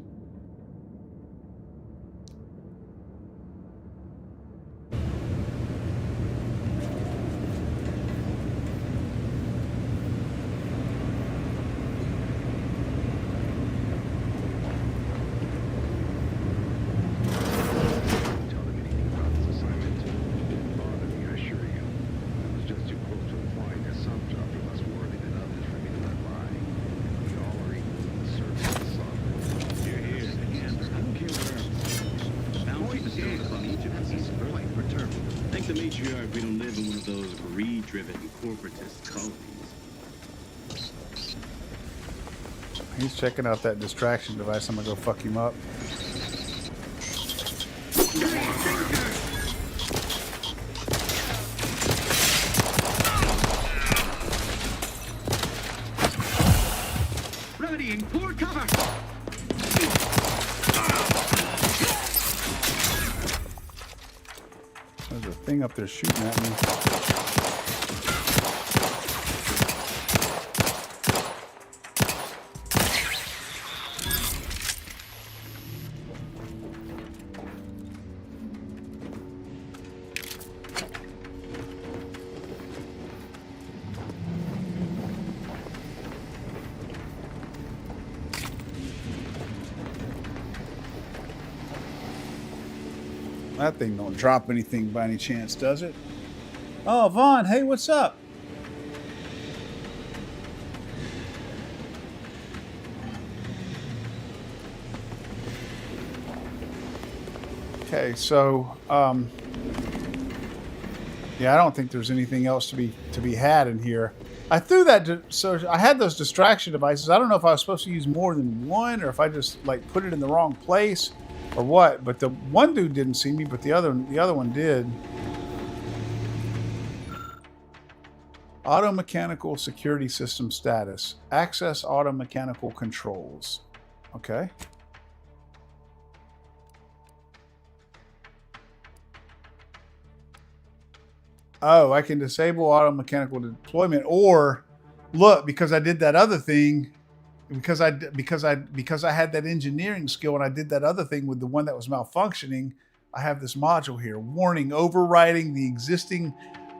He's checking out that distraction device. I'm gonna go fuck him up. Readying for cover. There's a thing up there shooting at me. That thing don't drop anything by any chance, does it? Oh, Vaughn, hey, what's up? Okay, so yeah, I don't think there's anything else to be had in here. I threw that, so I had those distraction devices. I don't know if I was supposed to use more than one or if I just like put it in the wrong place or what. But the one dude didn't see me, but the other one did. Auto mechanical security system status. Access auto mechanical controls. Okay. Oh, I can disable auto mechanical deployment, or look, because I did that other thing, because I had that engineering skill and I did that other thing with the one that was malfunctioning, I have this module here. Warning, overriding the existing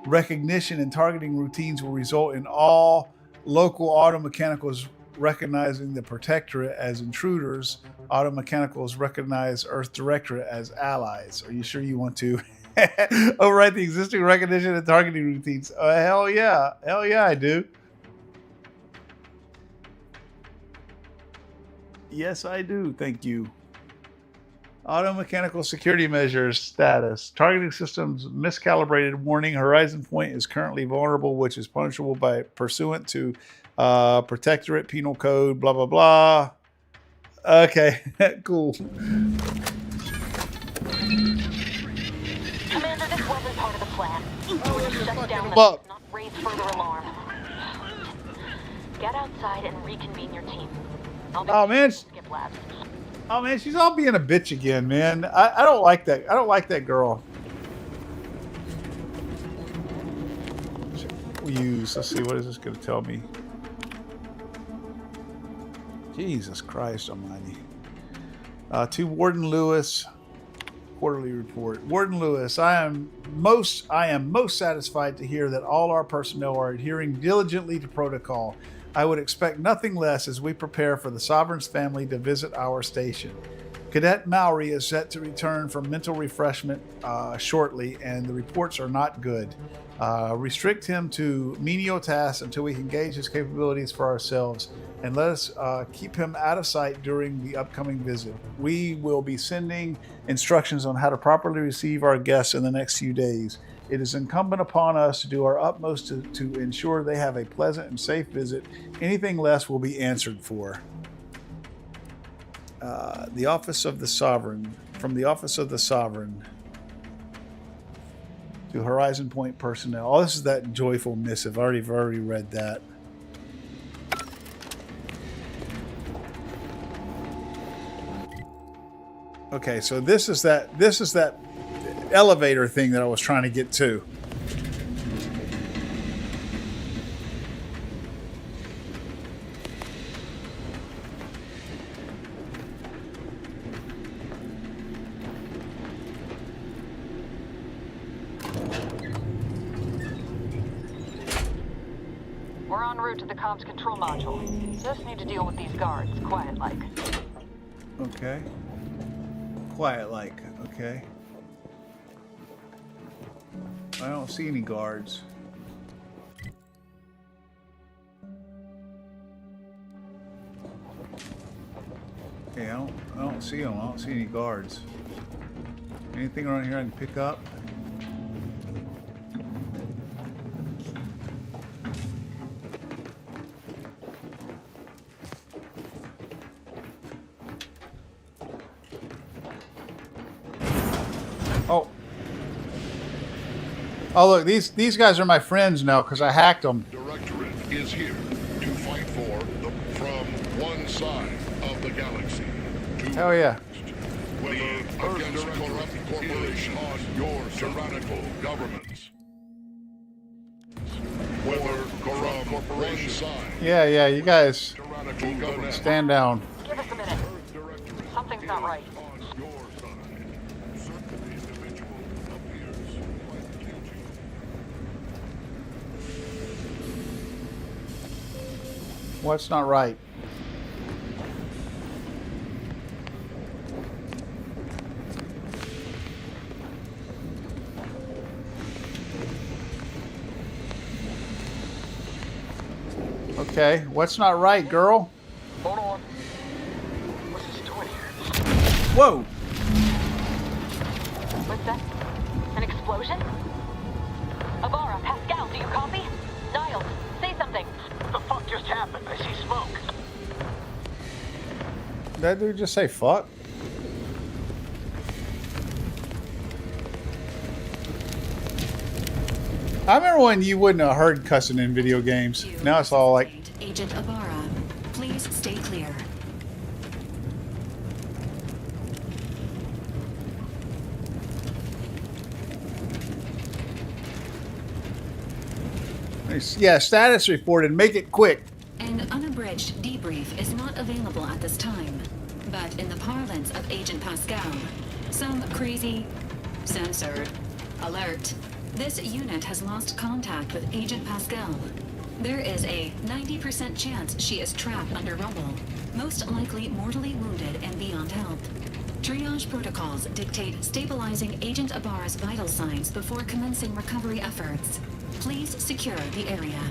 recognition and targeting routines will result in all local auto mechanicals recognizing the Protectorate as intruders. Auto mechanicals recognize Earth Directorate as allies. Are you sure you want to override the existing recognition and targeting routines? Oh, hell yeah. Hell yeah, I do. Yes, I do. Thank you. Auto mechanical security measures status. Targeting systems miscalibrated. Warning, horizon point is currently vulnerable, which is punishable by pursuant to Protectorate Penal Code, blah, blah, blah. Okay, cool. Commander, this wasn't part of the plan. Shut down the not raise further alarm. Get outside and reconvene your team. Oh man, oh man, she's all being a bitch again, man. I don't like that. I don't like that girl. We'll use. Let's see. What is this going to tell me? Jesus Christ Almighty. To Warden Lewis. Quarterly report. Warden Lewis, I am most satisfied to hear that all our personnel are adhering diligently to protocol. I would expect nothing less as we prepare for the Sovereign's family to visit our station. Cadet Mowry is set to return from mental refreshment shortly, and the reports are not good. Restrict him to menial tasks until we can gauge his capabilities for ourselves, and let us keep him out of sight during the upcoming visit. We will be sending instructions on how to properly receive our guests in the next few days. It is incumbent upon us to do our utmost to ensure they have a pleasant and safe visit. Anything less will be answered for. The Office of the Sovereign. From the Office of the Sovereign to Horizon Point personnel. Oh, this is that joyful missive. I've already read that. Okay, so this is that elevator thing that I was trying to get to. We're en route to the comms control module. Just need to deal with these guards, quiet-like. Okay. Quiet-like, okay. I don't see any guards. Okay, I don't see them. I don't see any guards. Anything around here I can pick up? Oh. Oh, look, these guys are my friends now because I hacked them. Directorate is here to fight for from one side of the galaxy to Hell yeah. whether against corrupt corporations on your tyrannical governments. Whether corrupt corporations Yeah, you guys stand down. Give us a minute. Something's not right. What's not right? Okay, what's not right, girl? Hold on. What's this doing here? Whoa! What's that? An explosion? Avara, Pascal, do you copy? Niles, say something. What the fuck just happened? I see smoke. Did that dude just say fuck? I remember when you wouldn't have heard cussing in video games. Now it's all like... Agent Avara, please stay clear. Yeah, status reported. Make it quick. An unabridged debrief is not available at this time, but in the parlance of Agent Pascal, some crazy, censored, alert, this unit has lost contact with Agent Pascal. There is a 90% chance she is trapped under rubble, most likely mortally wounded and beyond help. Triage protocols dictate stabilizing Agent Avara's vital signs before commencing recovery efforts. Please secure the area.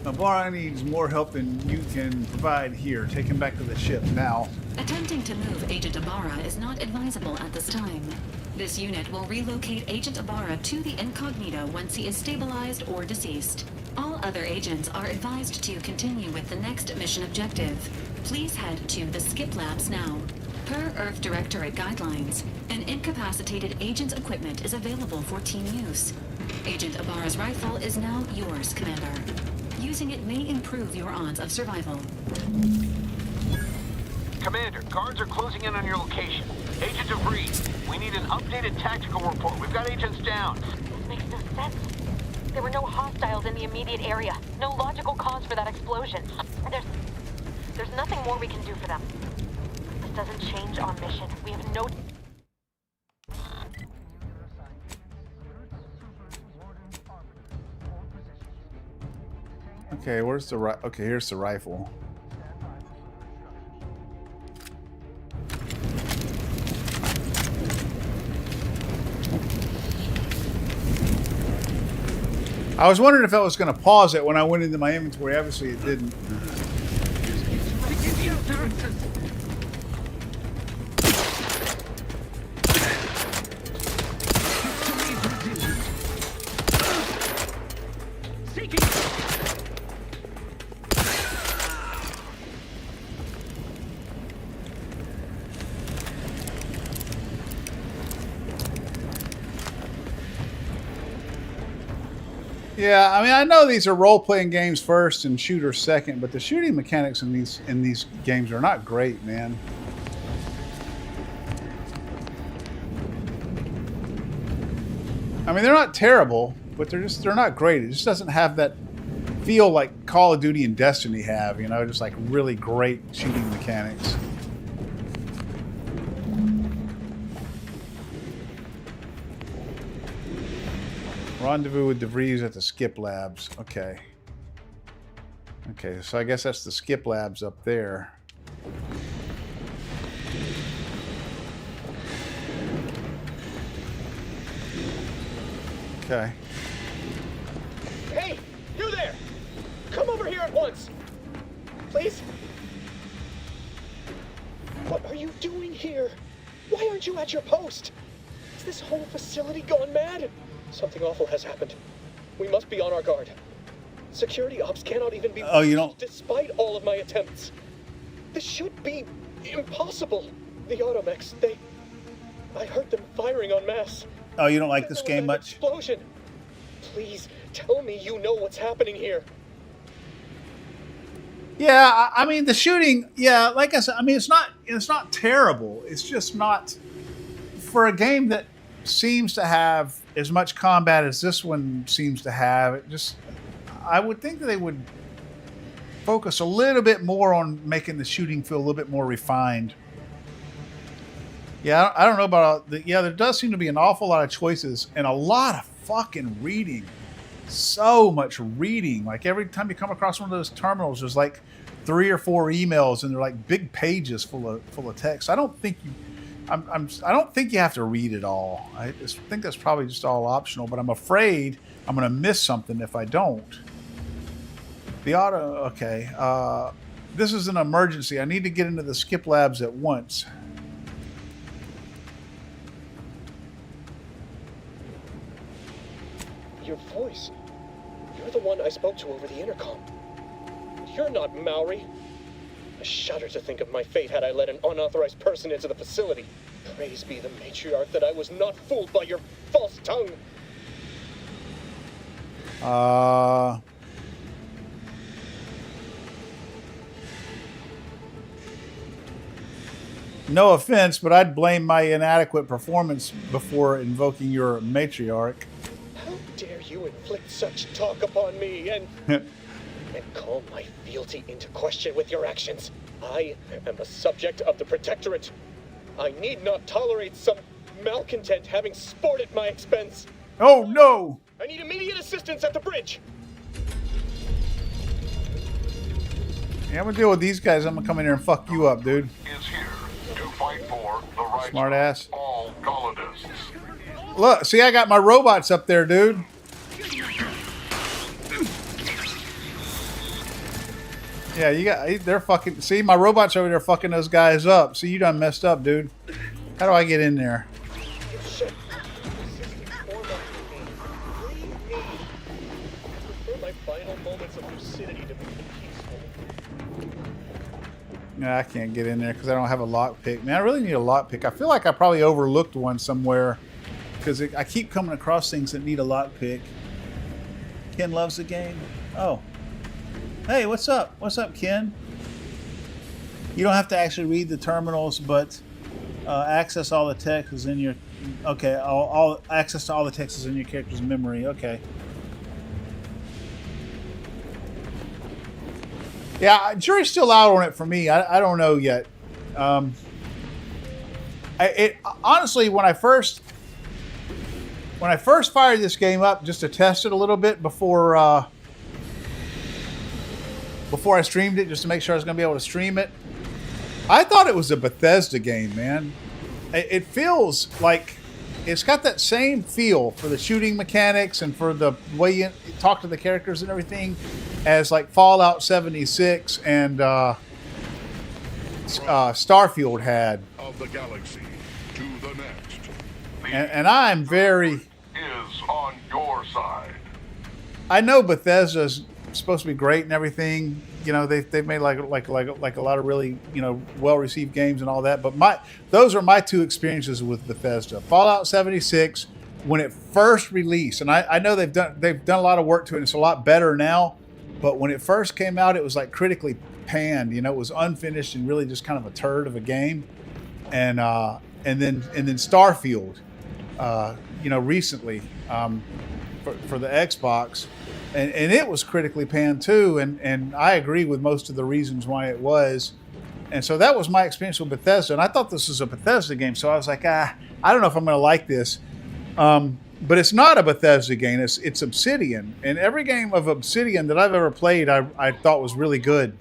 Avara needs more help than you can provide here. Take him back to the ship now. Attempting to move Agent Avara is not advisable at this time. This unit will relocate Agent Avara to the incognito once he is stabilized or deceased. All other agents are advised to continue with the next mission objective. Please head to the Skip Labs now. Per Earth Directorate guidelines, an incapacitated agent's equipment is available for team use. Agent Avara's rifle is now yours, Commander. Using it may improve your odds of survival. Commander, guards are closing in on your location. Agent DeVries, we need an updated tactical report. We've got agents down. This makes no sense. There were no hostiles in the immediate area. No logical cause for that explosion. There's nothing more we can do for them. This doesn't change our mission. We have no... Okay, where's the okay, here's the rifle. I was wondering if that was going to pause it when I went into my inventory. Obviously, it didn't. Yeah, I mean, I know these are role-playing games first and shooters second, but the shooting mechanics in these games are not great, man. I mean, they're not terrible, but they're not great. It just doesn't have that feel like Call of Duty and Destiny have, you know, just like really great shooting mechanics. Rendezvous with DeVries at the Skip Labs. Okay. Okay, so I guess that's the Skip Labs up there. Okay. Hey, you there! Come over here at once! Please? What are you doing here? Why aren't you at your post? Has this whole facility gone mad? Something awful has happened. We must be on our guard. Security ops cannot even be despite all of my attempts. This should be impossible. The automechs, I heard them firing en masse. Oh, you don't like this game much? Explosion. Please tell me you know what's happening here. Yeah, I mean the shooting. Yeah, like I said, I mean it's not terrible. It's just not for a game that seems to have as much combat as this one seems to have. It just, I would think that they would focus a little bit more on making the shooting feel a little bit more refined. Yeah, I don't know about there does seem to be an awful lot of choices and a lot of fucking reading. So much reading. Like every time you come across one of those terminals, there's like 3 or 4 emails and they're like big pages full of text. I don't think you have to read it all. I just think that's probably just all optional, but I'm afraid I'm going to miss something if I don't. The auto, okay. This is an emergency. I need to get into the skip labs at once. Your voice. You're the one I spoke to over the intercom. You're not Maori. I shudder to think of my fate had I let an unauthorized person into the facility. Praise be the matriarch that I was not fooled by your false tongue. No offense, but I'd blame my inadequate performance before invoking your matriarch. How dare you inflict such talk upon me and call my fealty into question with your actions? I am a subject of the Protectorate. I need not tolerate some malcontent having sport at my expense. Oh no! I need immediate assistance at the bridge. Yeah, I'm gonna deal with these guys. I'm gonna come in here and fuck you up, dude. Is here to fight for the rights Smart ass. of all colonists. Look, see, I got my robots up there, dude. Yeah, they're fucking, see, my robots over there fucking those guys up. See, you done messed up, dude. How do I get in there? No, I can't get in there because I don't have a lockpick. Man, I really need a lockpick. I feel like I probably overlooked one somewhere because I keep coming across things that need a lockpick. Ken loves the game. Oh. Hey, what's up? What's up, Ken? You don't have to actually read the terminals, but access all the text is in your... Okay, all access to all the text is in your character's memory. Okay. Yeah, jury's still out on it for me. I don't know yet. Honestly, when I first fired this game up just to test it a little bit before I streamed it, just to make sure I was going to be able to stream it, I thought it was a Bethesda game, man. It feels like it's got that same feel for the shooting mechanics and for the way you talk to the characters and everything as like Fallout 76 and Starfield had. Of the galaxy to the next. And I'm very... is on your side. I know Bethesda's supposed to be great and everything. You know, they've made like a lot of really, you know, well-received games and all that. But those are my two experiences with Bethesda. Fallout 76, when it first released, and I know they've done a lot of work to it, and it's a lot better now. But when it first came out, it was like critically panned. You know, it was unfinished and really just kind of a turd of a game. And then Starfield, you know, recently for the Xbox. And it was critically panned too, and I agree with most of the reasons why it was. And so that was my experience with Bethesda, and I thought this was a Bethesda game, so I was like, I don't know if I'm going to like this. But it's not a Bethesda game, it's Obsidian. And every game of Obsidian that I've ever played, I thought was really good.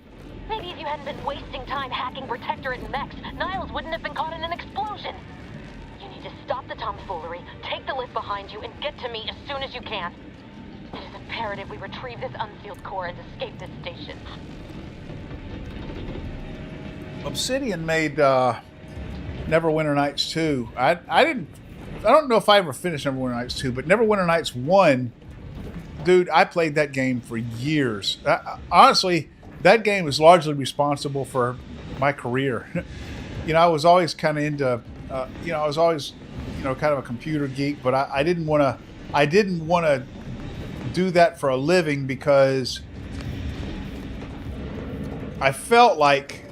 Maybe if you hadn't been wasting time hacking Protectorate and mechs, Niles wouldn't have been caught in an explosion. You need to stop the tomfoolery, take the lift behind you, and get to me as soon as you can. It is imperative we retrieve this unsealed core and escape this station. Obsidian made Neverwinter Nights 2. I I don't know if I ever finished Neverwinter Nights 2, but Neverwinter Nights 1, dude, I played that game for years. Honestly, that game was largely responsible for my career. You know, I was always kind of into, you know, I was always, you know, kind of a computer geek, but I didn't want to do that for a living because I felt like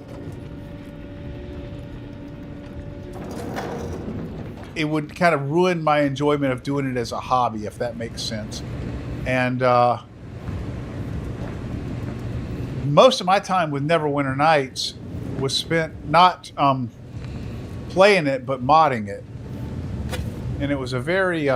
it would kind of ruin my enjoyment of doing it as a hobby, if that makes sense. And most of my time with Neverwinter Nights was spent not playing it, but modding it. And it was a very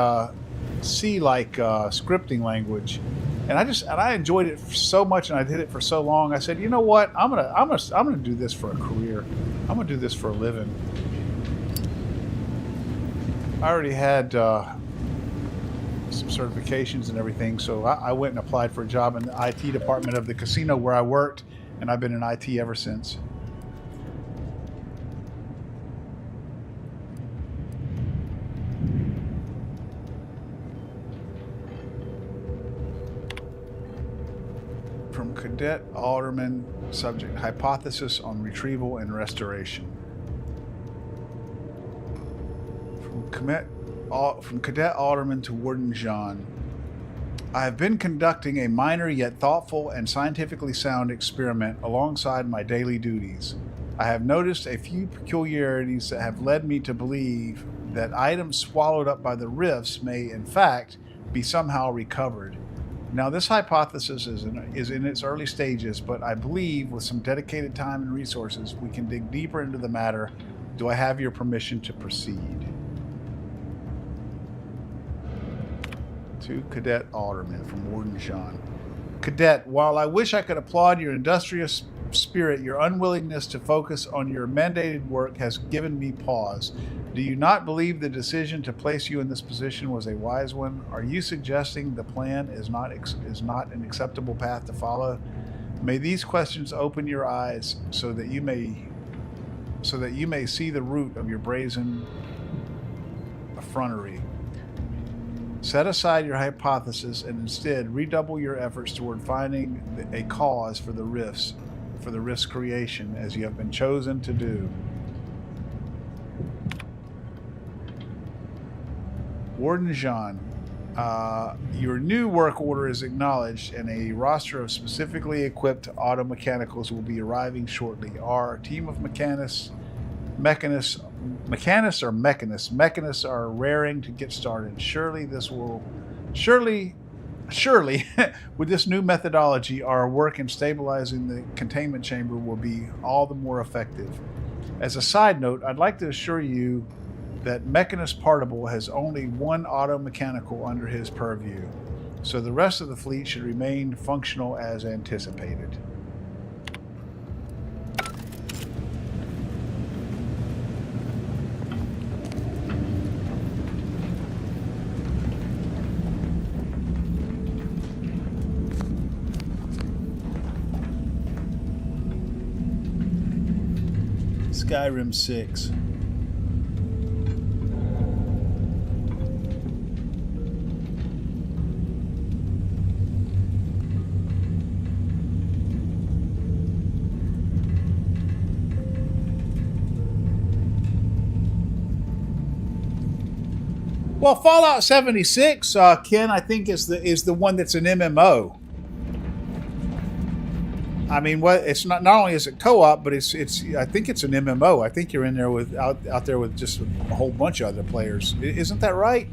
C-like scripting language. And I enjoyed it so much, and I did it for so long. I said, you know what? I'm gonna do this for a career. I'm gonna do this for a living. I already had some certifications and everything, so I went and applied for a job in the IT department of the casino where I worked, and I've been in IT ever since. From Cadet Alderman, subject, hypothesis on retrieval and restoration. From Cadet Alderman to Warden Jean. I have been conducting a minor yet thoughtful and scientifically sound experiment alongside my daily duties. I have noticed a few peculiarities that have led me to believe that items swallowed up by the rifts may, in fact, be somehow recovered. Now, this hypothesis is in its early stages, but I believe with some dedicated time and resources, we can dig deeper into the matter. Do I have your permission to proceed? To Cadet Alderman from Warden Jean. Cadet, while I wish I could applaud your industrious spirit, your unwillingness to focus on your mandated work has given me pause. Do you not believe the decision to place you in this position was a wise one? Are you suggesting the plan is not an acceptable path to follow? May these questions open your eyes so that you may see the root of your brazen effrontery. Set aside your hypothesis and instead redouble your efforts toward finding a cause for the rifts creation, as you have been chosen to do. Warden Jean, your new work order is acknowledged, and a roster of specifically equipped auto mechanicals will be arriving shortly. Our team of mechanists are raring to get started. Surely, with this new methodology, our work in stabilizing the containment chamber will be all the more effective. As a side note, I'd like to assure you that Mechanist Partible has only one auto mechanical under his purview, so the rest of the fleet should remain functional as anticipated. Skyrim 6. Well, Fallout 76, Ken, I think is the one that's an MMO. I mean, what it's not only is it co-op, but it's I think it's an MMO. I think you're in there with out there with just a whole bunch of other players. Isn't that right?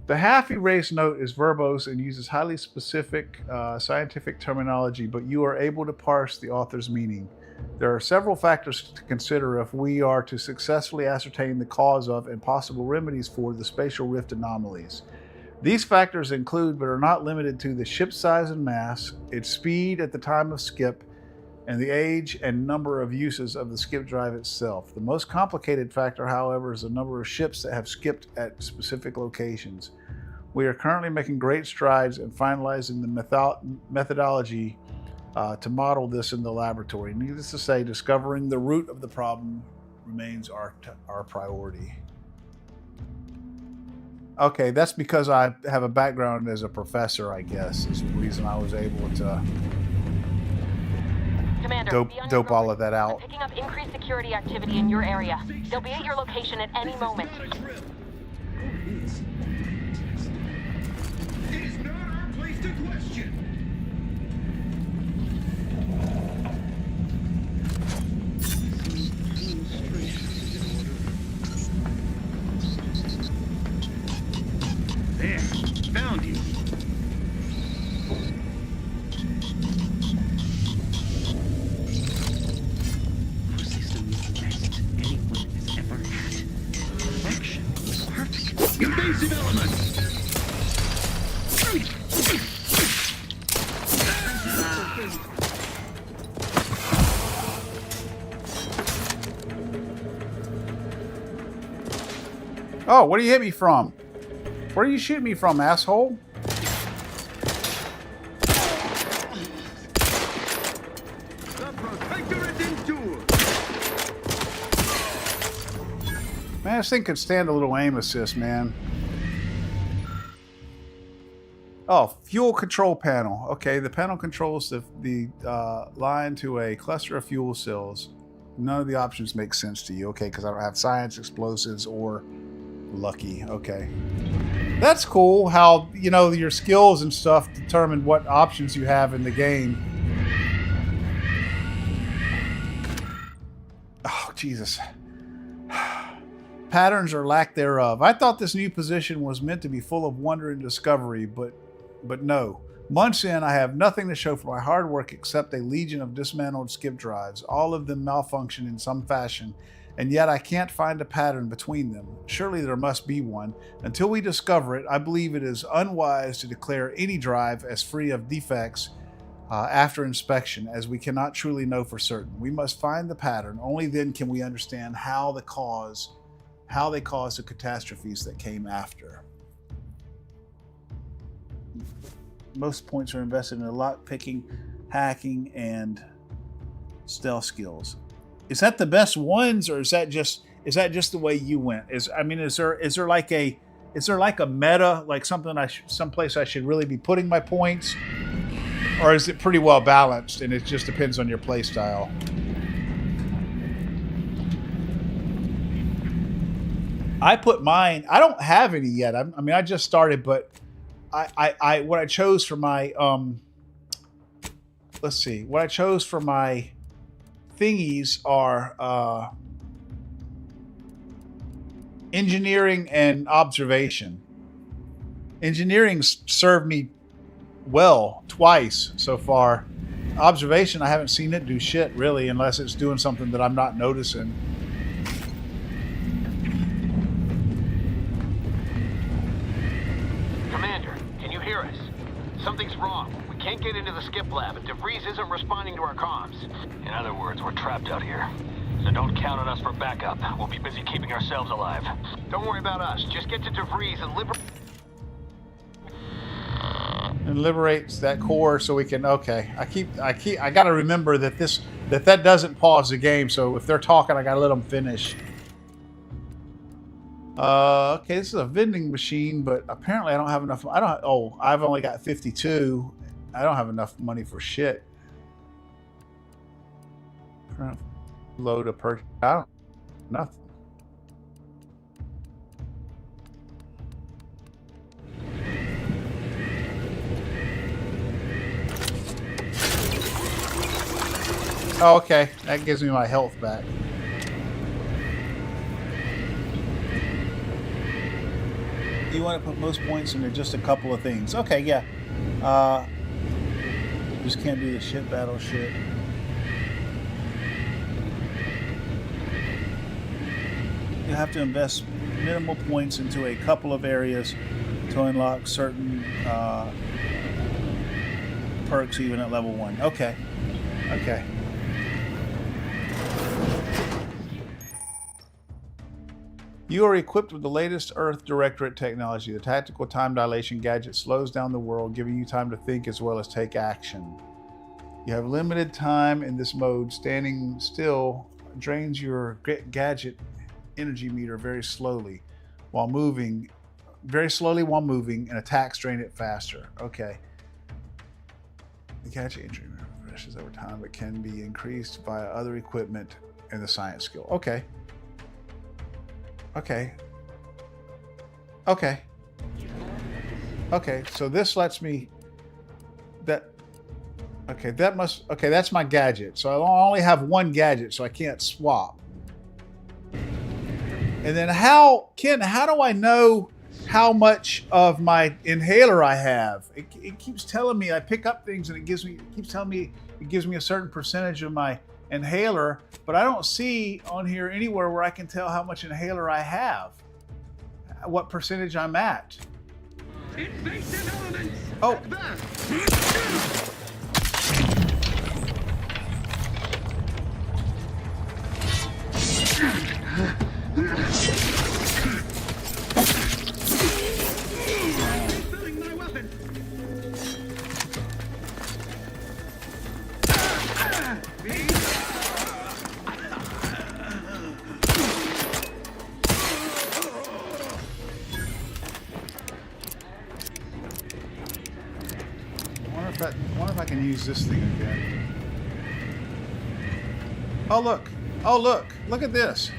The half-erased note is verbose and uses highly specific scientific terminology, but you are able to parse the author's meaning. There are several factors to consider if we are to successfully ascertain the cause of and possible remedies for the spatial rift anomalies. These factors include, but are not limited to, the ship's size and mass, its speed at the time of skip, and the age and number of uses of the skip drive itself. The most complicated factor, however, is the number of ships that have skipped at specific locations. We are currently making great strides in finalizing the methodology to model this in the laboratory. Needless to say, discovering the root of the problem remains our priority. Okay, that's because I have a background as a professor, I guess, is the reason I was able to Commander, dope all of that out. I'm picking up increased security activity in your area. They'll be at your location at any moment. It is not our place to question. There, found you. Our system is the best anyone has ever had. Perfection. Perfect. Invasive elements. Oh, where do you hit me from? Where do you shoot me from, asshole? Man, this thing could stand a little aim assist, man. Oh, fuel control panel. Okay, the panel controls the line to a cluster of fuel cells. None of the options make sense to you, okay, because I don't have science, explosives, or lucky. Okay. That's cool how, you know, your skills and stuff determine what options you have in the game. Oh, Jesus. Patterns or lack thereof. I thought this new position was meant to be full of wonder and discovery, but no. Months in, I have nothing to show for my hard work except a legion of dismantled skip drives. All of them malfunction in some fashion, and yet I can't find a pattern between them. Surely there must be one. Until we discover it, I believe it is unwise to declare any drive as free of defects after inspection, as we cannot truly know for certain. We must find the pattern. Only then can we understand how they caused the catastrophes that came after. Most points are invested in lock picking, hacking, and stealth skills. Is that the best ones, or is that just the way you went? Is there like a meta, like someplace I should really be putting my points, or is it pretty well balanced and it just depends on your play style? I put mine. I don't have any yet. I mean, I just started, but I what I chose for my let's see, what I chose for my thingies are engineering and observation. Engineering served me well twice so far. Observation, I haven't seen it do shit really, unless it's doing something that I'm not noticing. Commander, can you hear us? Something's wrong. We can't get into the skip lab, and DeVries isn't responding to our comms. In other words, we're trapped out here. So don't count on us for backup. We'll be busy keeping ourselves alive. Don't worry about us. Just get to DeVries and liberates that core so we can. Okay, I gotta remember that that doesn't pause the game. So if they're talking, I gotta let them finish. Okay, this is a vending machine, but apparently I don't have enough. I've only got 52. I don't have enough money for shit. Load a purchase. I don't. Nothing. Oh, okay. That gives me my health back. You want to put most points into just a couple of things. Okay, yeah. Just can't do the shit battle shit. You have to invest minimal points into a couple of areas to unlock certain perks even at level 1. Okay. Okay. You are equipped with the latest Earth Directorate technology. The tactical time dilation gadget slows down the world, giving you time to think as well as take action. You have limited time in this mode. Standing still drains your gadget energy meter very slowly while moving. Very slowly while moving, and attacks drain it faster. Okay. The gadget energy meter refreshes over time, but can be increased via other equipment and the science skill. Okay. Okay. Okay. Okay, so this lets me... Okay, that's my gadget. So I only have one gadget, so I can't swap. And then Ken, how do I know how much of my inhaler I have? It keeps telling me, I pick up things and it keeps telling me it gives me a certain percentage of my inhaler, but I don't see on here anywhere where I can tell how much inhaler I have, what percentage I'm at. Invasive elements! Oh. Refilling my weapon. I wonder if I can use this thing again. Oh look! Oh look! Look at this!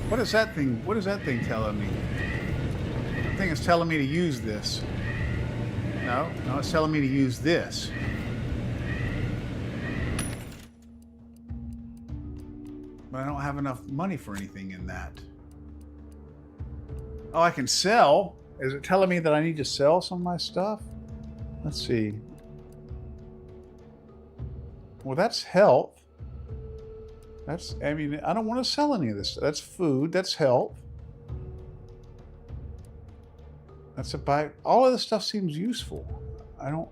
What is that thing? What is that thing telling me? That thing is telling me to use this. No, it's telling me to use this. But I don't have enough money for anything in that. Oh, I can sell? Is it telling me that I need to sell some of my stuff? Let's see. Well, that's health. I mean, I don't want to sell any of this. That's food. That's health. That's a buy. All of this stuff seems useful. I don't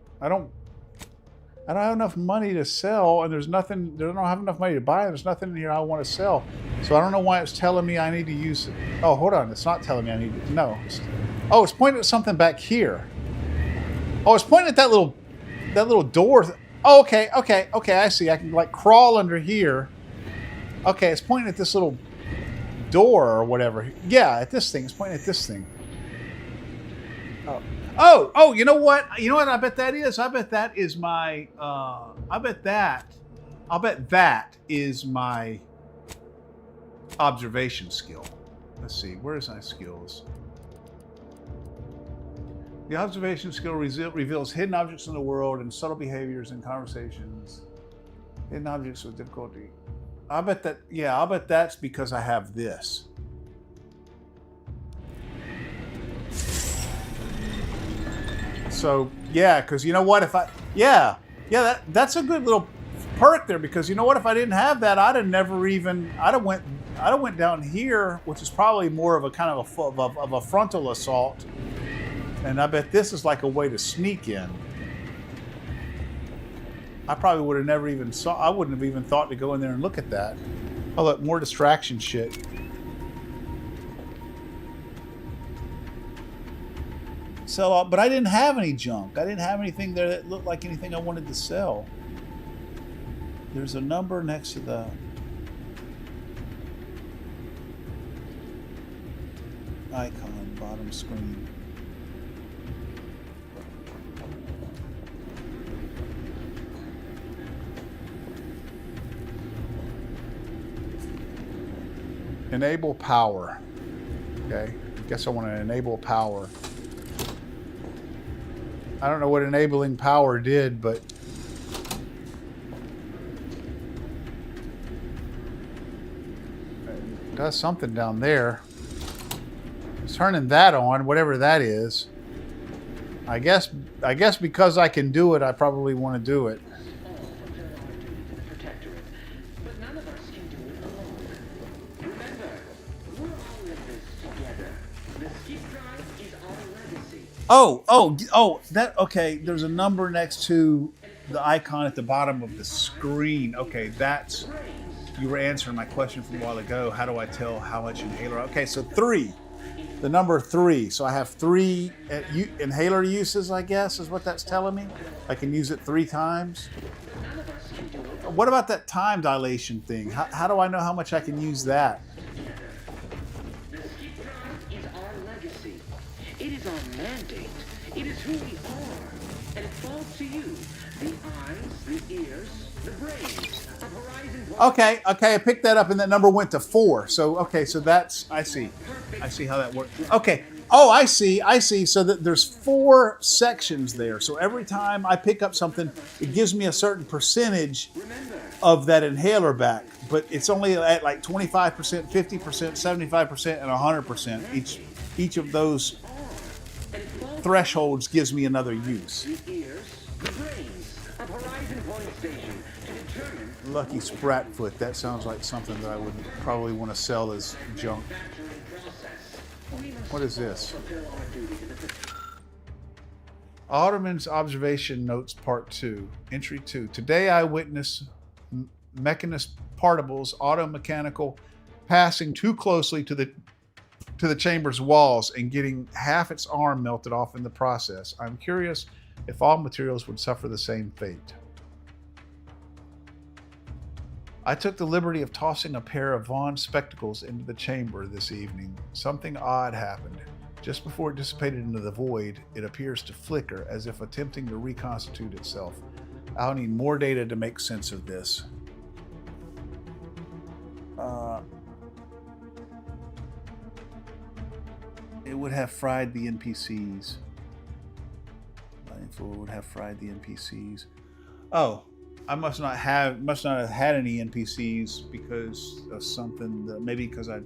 have enough money to sell, and there's nothing. I don't have enough money to buy, and there's nothing in here I want to sell. So I don't know why it's telling me I need to use it. Oh, hold on. It's not telling me I need to. No. It's pointing at something back here. Oh, it's pointing at that little door. Oh, okay. I see. I can like crawl under here. Okay, it's pointing at this little door or whatever. Yeah, at this thing. It's pointing at this thing. Oh, you know what? You know what I bet that is? I bet that is my I'll bet that is my observation skill. Let's see. Where's my skills? The observation skill reveals hidden objects in the world and subtle behaviors in conversations. Hidden objects with difficulty. I bet that's because I have this. So, yeah, because you know what? That's a good little perk there, because you know what? If I didn't have that, I'd have went down here, which is probably more of a kind of a frontal assault. And I bet this is like a way to sneak in. I probably would have never even I wouldn't have even thought to go in there and look at that. Oh, look, more distraction shit. Sell off, but I didn't have any junk. I didn't have anything there that looked like anything I wanted to sell. There's a number next to the icon, bottom screen. Enable power. Okay, I guess I want to enable power. I don't know what enabling power did, but it does something down there. It's turning that on, whatever that is. I guess because I can do it, I probably want to do it. Okay. There's a number next to the icon at the bottom of the screen. Okay, you were answering my question from a while ago. How do I tell how much inhaler? Okay, so 3, the number 3. So I have 3 inhaler uses, I guess, is what that's telling me. I can use it 3 times. What about that time dilation thing? How do I know how much I can use that? The skip drive is our legacy. It is our mandate. It is who we are. And it falls to you. The eyes, the ears, the brains of Horizon Point. Okay, I picked that up and that number went to 4. So, okay, so that's, I see how that works. Okay, oh, I see. So that there's 4 sections there. So every time I pick up something, it gives me a certain percentage of that inhaler back. But it's only at like 25%, 50%, 75%, and 100%. Each of those thresholds gives me another use. Lucky Spratfoot. That sounds like something that I would probably want to sell as junk. What is this? Alderman's Observation Notes Part 2. Entry 2. Today I witnessed mechanist particles, auto-mechanical, passing too closely to the chamber's walls and getting half its arm melted off in the process. I'm curious if all materials would suffer the same fate. I took the liberty of tossing a pair of Vaughn's spectacles into the chamber this evening. Something odd happened. Just before it dissipated into the void, it appears to flicker as if attempting to reconstitute itself. I'll need more data to make sense of this. It would have fried the NPCs. It would have fried the NPCs. Oh, I must not have had any NPCs because of something. Maybe because I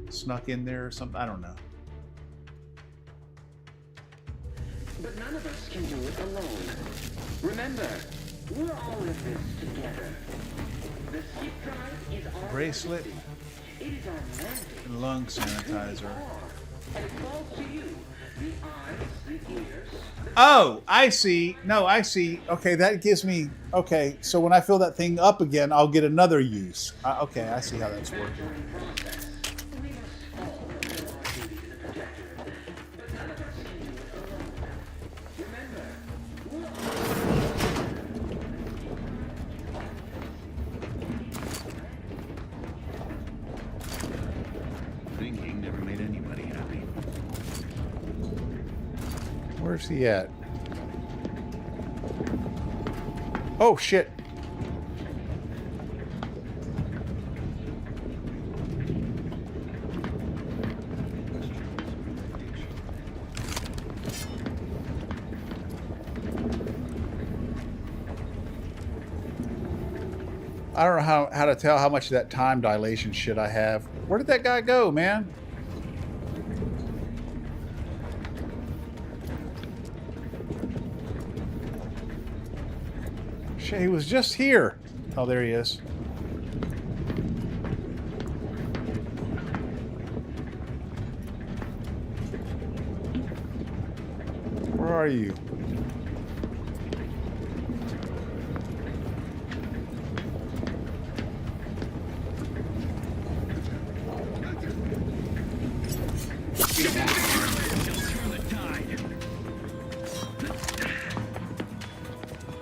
snuck in there or something. I don't know. But none of us can do it alone. Remember, we're all in this together. The skip drive is our bracelet It is our mandate. and lung sanitizer. And it falls to you. The eyes, the ears. Oh, I see. No, I see. Okay, that gives me. Okay, so when I fill that thing up again, I'll get another use. Okay, I see how that's working. Thinking never made anybody happy. Where's he at? Oh, shit. I don't know how to tell how much of that time dilation shit I have. Where did that guy go, man? Shit, he was just here. Oh, there he is. Where are you?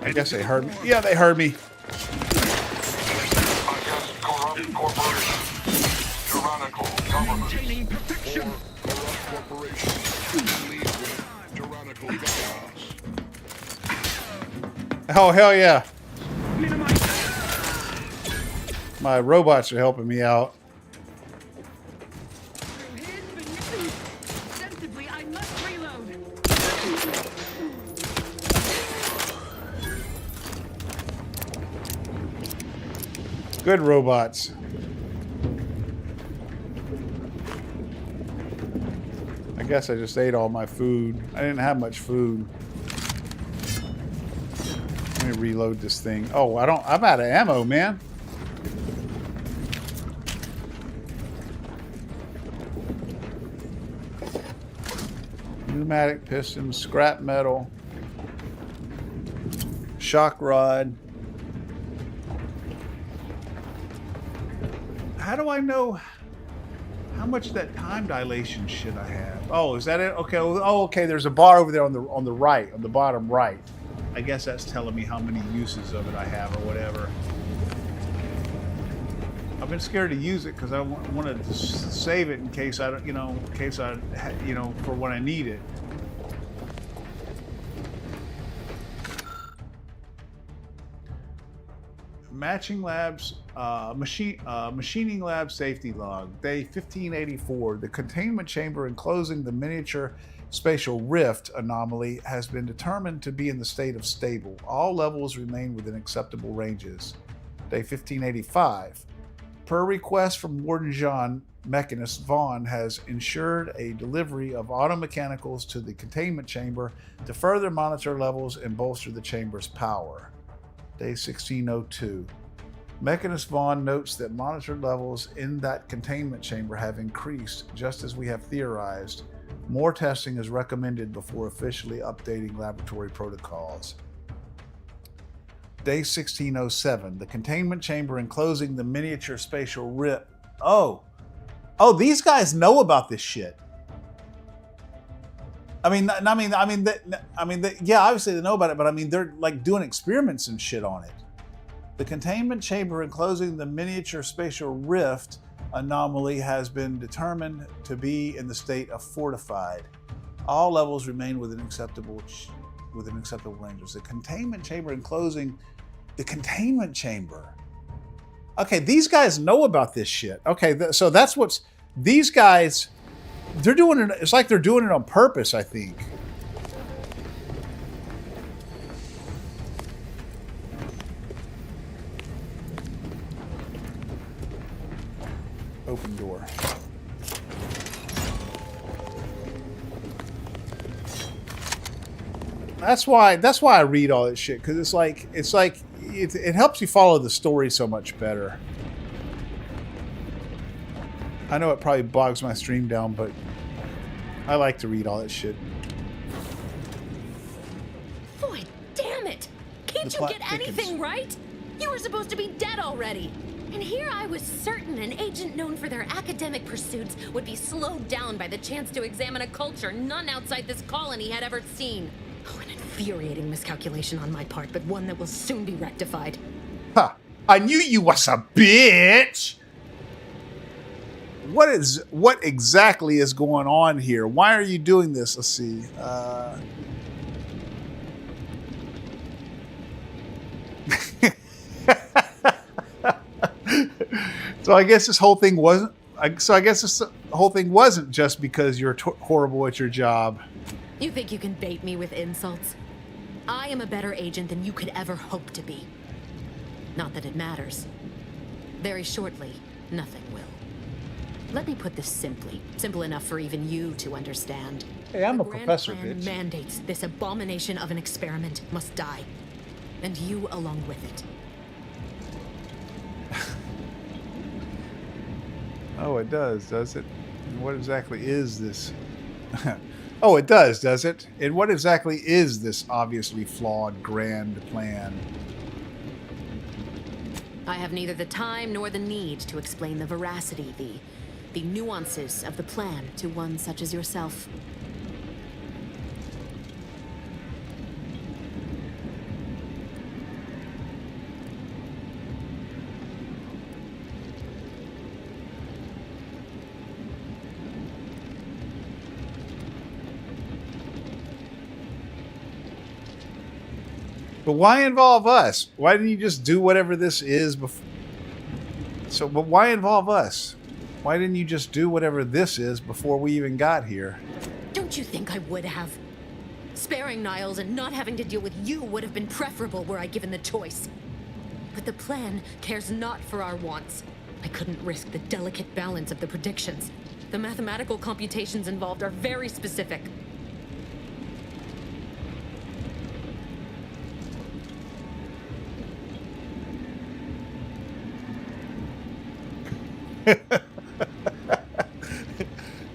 I guess they heard me. Yeah, they heard me. Maintaining perfection. Oh, hell yeah. My robots are helping me out. I must reload. Good robots. I guess I just ate all my food. I didn't have much food. Let me reload this thing. Oh, I'm out of ammo, man. Pneumatic piston, scrap metal, shock rod. How do I know how much of that time dilation shit I have? Oh, is that it? Okay. Oh, okay. There's a bar over there on the right, on the bottom right. I guess that's telling me how many uses of it I have or whatever. I've been scared to use it because I wanted to save it in case I don't, in case I, for when I need it. Matching labs, machining lab safety log, day 1584. The containment chamber enclosing the miniature spatial rift anomaly has been determined to be in the state of stable. All levels remain within acceptable ranges. Day 1585. Per request from Warden Jean, Mechanist Vaughn has ensured a delivery of automechanicals to the containment chamber to further monitor levels and bolster the chamber's power. Day 1602. Mechanist Vaughn notes that monitored levels in that containment chamber have increased, just as we have theorized. More testing is recommended before officially updating laboratory protocols. Day 1607. The containment chamber enclosing the miniature spatial rift. Oh, these guys know about this shit. Yeah, obviously they know about it, but I mean, they're like doing experiments and shit on it. The containment chamber enclosing the miniature spatial rift anomaly has been determined to be in the state of fortified. All levels remain within acceptable ranges. The containment chamber enclosing the containment chamber. Okay, these guys know about this shit. Okay, so that's what's these guys. They're doing it. It's like they're doing it on purpose, I think. Open door. That's why I read all this shit, because it helps you follow the story so much better. I know it probably bogs my stream down, but I like to read all that shit. Boy, damn it! Can't you get anything right? You were supposed to be dead already. And here I was certain an agent known for their academic pursuits would be slowed down by the chance to examine a culture none outside this colony had ever seen. Oh, an infuriating miscalculation on my part, but one that will soon be rectified. Ha! I knew you was a bitch! What exactly is going on here? Why are you doing this? Let's see. So I guess this whole thing wasn't. Just because you're horrible at your job. You think you can bait me with insults? I am a better agent than you could ever hope to be. Not that it matters. Very shortly, nothing will. Let me put this simply. Simple enough for even you to understand. Hey, I'm a The Grand professor, Plan bitch. mandates this abomination of an experiment must die. And you along with it. Oh, it does it? And what exactly is this? Oh, it does it? And what exactly is this obviously flawed grand plan? I have neither the time nor the need to explain the veracity, the nuances of the plan to one such as yourself. But why involve us? Why didn't you just do whatever this is before? So, but why involve us? Why didn't you just do whatever this is before we even got here? Don't you think I would have? Sparing Niles and not having to deal with you would have been preferable were I given the choice. But the plan cares not for our wants. I couldn't risk the delicate balance of the predictions. The mathematical computations involved are very specific.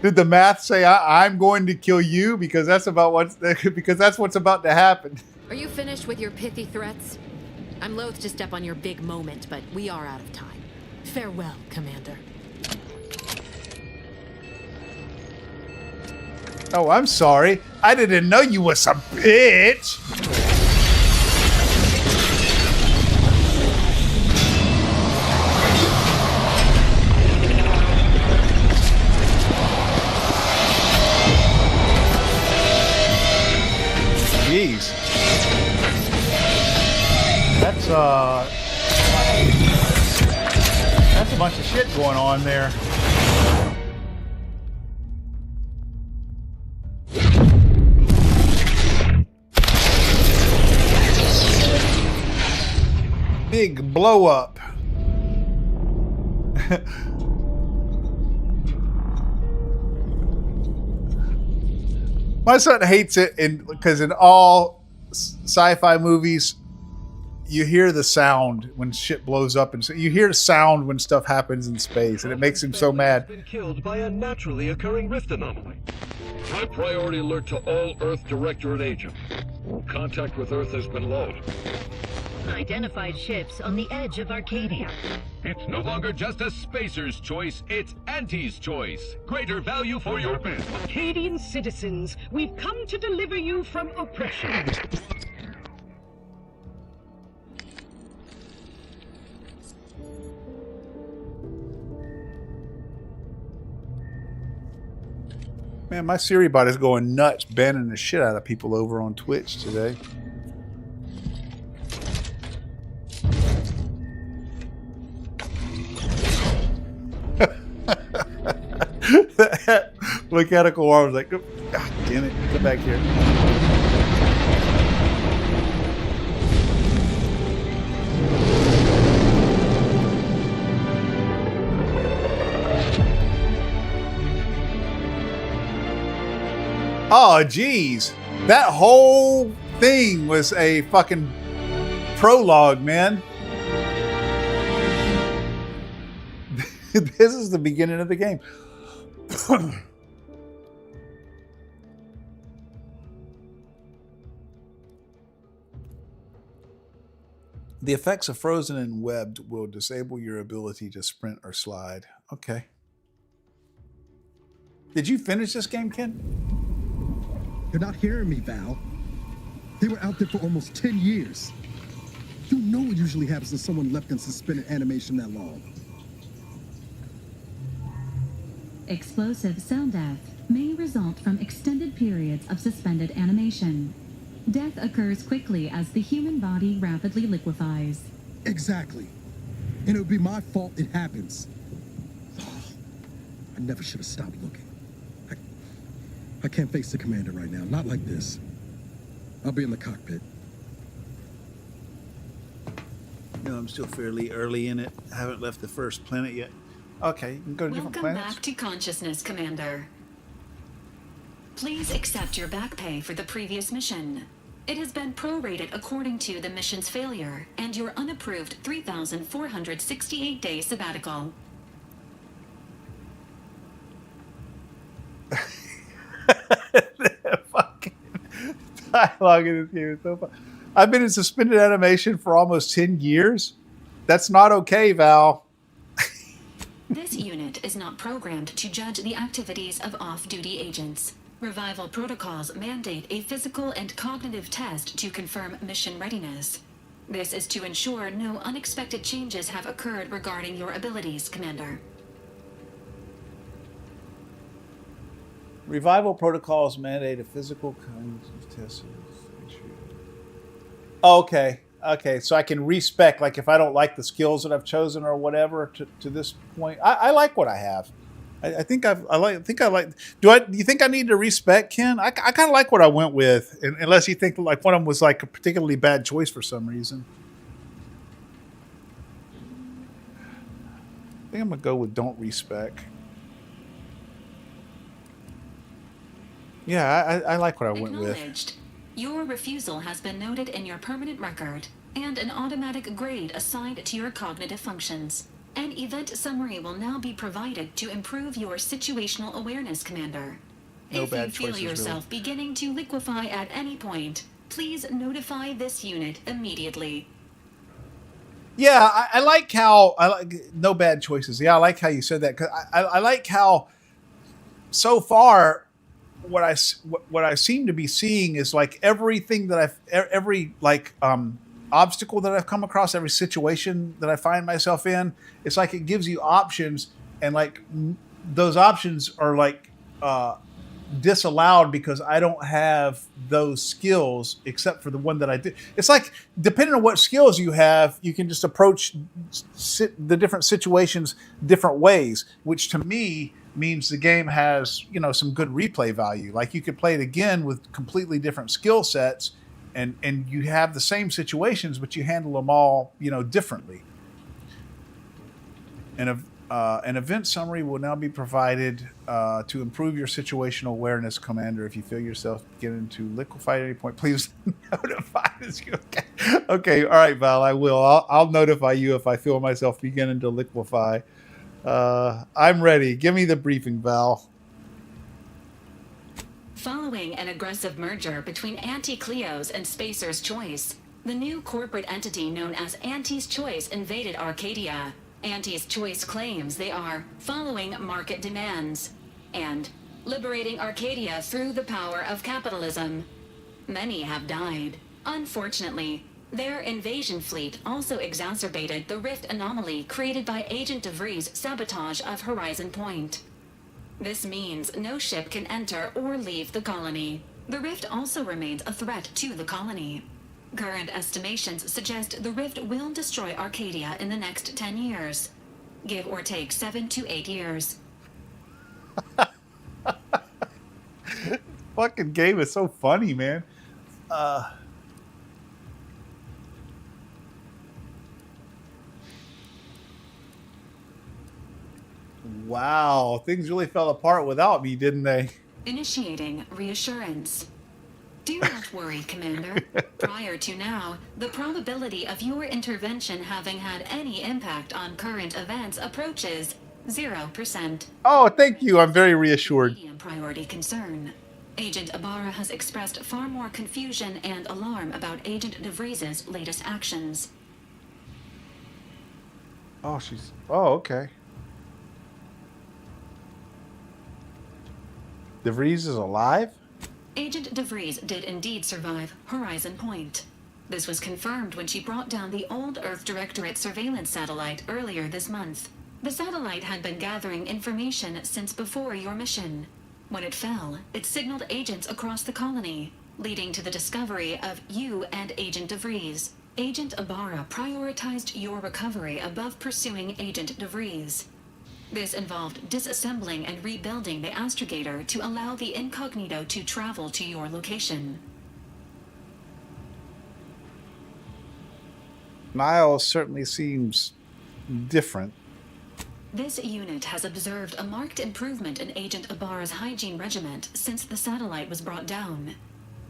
Did the math say I'm going to kill you because that's what's about to happen? Are you finished with your pithy threats? I'm loath to step on your big moment, but we are out of time. Farewell, Commander. Oh, I'm sorry. I didn't know you was a bitch. geez. That's a bunch of shit going on there. Big blow up. My son hates it because in all sci-fi movies, you hear the sound when shit blows up, and so you hear the sound when stuff happens in space, and it makes him so mad. Been killed by a naturally occurring rift anomaly. High priority alert to all Earth Directorate agents. Contact with Earth has been low. Identified ships on the edge of Arcadia. It's no longer just a spacer's choice, it's Auntie's choice. Greater value for your men. Arcadian citizens, we've come to deliver you from oppression. Man, my Siri bot is going nuts, banning the shit out of people over on Twitch today. That mechanical arm was like, God damn it, come back here. Oh, geez. That whole thing was a fucking prologue, man. This is the beginning of the game. The effects of frozen and webbed will disable your ability to sprint or slide. Okay. Did you finish this game, Ken? You're not hearing me, Val. They were out there for almost 10 years. You know what usually happens when someone left in suspended animation that long. Explosive cell death may result from extended periods of suspended animation. Death occurs quickly as the human body rapidly liquefies. Exactly. And it would be my fault it happens. I never should have stopped looking. I can't face the commander right now. Not like this. I'll be in the cockpit. No, I'm still fairly early in it. I haven't left the first planet yet. Okay, you can go to different planets. Welcome back to consciousness, Commander. Please accept your back pay for the previous mission. It has been prorated according to the mission's failure and your unapproved 3,468-day sabbatical. Fucking dialogue in this game is so fun. I've been in suspended animation for almost 10 years. That's not okay, Val. This unit is not programmed to judge the activities of off-duty agents. Revival protocols mandate a physical and cognitive test to confirm mission readiness. This is to ensure no unexpected changes have occurred regarding your abilities, Commander. Revival protocols mandate a physical cognitive test. Okay. Okay, so I can respec, like if I don't like the skills that I've chosen or whatever to this point. I like what I have. I think I like. Do you think I need to respec, Ken? I kind of like what I went with, unless you think like one of them was like a particularly bad choice for some reason. I think I'm gonna go with don't respec. Yeah, I like what I went with. Your refusal has been noted in your permanent record, and an automatic grade assigned to your cognitive functions. An event summary will now be provided to improve your situational awareness, Commander. No if bad you feel choices, yourself beginning to liquefy at any point, please notify this unit immediately. Yeah, I like how no bad choices. Yeah, I like how you said that, because I like how so far what I seem to be seeing is like everything that every obstacle that I've come across, every situation that I find myself in, it's like it gives you options, and like those options are like disallowed because I don't have those skills except for the one that I did. It's like, depending on what skills you have, you can just approach the different situations different ways, which to me means the game has, you know, some good replay value. Like you could play it again with completely different skill sets, and you have the same situations, but you handle them all, you know, differently. And an event summary will now be provided to improve your situational awareness, Commander. If you feel yourself beginning to liquefy at any point, please notify us. Okay, all right, Val, I will. I'll notify you if I feel myself beginning to liquefy. I'm ready. Give me the briefing, Val. Following an aggressive merger between Anti-Cleo's and Spacer's Choice, the new corporate entity known as Anti's Choice invaded Arcadia. Anti's Choice claims they are following market demands and liberating Arcadia through the power of capitalism. Many have died. Unfortunately, their invasion fleet also exacerbated the rift anomaly created by Agent DeVries' sabotage of Horizon Point. This means no ship can enter or leave the colony. The rift also remains a threat to the colony. Current estimations suggest the rift will destroy Arcadia in the next 10 years. Give or take 7 to 8 years. Fucking game is so funny, man. Wow, things really fell apart without me, didn't they? Initiating reassurance. Do not worry, Commander. Prior to now, the probability of your intervention having had any impact on current events approaches 0%. Oh, thank you. I'm very reassured. Medium priority concern. Agent Ibarra has expressed far more confusion and alarm about Agent DeVries' latest actions. Oh, oh, okay. DeVries is alive? Agent DeVries did indeed survive Horizon Point. This was confirmed when she brought down the old Earth Directorate surveillance satellite earlier this month. The satellite had been gathering information since before your mission. When it fell, it signaled agents across the colony, leading to the discovery of you and Agent DeVries. Agent Ibarra prioritized your recovery above pursuing Agent DeVries. This involved disassembling and rebuilding the astrogator to allow the incognito to travel to your location. Niles certainly seems different. This unit has observed a marked improvement in Agent Ibarra's hygiene regiment since the satellite was brought down.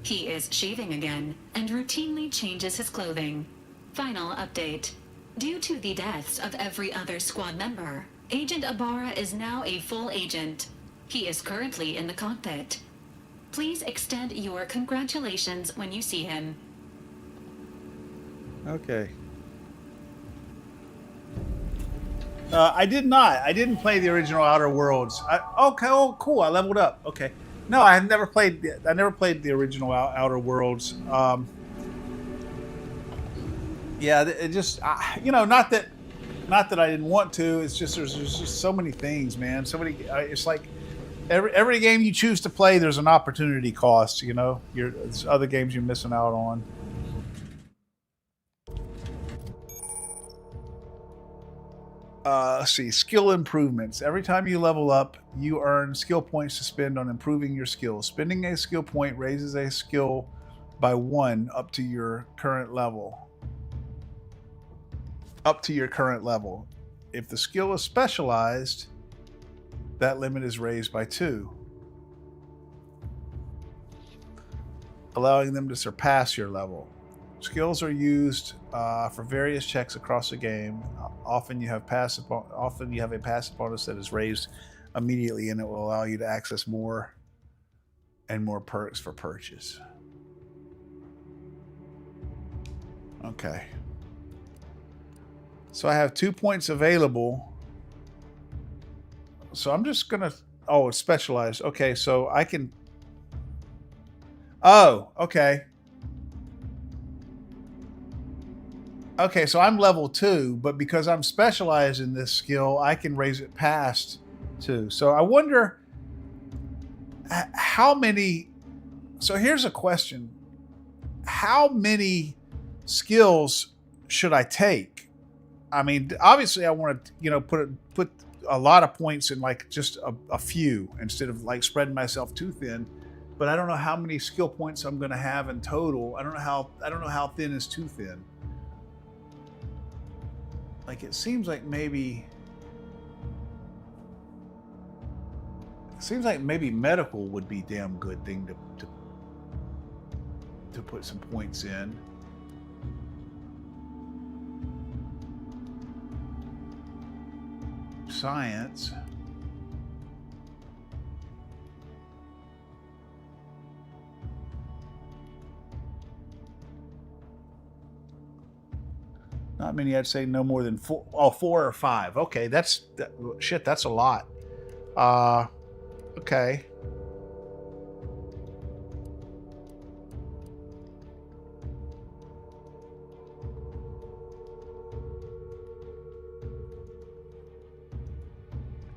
He is shaving again and routinely changes his clothing. Final update. Due to the deaths of every other squad member, Agent Ibarra is now a full agent. He is currently in the cockpit. Please extend your congratulations when you see him. Okay. I did not. I didn't play the original Outer Worlds. Okay, oh, cool. I leveled up. Okay. No, I never played the original Outer Worlds. Yeah, it just, you know, not that I didn't want to. It's just there's just so many things, man. So many. It's like every game you choose to play, there's an opportunity cost. You know, there's other games you're missing out on. Let's see, skill improvements. Every time you level up, you earn skill points to spend on improving your skills. Spending a skill point raises a skill by 1 up to your current level. If the skill is specialized, that limit is raised by 2, allowing them to surpass your level. Skills are used for various checks across the game. Often you have a passive bonus that is raised immediately, and it will allow you to access more and more perks for purchase. Okay. So I have 2 points available. So I'm just gonna, oh, it's specialized. Okay, so I can, oh, okay. Okay, so I'm level 2, but because I'm specialized in this skill, I can raise it past 2. So I wonder how many... So here's a question. How many skills should I take? I mean, obviously I want to, you know, put a lot of points in like just a few instead of like spreading myself too thin. But I don't know how many skill points I'm going to have in total. I don't know how thin is too thin. Like it seems like maybe medical would be a damn good thing to put some points in. Science. Not many, I'd say no more than 4. Oh, 4 or 5. Okay, that's a lot. Okay.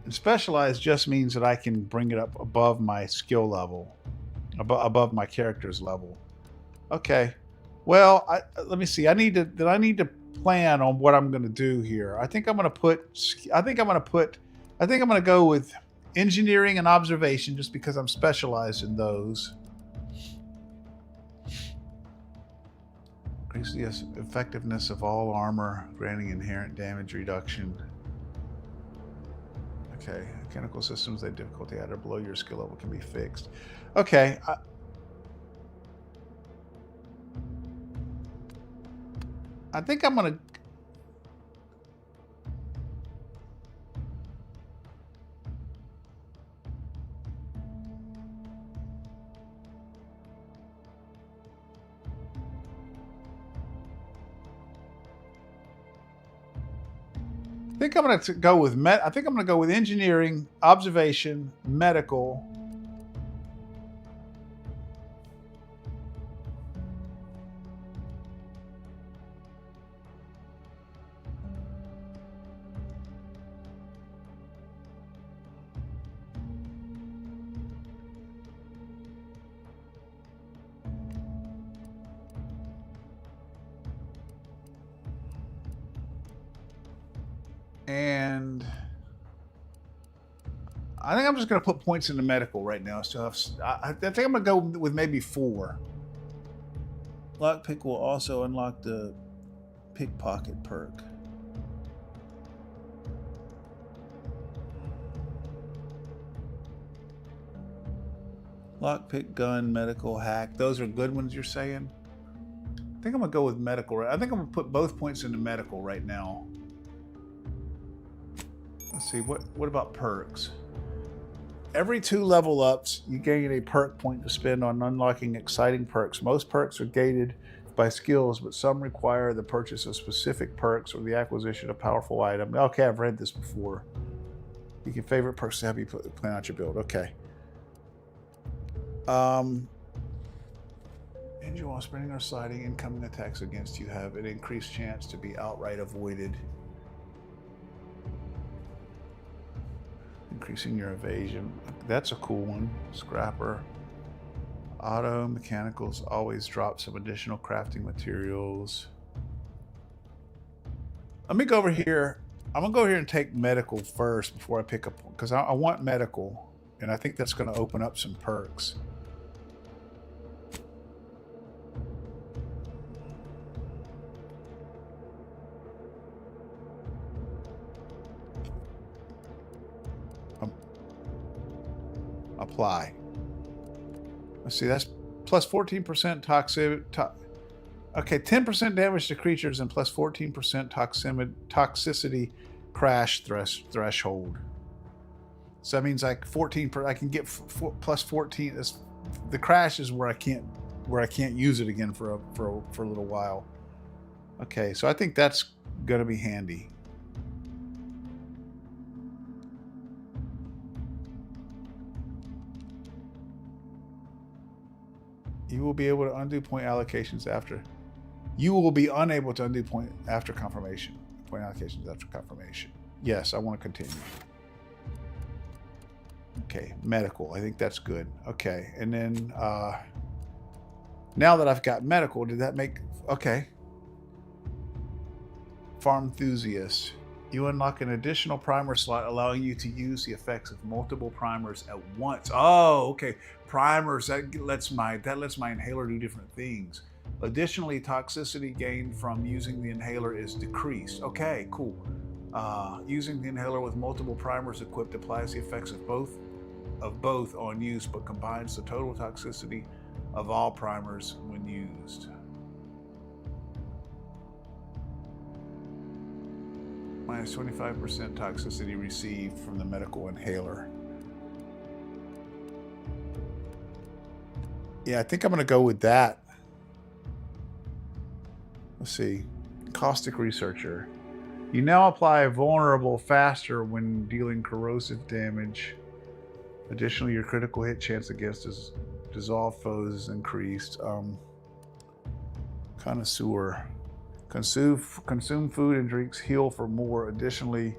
And specialized just means that I can bring it up above my skill level, above my character's level. Okay. Well, let me see. I need to plan on what I'm going to do here. I think I'm going to go with engineering and observation just because I'm specialized in those. Increase the effectiveness of all armor, granting inherent damage reduction. Okay, mechanical systems, the difficulty at or below your skill level can be fixed. Okay. I think I'm going to... I think I'm going to go with engineering, observation, medical. And I think I'm just going to put points into medical right now. So I think I'm going to go with maybe 4. Lockpick will also unlock the pickpocket perk. Lockpick, gun, medical, hack. Those are good ones, you're saying? I think I'm going to go with medical. I think I'm going to put both points into medical right now. Let's see, what about perks? Every 2 level ups, you gain a perk point to spend on unlocking exciting perks. Most perks are gated by skills, but some require the purchase of specific perks or the acquisition of powerful item. Okay, I've read this before. You can favorite perks to have you plan out your build. Okay. Injure while sprinting or sliding, incoming attacks against you have an increased chance to be outright avoided. Increasing your evasion. That's a cool one. Scrapper. Auto mechanicals always drop some additional crafting materials. Let me go over here. I'm gonna go over here and take medical first before I pick up, because I want medical, and I think that's going to open up some perks. Apply. Let's see, that's plus 14% okay, 10% damage to creatures and plus 14% toxicity crash threshold. So that means like 14 per, I can get plus 14. The crash is where I can't use it again for a little while. Okay, so I think that's gonna be handy. You will be able to undo point allocations after. You will be unable to undo point after confirmation. Point allocations after confirmation. Yes, I want to continue. Okay, medical. I think that's good. Okay, and then now that I've got medical, did that make... Okay. Farm enthusiast. You unlock an additional primer slot, allowing you to use the effects of multiple primers at once. Oh, okay. Primers, that lets my inhaler do different things. Additionally, toxicity gained from using the inhaler is decreased. Okay, cool. Using the inhaler with multiple primers equipped applies the effects of both on use, but combines the total toxicity of all primers when used. Minus 25% toxicity received from the medical inhaler. Yeah, I think I'm going to go with that. Let's see. Caustic researcher. You now apply vulnerable faster when dealing corrosive damage. Additionally, your critical hit chance against dissolved foes is increased. Connoisseur. Consume food and drinks, heal for more. Additionally,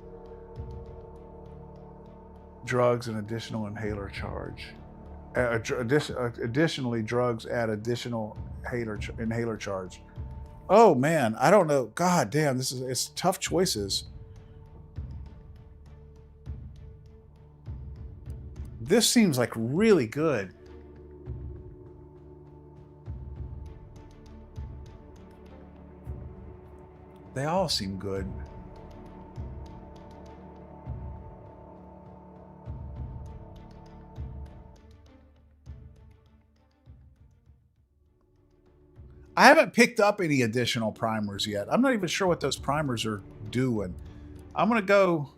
drugs and additional inhaler charge. Additionally, drugs add additional inhaler charge. Oh man, I don't know. God damn, it's tough choices. This seems like really good. They all seem good. I haven't picked up any additional primers yet. I'm not even sure what those primers are doing. I'm going to go...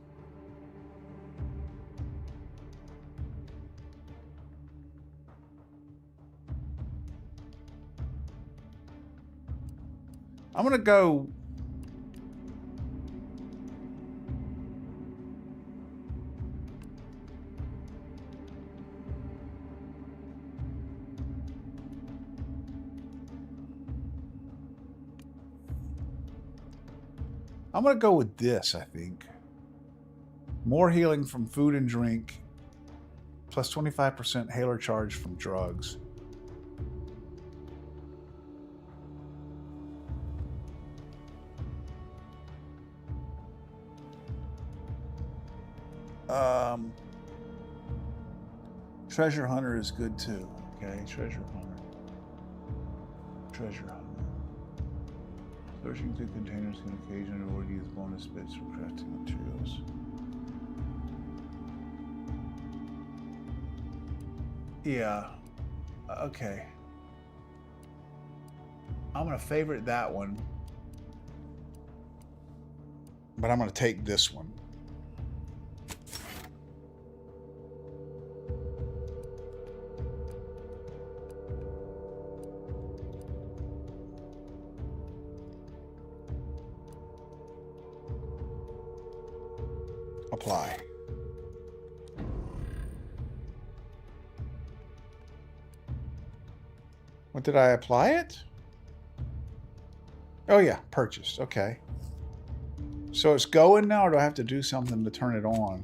I'm going to go... I'm going to go with this, I think. More healing from food and drink, plus 25% inhaler charge from drugs. Treasure Hunter is good too. Okay, Treasure Hunter. Treasure Hunter. Searching through containers can occasionally use bonus bits for crafting materials. Yeah. Okay. I'm going to favorite that one. But I'm going to take this one. Apply. What did I apply it? Oh yeah, purchased. Okay. So it's going now, or do I have to do something to turn it on?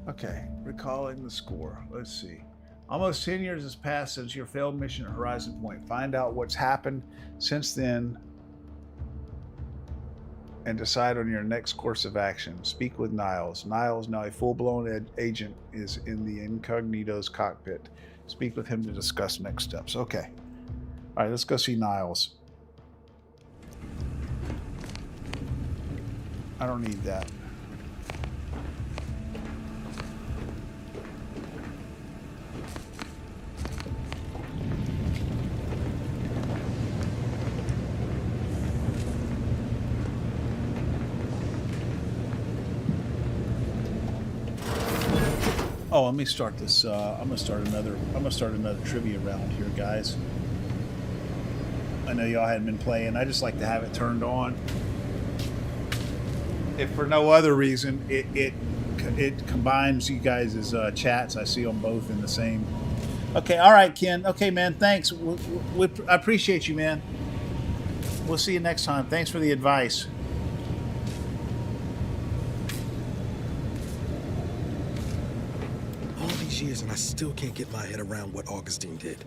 Okay, recalling the score. Let's see. Almost 10 years has passed since your failed mission at Horizon Point. Find out what's happened since then and decide on your next course of action. Speak with Niles. Niles, now a full-blown agent, is in the Incognito's cockpit. Speak with him to discuss next steps. Okay. All right, let's go see Niles. I don't need that. Oh, let me start this. I'm gonna start another trivia round here, guys. I know y'all hadn't been playing. I just like to have it turned on. If for no other reason, it combines you guys' chats. I see them both in the same. Okay, all right, Ken. Okay, man. Thanks. I appreciate you, man. We'll see you next time. Thanks for the advice. these years and I still can't get my head around what Augustine did.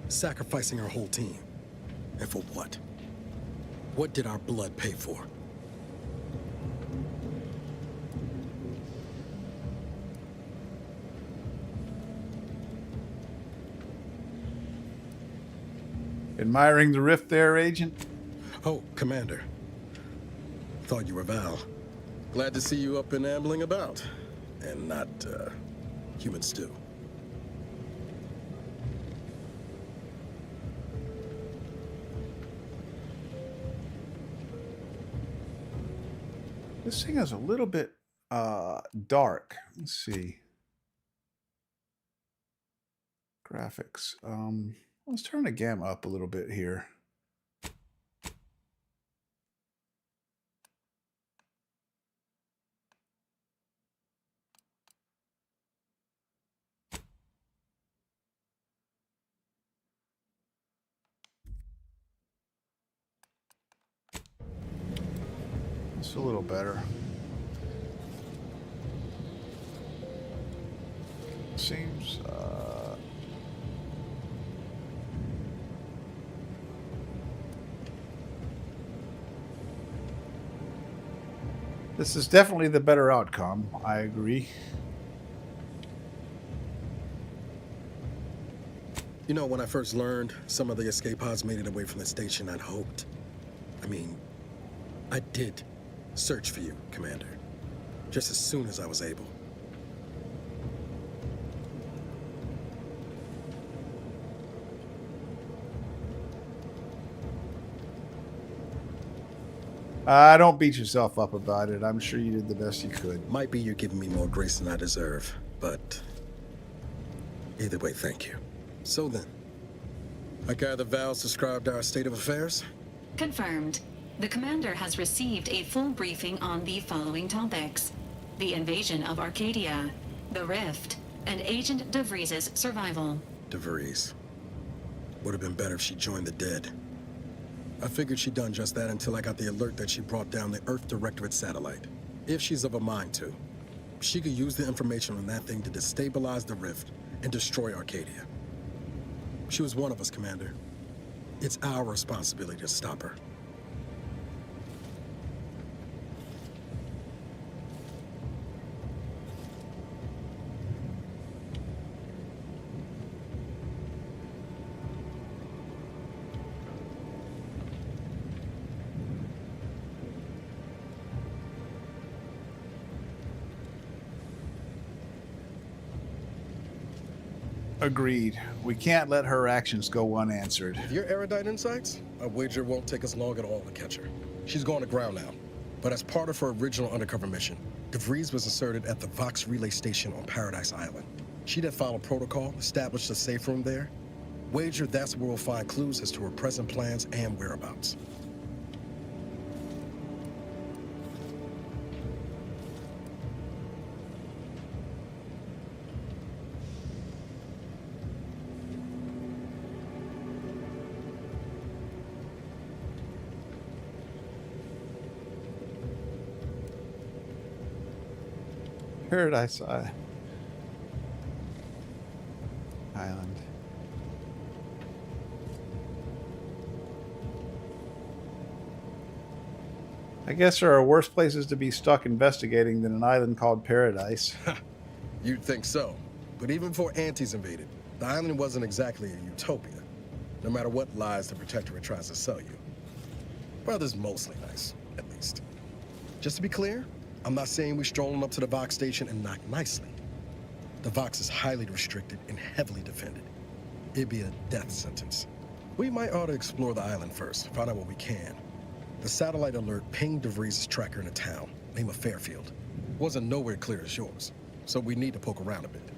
Sacrificing our whole team. And for what? What did our blood pay for? Admiring the rift there, Agent? Oh, Commander. Thought you were Val. Glad to see you up and ambling about. And not, human stew. This thing is a little bit dark. Let's see. Graphics. Let's turn the gamma up a little bit here. It's a little better. Seems this is definitely the better outcome. I agree. You know, when I first learned some of the escape pods made it away from the station, I'd hoped. I mean, I did search for you, Commander. Just as soon as I was able. Don't beat yourself up about it. I'm sure you did the best you could. Might be you're giving me more grace than I deserve, but either way, thank you. So then, I gather Val's described our state of affairs? Confirmed. The commander has received a full briefing on the following topics: the invasion of Arcadia, the rift, and Agent DeVries' survival. DeVries. Would have been better if she joined the dead. I figured she'd done just that until I got the alert that she brought down the Earth Directorate satellite. If she's of a mind to, she could use the information on that thing to destabilize the rift and destroy Arcadia. She was one of us, Commander. It's our responsibility to stop her. Agreed. We can't let her actions go unanswered. With your erudite insights, I wager it won't take us long at all to catch her. She's going to ground now. But as part of her original undercover mission, DeVries was inserted at the Vox relay station on Paradise Island. She'd have followed protocol, established a safe room there. Wager that's where we'll find clues as to her present plans and whereabouts. Paradise Island. I guess there are worse places to be stuck investigating than an island called Paradise. You'd think so. But even before Antes invaded, the island wasn't exactly a utopia. No matter what lies the Protectorate tries to sell you. Brother's mostly nice, at least. Just to be clear, I'm not saying we're strolling up to the Vox station and knock nicely. The Vox is highly restricted and heavily defended. It'd be a death sentence. We might ought to explore the island first, find out what we can. The satellite alert pinged DeVries' tracker in a town, name of Fairfield. Wasn't nowhere clear as yours, so we need to poke around a bit.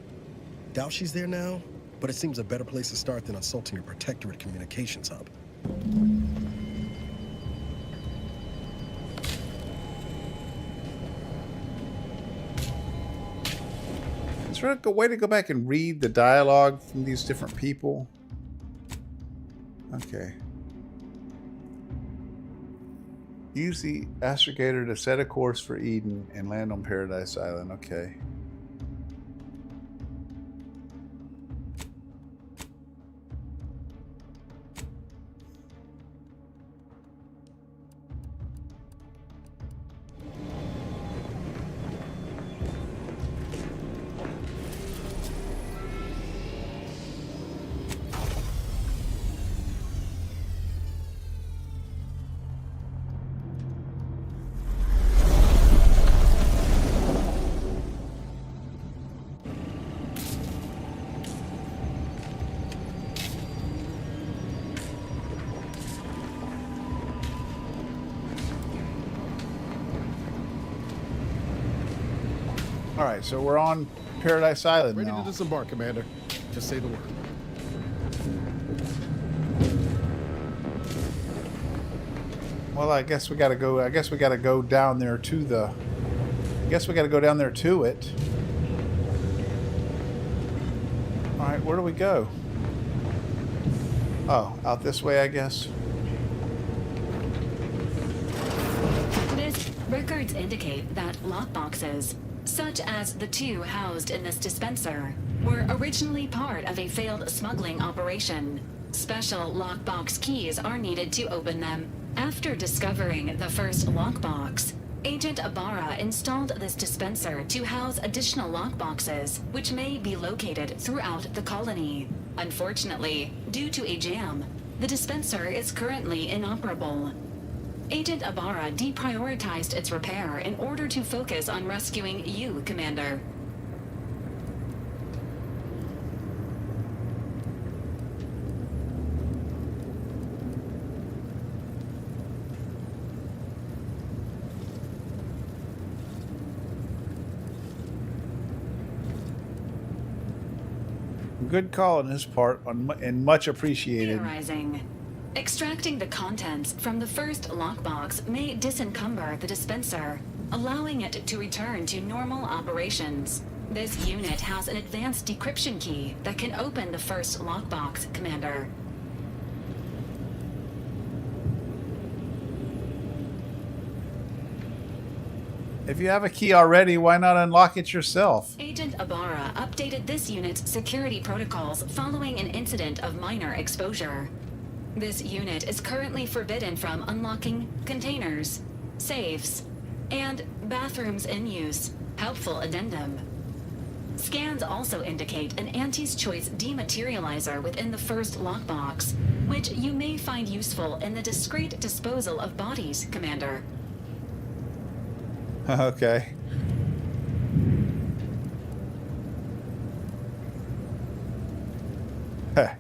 Doubt she's there now, but it seems a better place to start than assaulting your Protectorate communications hub. Is there a way to go back and read the dialogue from these different people? Okay. Use the astrogator to set a course for Eden and land on Paradise Island. Okay. All right, so we're on Paradise Island Ready now. to disembark, Commander. Just say the word. Well, I guess we gotta go. I guess we gotta go down there to the. I guess we gotta go down there to it. All right, where do we go? Oh, out this way, I guess. Records indicate that lockboxes, such as the two housed in this dispenser, were originally part of a failed smuggling operation. Special lockbox keys are needed to open them. After discovering the first lockbox, Agent Ibarra installed this dispenser to house additional lockboxes, which may be located throughout the colony. Unfortunately, due to a jam, the dispenser is currently inoperable. Agent Ibarra deprioritized its repair in order to focus on rescuing you, Commander. Good call on his part, and much appreciated. Theorizing. Extracting the contents from the first lockbox may disencumber the dispenser, allowing it to return to normal operations. This unit has an advanced decryption key that can open the first lockbox, Commander. If you have a key already, why not unlock it yourself? Agent Ibarra updated this unit's security protocols following an incident of minor exposure. This unit is currently forbidden from unlocking containers, safes, and bathrooms in use. Helpful addendum. Scans also indicate an Auntie's Choice dematerializer within the first lockbox, which you may find useful in the discreet disposal of bodies, Commander. Okay.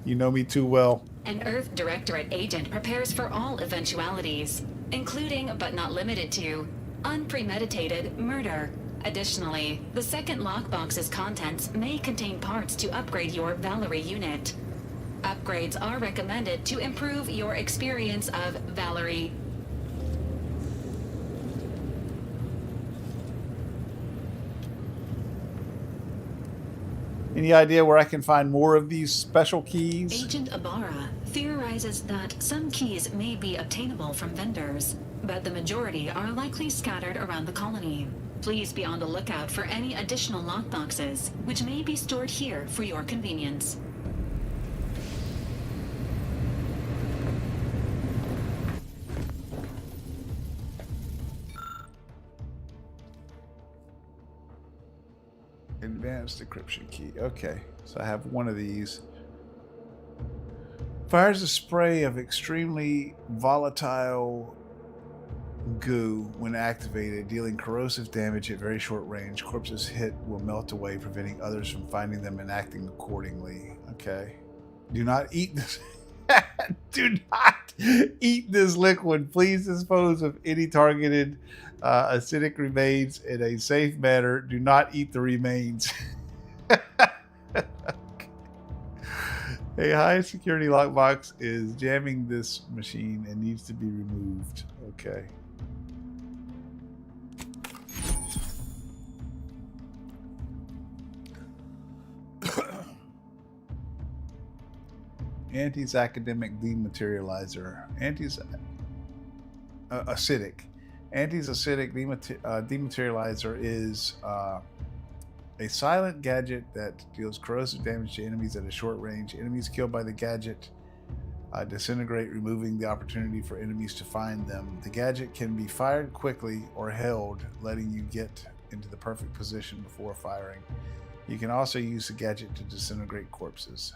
You know me too well. An Earth Directorate agent prepares for all eventualities, including but not limited to unpremeditated murder. Additionally, the second lockbox's contents may contain parts to upgrade your Valerie unit. Upgrades are recommended to improve your experience of Valerie. Any idea where I can find more of these special keys? Agent Ibarra theorizes that some keys may be obtainable from vendors, but the majority are likely scattered around the colony. Please be on the lookout for any additional lockboxes, which may be stored here for your convenience. Advanced decryption key. Okay, so I have one of these. Fires a spray of extremely volatile goo when activated, dealing corrosive damage at very short range. Corpses hit will melt away, preventing others from finding them and acting accordingly. Okay. Do not eat this. Do not eat this liquid. Please dispose of any targeted acidic remains in a safe manner. Do not eat the remains. A high security lockbox is jamming this machine and needs to be removed. Okay. Auntie's academic dematerializer. Auntie's acidic. Auntie's acidic dematerializer is a silent gadget that deals corrosive damage to enemies at a short range. Enemies killed by the gadget disintegrate, removing the opportunity for enemies to find them. The gadget can be fired quickly or held, letting you get into the perfect position before firing. You can also use the gadget to disintegrate corpses.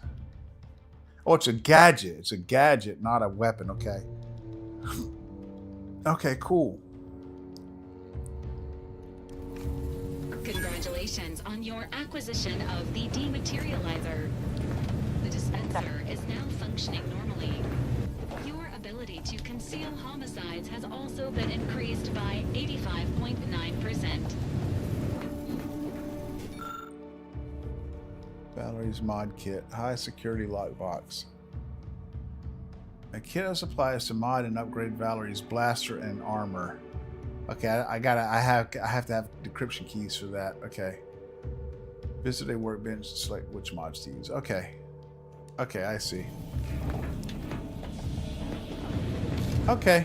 Oh, it's a gadget. It's a gadget, not a weapon. Okay. Okay, cool. Congratulations on your acquisition of the dematerializer. The dispenser is now functioning normally. Your ability to conceal homicides has also been increased by 85.9%. Valerie's mod kit. High security lockbox. A kit of supplies to mod and upgrade Valerie's blaster and armor. Okay, I have to have decryption keys for that. Okay. Visit a workbench, select which mods to use. Okay. Okay, I see. Okay.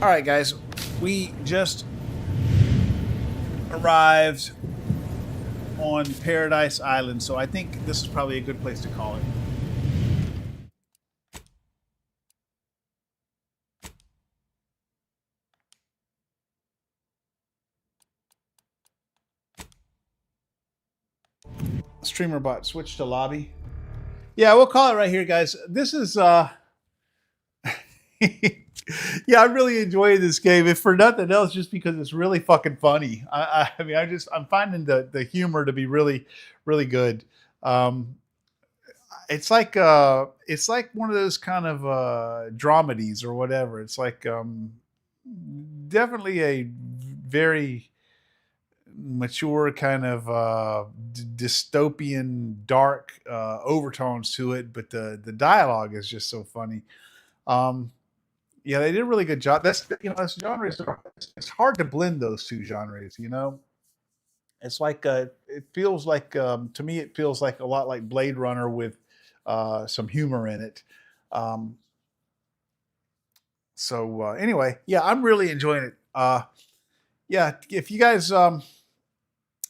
All right, guys. We just arrived on Paradise Island, so I think this is probably a good place to call it. Streamer bot, switch to lobby. Yeah, we'll call it right here, guys. This is yeah, I really enjoy this game, if for nothing else, just because it's really fucking funny. I mean, I'm finding the humor to be really, really good. It's like one of those kind of dramedies or whatever. It's like definitely a very mature kind of dystopian dark overtones to it, but the dialogue is just so funny. Yeah, they did a really good job. That's, you know, that's genres. It's hard to blend those two genres, you know. It's like it feels like to me it feels like a lot like Blade Runner with some humor in it. So anyway, yeah, I'm really enjoying it. Yeah, if you guys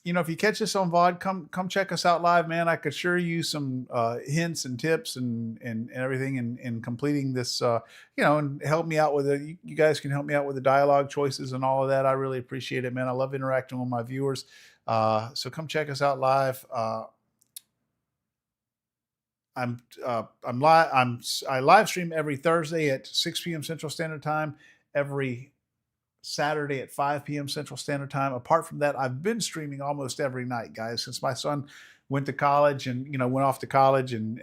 you know, if you catch us on VOD, come check us out live, man. I could sure use some hints and tips and everything in completing this, you know, and help me out with it. You guys can help me out with the dialogue choices and all of that. I really appreciate it, man. I love interacting with my viewers. So come check us out live. I live stream every Thursday at 6 p.m. Central Standard Time, every Saturday at 5 p.m. Central Standard Time. Apart from that, I've been streaming almost every night, guys, since my son went to college and, you know, went off to college and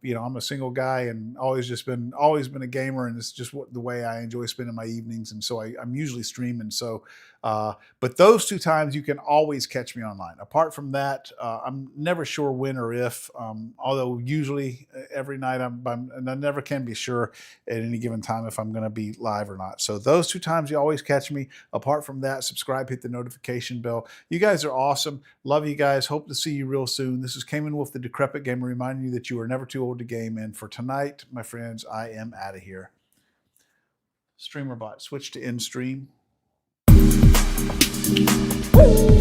you know, I'm a single guy and always been a gamer, and it's just the way I enjoy spending my evenings. And so I'm usually streaming. So, but those two times you can always catch me online. Apart from that, I'm never sure when or if, although usually every night and I never can be sure at any given time if I'm going to be live or not. So those two times you always catch me. Apart from that, subscribe, hit the notification bell. You guys are awesome. Love you guys. Hope to see you real soon. This is Cayman Wolf, the Decrepit Gamer, reminding you that you are never too old to game. And for tonight, my friends, I am out of here. Streamer bot, switch to end stream. Woo!